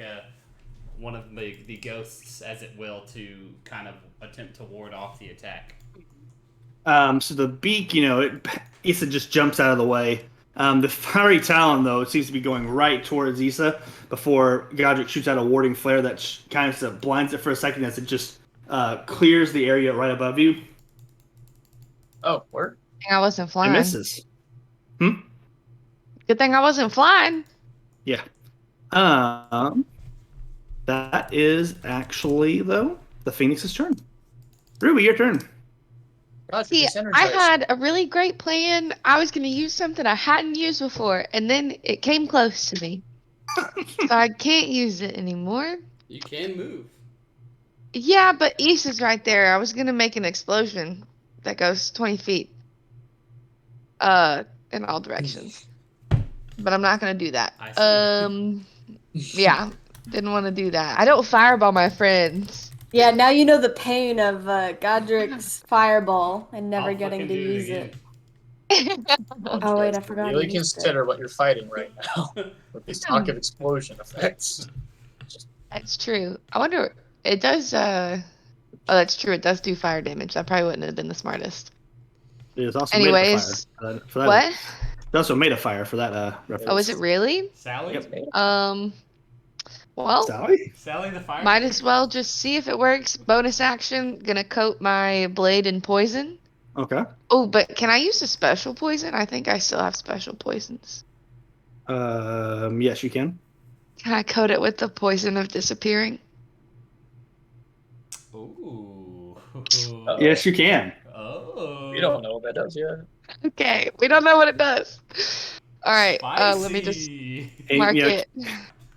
one of the ghosts, as it will, to kind of attempt to ward off the attack. So the beak, Issa just jumps out of the way. The fiery talon, though, it seems to be going right towards Issa before Godric shoots out a warding flare that kind of blinds it for a second as it just clears the area right above you. Oh, where? I wasn't It flying. misses. Good thing I wasn't flying. Yeah. That is actually, though, the Phoenix's turn. Ruby, your turn. God, See, this I energized. had a really great plan. I was going to use something I hadn't used before, and then it came close to me. So I can't use it anymore. You can move. Yeah, but East is right there. I was going to make an explosion that goes 20 feet in all directions. But I'm not going to do that. I see. Yeah, didn't want to do that. I don't fireball my friends. Yeah, now you know the pain of Godric's fireball and never I'll getting fucking to do use again. it. Oh wait, I forgot. Really you used it. consider what you're fighting right now with these talk of explosion effects. That's true. I wonder, it does, oh, that's true. It does do fire damage. That probably wouldn't have been the smartest. It is also Anyways, made of fire. For that. What? It's also made of fire for that reference. Oh, is it really? Sally? Yep. Well, Sally The fire? might as well just see if it works. Bonus action, gonna coat my blade in poison. Okay. Oh, but can I use a special poison? I think I still have special poisons. Yes, you can. Can I coat it with the poison of disappearing? Ooh. Yes, you can. Oh. We don't know what that does yet. Okay, we don't know what it does. All right, let me just Spicy. And, mark it.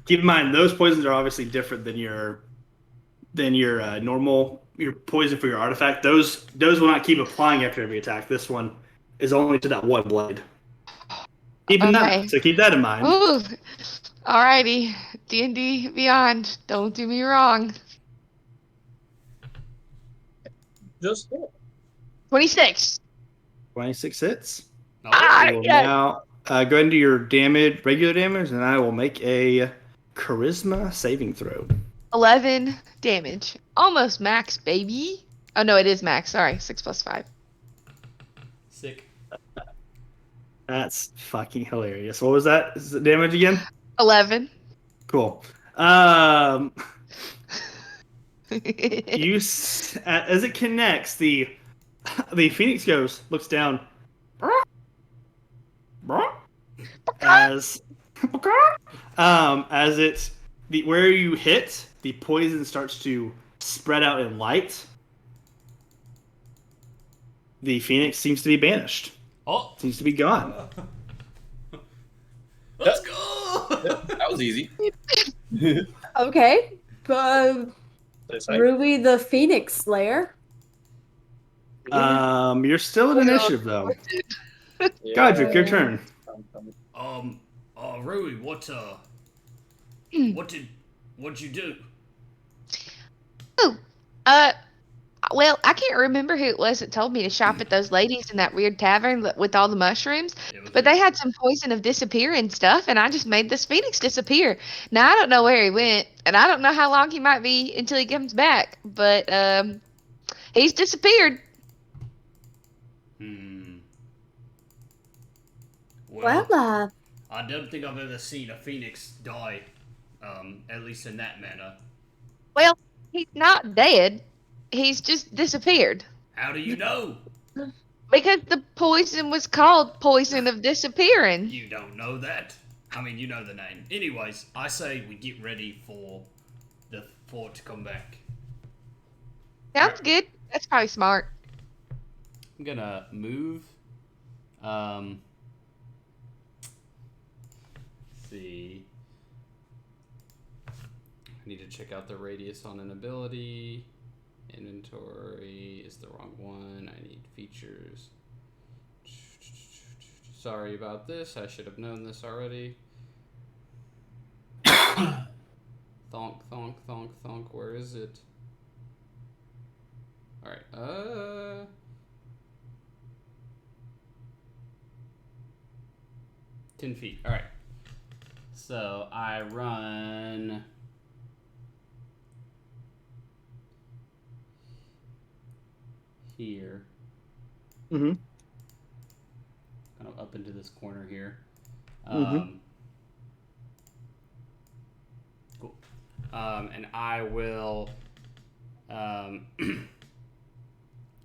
Keep in mind, those poisons are obviously different than your normal your poison for your artifact. Those will not keep applying after every attack. This one is only to that one blade. Keeping Okay. that, so keep that in mind. Ooh. Alrighty. D&D Beyond. Don't do me wrong. Just hit. 26. 26 hits. No. Ah, I will yes. now go ahead and do your damage, regular damage, and I will make a charisma saving throw. 11 damage. Almost max, baby. Oh, no, it is max. Sorry. 6 plus 5. Sick. That's fucking hilarious. What was that? Is the damage again? 11. Cool. As it connects, the phoenix looks down as it's where you hit, the poison starts to spread out in light. The phoenix seems to be banished. Oh, Seems to be gone. let's go. That was easy. Okay. It's like, Ruby the Phoenix Slayer. You're still in initiative though. yeah, Godric, your turn. Rui, what'd you do? Oh, well, I can't remember who it was that told me to shop at those ladies in that weird tavern with all the mushrooms, It was but me. they had some poison of disappearing stuff, and I just made this phoenix disappear. Now, I don't know where he went, and I don't know how long he might be until he comes back, but, he's disappeared. Well, I don't think I've ever seen a phoenix die, at least in that manner. Well, he's not dead. He's just disappeared. How do you know? Because the poison was called poison of disappearing. You don't know that. I mean, you know the name. Anyways, I say we get ready for the fort to come back. Sounds good. That's probably smart. I'm gonna move. Let's see. I need to check out the radius on an ability. Inventory is the wrong one. I need features. Sorry about this. I should have known this already. Thonk, thonk, thonk, thonk. Where is it? Alright, 10 feet. Alright. So I run here. Mm-hmm. Kind of up into this corner here. Mhm. Cool. And I will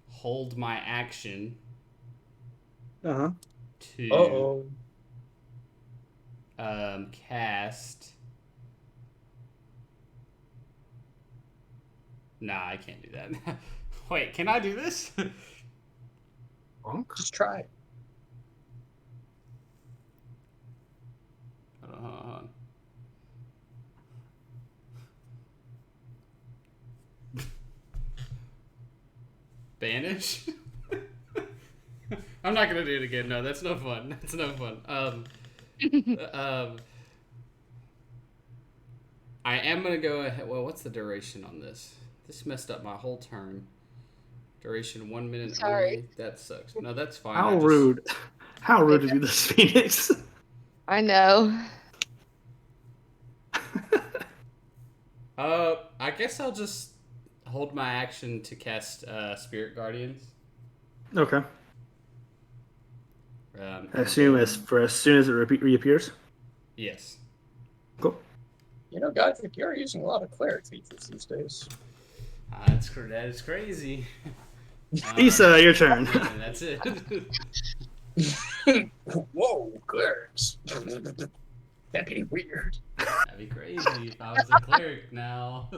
hold my action Uh-huh. to cast. Nah, I can't do that. Wait, can I do this? just try. Hold on. Banish? I'm not gonna do it again. No, that's no fun. That's no fun. I am gonna go ahead. Well, what's the duration on this? This messed up my whole turn. Duration 1 minute Sorry. only. That sucks. No, that's fine. How rude. How rude of you, this phoenix. I know. I guess I'll just hold my action to cast Spirit Guardians. Okay. As soon as it reappears. Yes. Cool. You know, Godric, you're using a lot of cleric features these days. That is crazy. Issa, your turn. And that's it. Whoa, clerics. That'd be weird. That'd be crazy if I was a cleric now.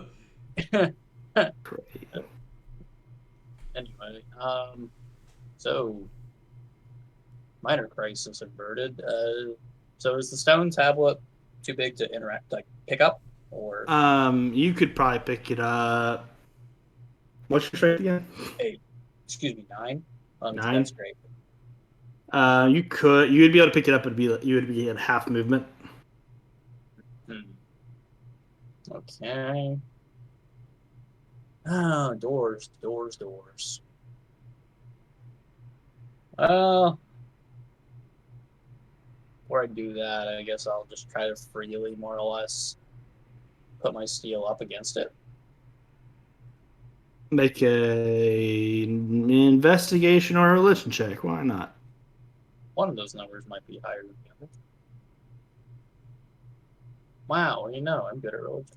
Anyway, so minor crisis averted. So is the stone tablet too big to interact, like pick up, or You could probably pick it up. What's your strength again? 9? 9? That's great. You'd be able to pick it up. You would be at half movement. Okay. Oh, doors. Well, before I do that, I guess I'll just try to freely, more or less, put my steel up against it. Make a investigation or a religion check. Why not? One of those numbers might be higher than the other. Wow, I'm good at religion.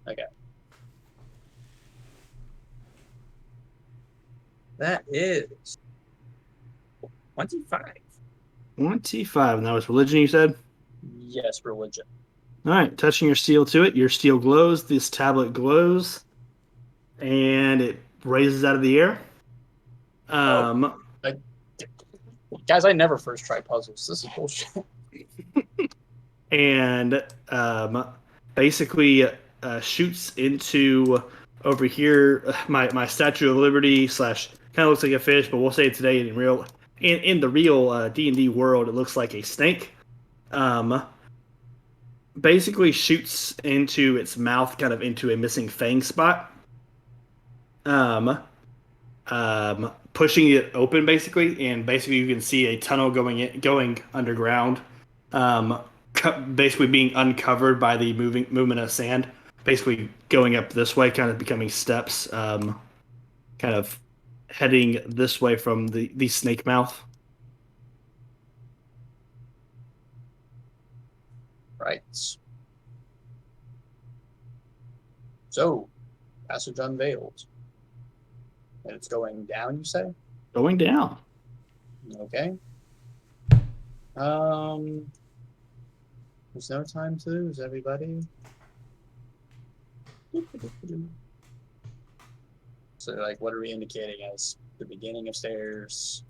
Okay. That is 25. 25, and that was religion, you said? Yes, religion. All right, touching your steel to it. Your steel glows. This tablet glows, and it raises out of the air. Guys, I never first try puzzles. This is bullshit. And basically shoots into over here. My Statue of Liberty / kind of looks like a fish, but we'll say today in the real D&D world, it looks like a snake. Basically shoots into its mouth, kind of into a missing fang spot. Pushing it open basically, and basically you can see a tunnel going underground. Basically being uncovered by the movement of sand. Basically going up this way, kind of becoming steps. Kind of heading this way from the snake mouth. Right. So, passage unveiled. And it's going down, you say? Going down. Okay. There's no time to lose, everybody. So, what are we indicating as the beginning of stairs?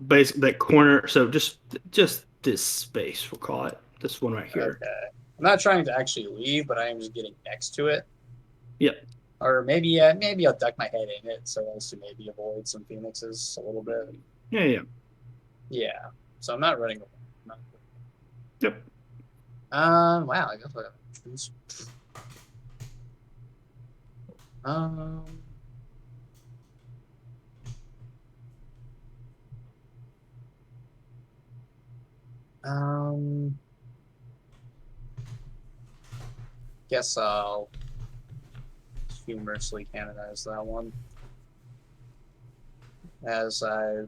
Basically that corner. So just this space, we'll call it. This one right here. Okay. I'm not trying to actually leave, but I am just getting next to it. Yep. Or maybe I'll duck my head in it so as to maybe avoid some phoenixes a little bit. Yeah. Yeah. So I'm not running away. Yep. Wow, I guess I have options. Guess I'll humorously canonize that one. As I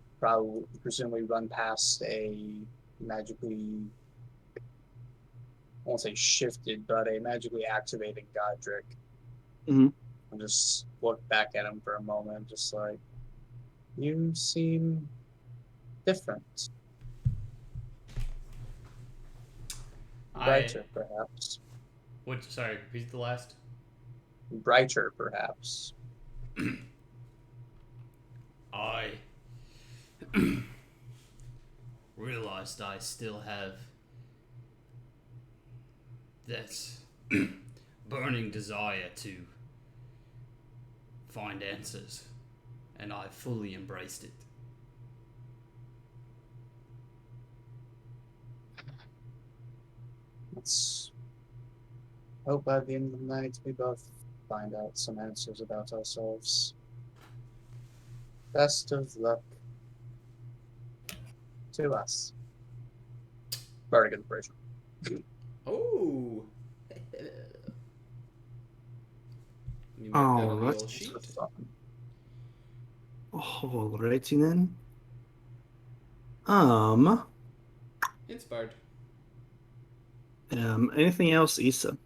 presumably run past a magically, I won't say shifted, but a magically activated Godric. Mm-hmm. And just look back at him for a moment, just like, you seem different. Brighter, perhaps. What? Sorry, repeat the last. Brighter, perhaps. I realized I still have that burning desire to find answers, and I fully embraced it. Let's hope by the end of the night we both find out some answers about ourselves. Best of luck to us. Very good impression. Oh. You mark that Oh, on the that's old sheet. Alrighty then. Inspired. Anything else, Issa?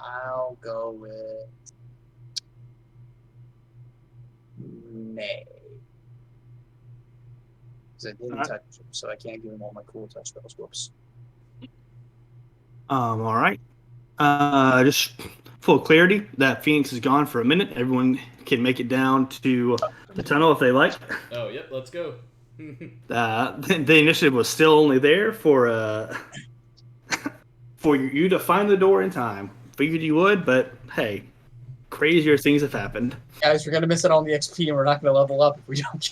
I'll go with May. Because I didn't touch him, so I can't give him all my cool touch spells. Whoops. All right. Just full clarity. That Phoenix is gone for a minute. Everyone can make it down to the tunnel if they like. Oh, yep. Let's go. The initiative was still only there for for you to find the door in time. Figured you would, but hey, crazier things have happened. Guys, we're gonna miss it on the XP, and we're not gonna level up if we don't.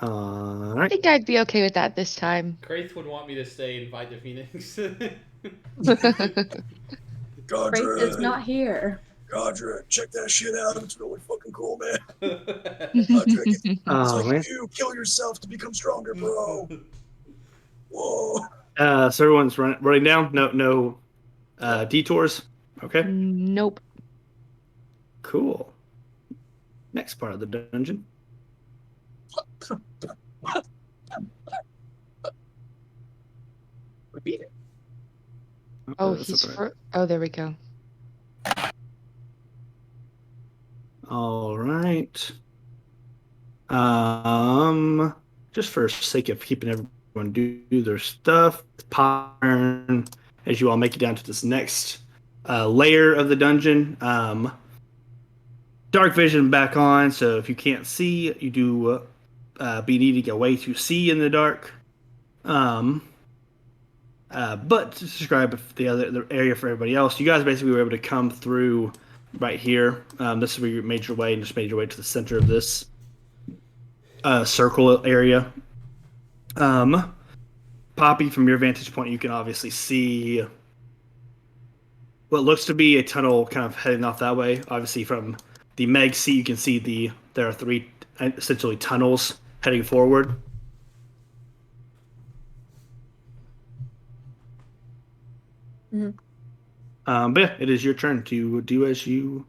All I right. think I'd be okay with that this time. Kraith would want me to stay and fight the Phoenix. Kraith is not here. Godric, check that shit out. It's really fucking cool, man. Oh man. You kill yourself to become stronger, bro. Whoa. So everyone's running down. No detours. Okay. Nope. Cool. Next part of the dungeon. We beat it. Oh, That's he's all right. oh, there we go. All right. Just for sake of keeping everyone do their stuff, pattern as you all make it down to this next layer of the dungeon. Dark vision back on, so if you can't see, you do be needing a way to see in the dark. But to describe the area for everybody else, you guys basically were able to come through right here. This is where you made your way and just made your way to the center of this circle area. Poppy, from your vantage point, you can obviously see what looks to be a tunnel kind of heading off that way. Obviously, from the Meg seat, you can see there are 3 essentially tunnels heading forward. But yeah, it is your turn to do as you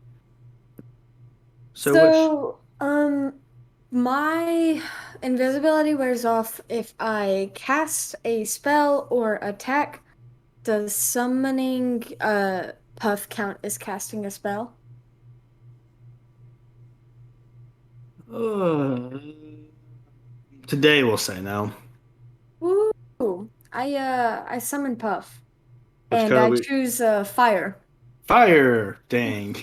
wish. My invisibility wears off if I cast a spell or attack. Does summoning Puff count as casting a spell? Today we'll say no. Woo! I summon Puff, Which and color I we- choose fire. Fire! Dang.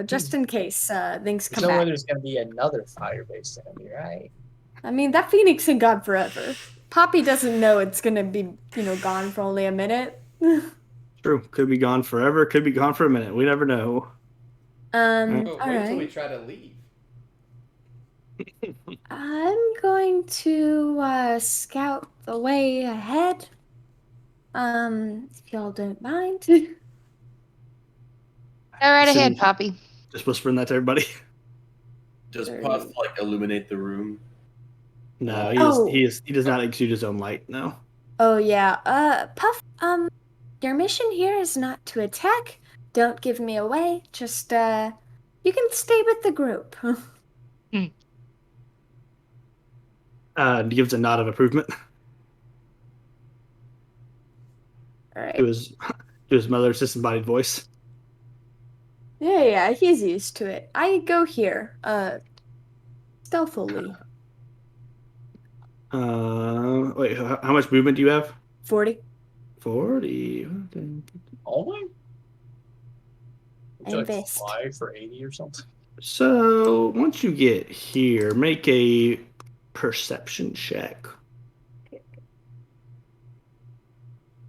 Just in case things There's come nowhere back. there's gonna be another fire-based enemy, right? I mean, that Phoenix ain't gone forever. Poppy doesn't know it's gonna be, gone for only a minute. True. Could be gone forever. Could be gone for a minute. We never know. But wait till we Alright. try to leave. I'm going to scout the way ahead. If y'all don't mind. Go right So- ahead, Poppy. Just whispering that to everybody. Does Puff like illuminate the room? No, Oh. he does not exude his own light. No. Oh yeah. Puff, your mission here is not to attack. Don't give me away. Just you can stay with the group. He gives a nod of improvement Alright. to his mother's disembodied voice. Yeah, he's used to it. I go here, stealthily. Wait, how much movement do you have? 40. 40. Oh my! Would you like to Invest. fly for 80 or something? So once you get here, make a perception check.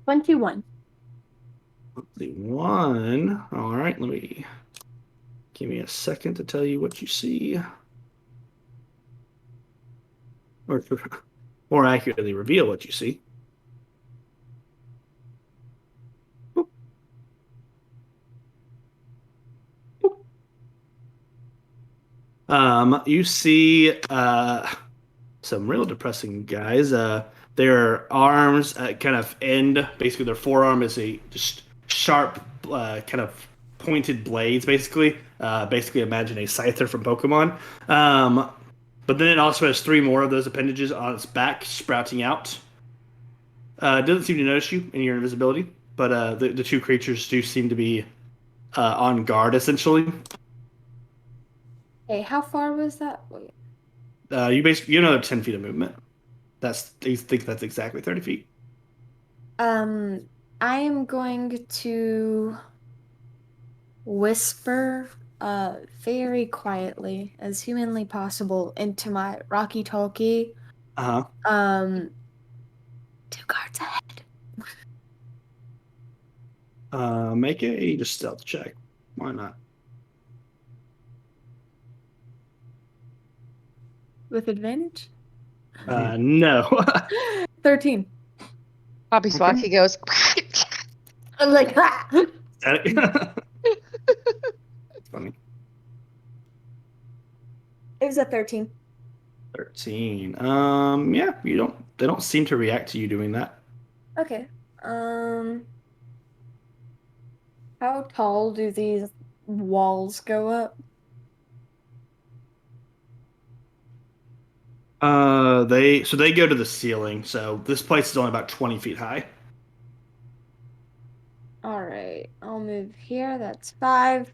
21. 1. All right, give me a second to tell you what you see. Or more accurately, reveal what you see. Boop. Boop. You see some real depressing guys. Their arms kind of end. Basically, their forearm is a just sharp, kind of pointed blades. Basically, imagine a scyther from Pokemon. But then it also has 3 more of those appendages on its back, sprouting out. It doesn't seem to notice you in your invisibility, but the 2 creatures do seem to be on guard, essentially. Hey, how far was that? Wait. You have another 10 feet of movement. You think that's exactly 30 feet. I am going to whisper very quietly, as humanly possible, into my walkie-talkie. Uh-huh. 2 cards ahead. Make a just stealth check. Why not? With advantage? No. 13. Bobby Swacky goes. I'm like, ah! That's funny. It was a 13. 13. Yeah, they don't seem to react to you doing that. Okay. How tall do these walls go up? They go to the ceiling, so this place is only about 20 feet high. Alright, I'll move here. That's 5.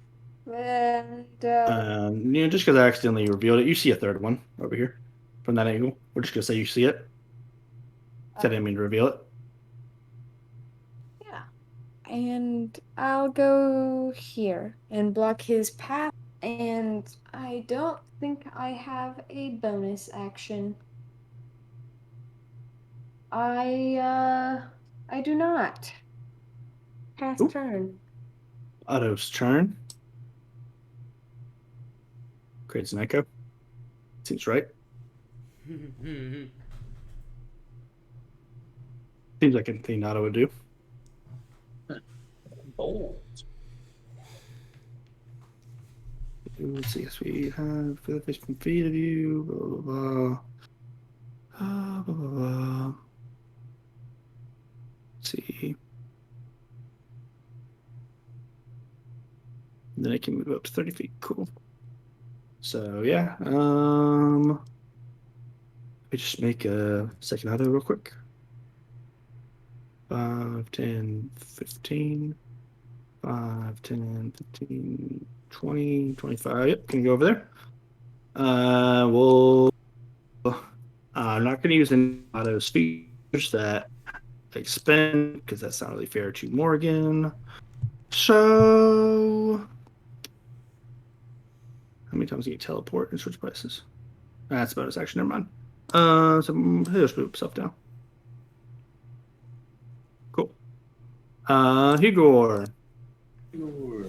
And, Just because I accidentally revealed it, you see a third one over here from that angle. We're just gonna say you see it. I didn't mean to reveal it. yeah. And I'll go here and block his path. And I don't think I have a bonus action. I do not. Pass Ooh. turn. Otto's turn. Creates an echo. Seems right. Seems like a thing Otto would do. Bold. Let's see. Yes, we have the fish from feet of you. Blah blah blah. Blah blah blah. Let's see. And then I can move up to 30 feet. Cool. So yeah. Let me just make a second Otto real quick. 5, 10, 15. 5, 10, 15, 20, 25. Yep, can go over there. I'm not going to use any of those features that expend because that's not really fair to Morgan. So, how many times can you teleport and switch places? That's bonus action. Never mind. So he'll just move himself down. Cool. Hugor. Sure.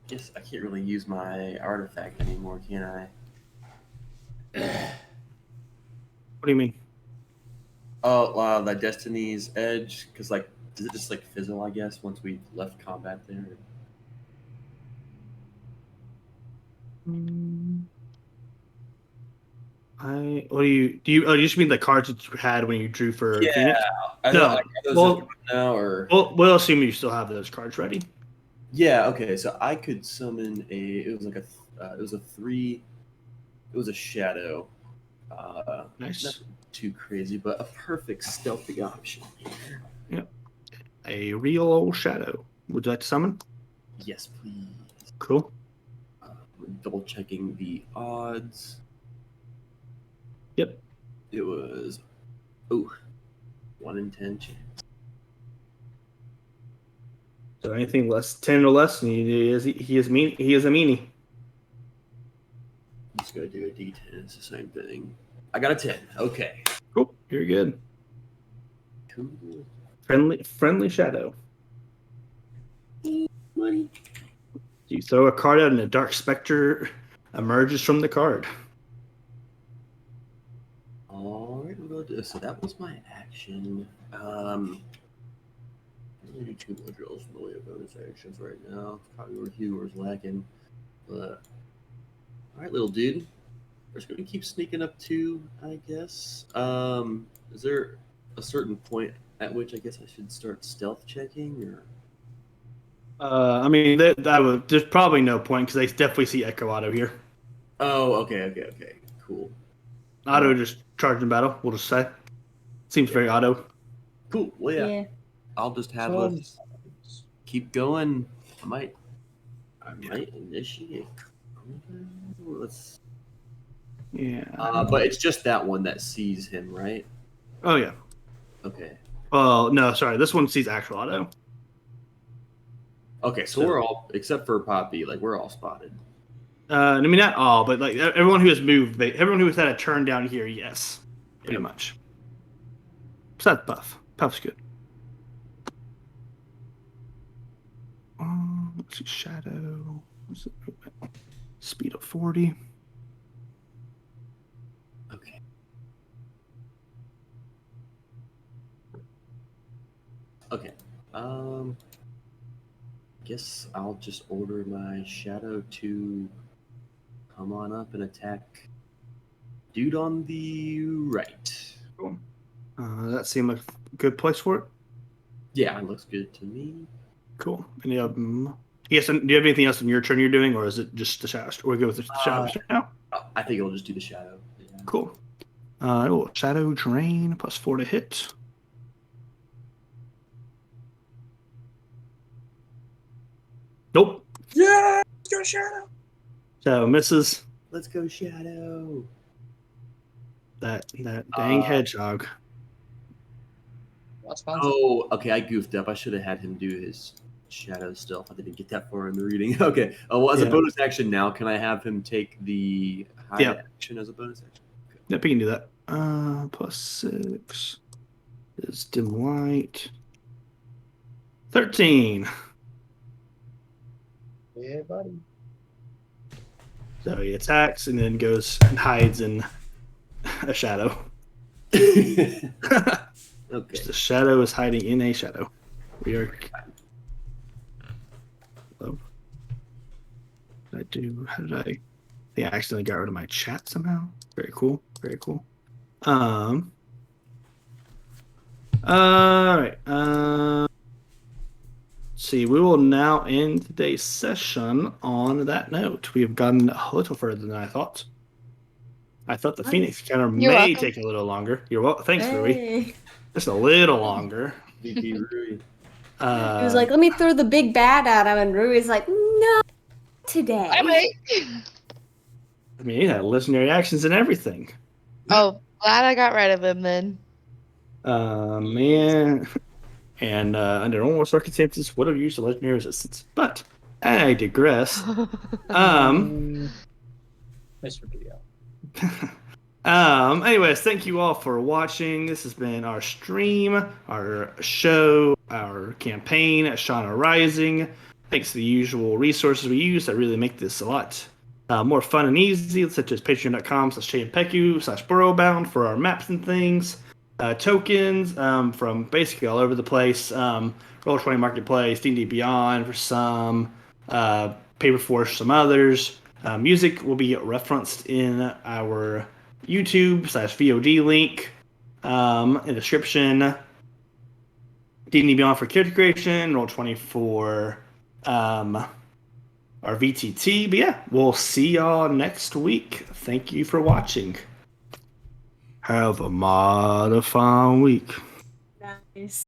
Guess I can't really use my artifact anymore, can I? What do you mean? Oh, the Destiny's Edge, because like, does it just like fizzle? I guess once we left combat there. What do you oh, you just mean the cards that you had when you drew for Yeah. Phoenix? No. Well, now or we'll assume you still have those cards ready. yeah. Okay, so I could summon it was a shadow. Nice. Nothing too crazy, but a perfect stealthy option. Yep. A real old shadow. Would you like to summon? Yes, please. Cool. Double checking the odds. Yep. It was 1 in 10 chance. So anything less 10 or less, and he is a meanie. I'm just gonna do a D10. It's the same thing. I got a 10. Okay. Cool. You're good. Cool. Friendly shadow. Money. You throw a card out and a dark specter emerges from the card. Alright, we'll do this. So that was my action. I'm gonna do 2 more drills from the way of bonus actions right now. Probably where Huger's lacking. But alright, little dude. We're just gonna keep sneaking up 2, I guess. Is there a certain point at which I guess I should start stealth checking or I mean, there's probably no point because they definitely see Echo Otto here. Oh, okay. Cool. Otto just charged in battle, we'll just say. Seems very Otto. Cool. Well, yeah. I'll just have us keep going. I might initiate. Let's. Yeah. But it's just that one that sees him, right? Oh, yeah. Okay. Well, no, sorry. This one sees actual Otto. Okay, so we're all except for Poppy, like we're all spotted. I mean, not all, but like everyone who has moved, everyone who has had a turn down here, yes, pretty much. Besides Puff. Puff's good. Let's see, Shadow. What's it? Speed of 40. Okay. Okay. Guess I'll just order my Shadow to come on up and attack dude on the right. Cool. That seemed like a good place for it. Yeah, it looks good to me. Cool. Any of them? Yes. Do you have anything else in your turn you're doing, or is it just the shadow? Or we go with the shadow now? I think it'll just do the Shadow. Yeah. Cool. Shadow Drain +4 to hit. Nope. Yeah, let's go Shadow. So misses. Let's go Shadow. That dang hedgehog. That's fine. Oh, okay. I goofed up. I should have had him do his Shadow still. I didn't get that far in the reading. Okay. Well, as a bonus action now, can I have him take the hide action as a bonus action? Okay. Yep, he can do that. +6 is dim light. 13. Yeah, buddy. So he attacks and then goes and hides in a shadow. Okay. The shadow is hiding in a shadow. We are. Hello. What did I do? How did I? I think I accidentally got rid of my chat somehow. Very cool. Very cool. All right. See, we will now end today's session on that note. We have gotten a little further than I thought. I thought the Phoenix counter may welcome. take a little longer. You're welcome. Thanks, Rui. Hey. Just a little longer. VP Rui. He was like, let me throw the big bad at him, and Rui's like, no, today. I mean, he had legendary actions and everything. Oh, glad I got rid of him then. Man. And under normal circumstances, would have used a legendary resistance. But I digress. Mr. Video. Anyways, thank you all for watching. This has been our stream, our show, our campaign, Ashana Rising. Thanks to the usual resources we use that really make this a lot more fun and easy, such as patreon.com/chainpeku/burrowbound for our maps and things. Tokens from basically all over the place. Roll20 Marketplace, D&D Beyond for some, Paper Force some others. Music will be referenced in our YouTube/VOD link in the description. D&D Beyond for character creation, Roll20 for our VTT. But yeah, we'll see y'all next week. Thank you for watching. Have a mighty fine week. Nice.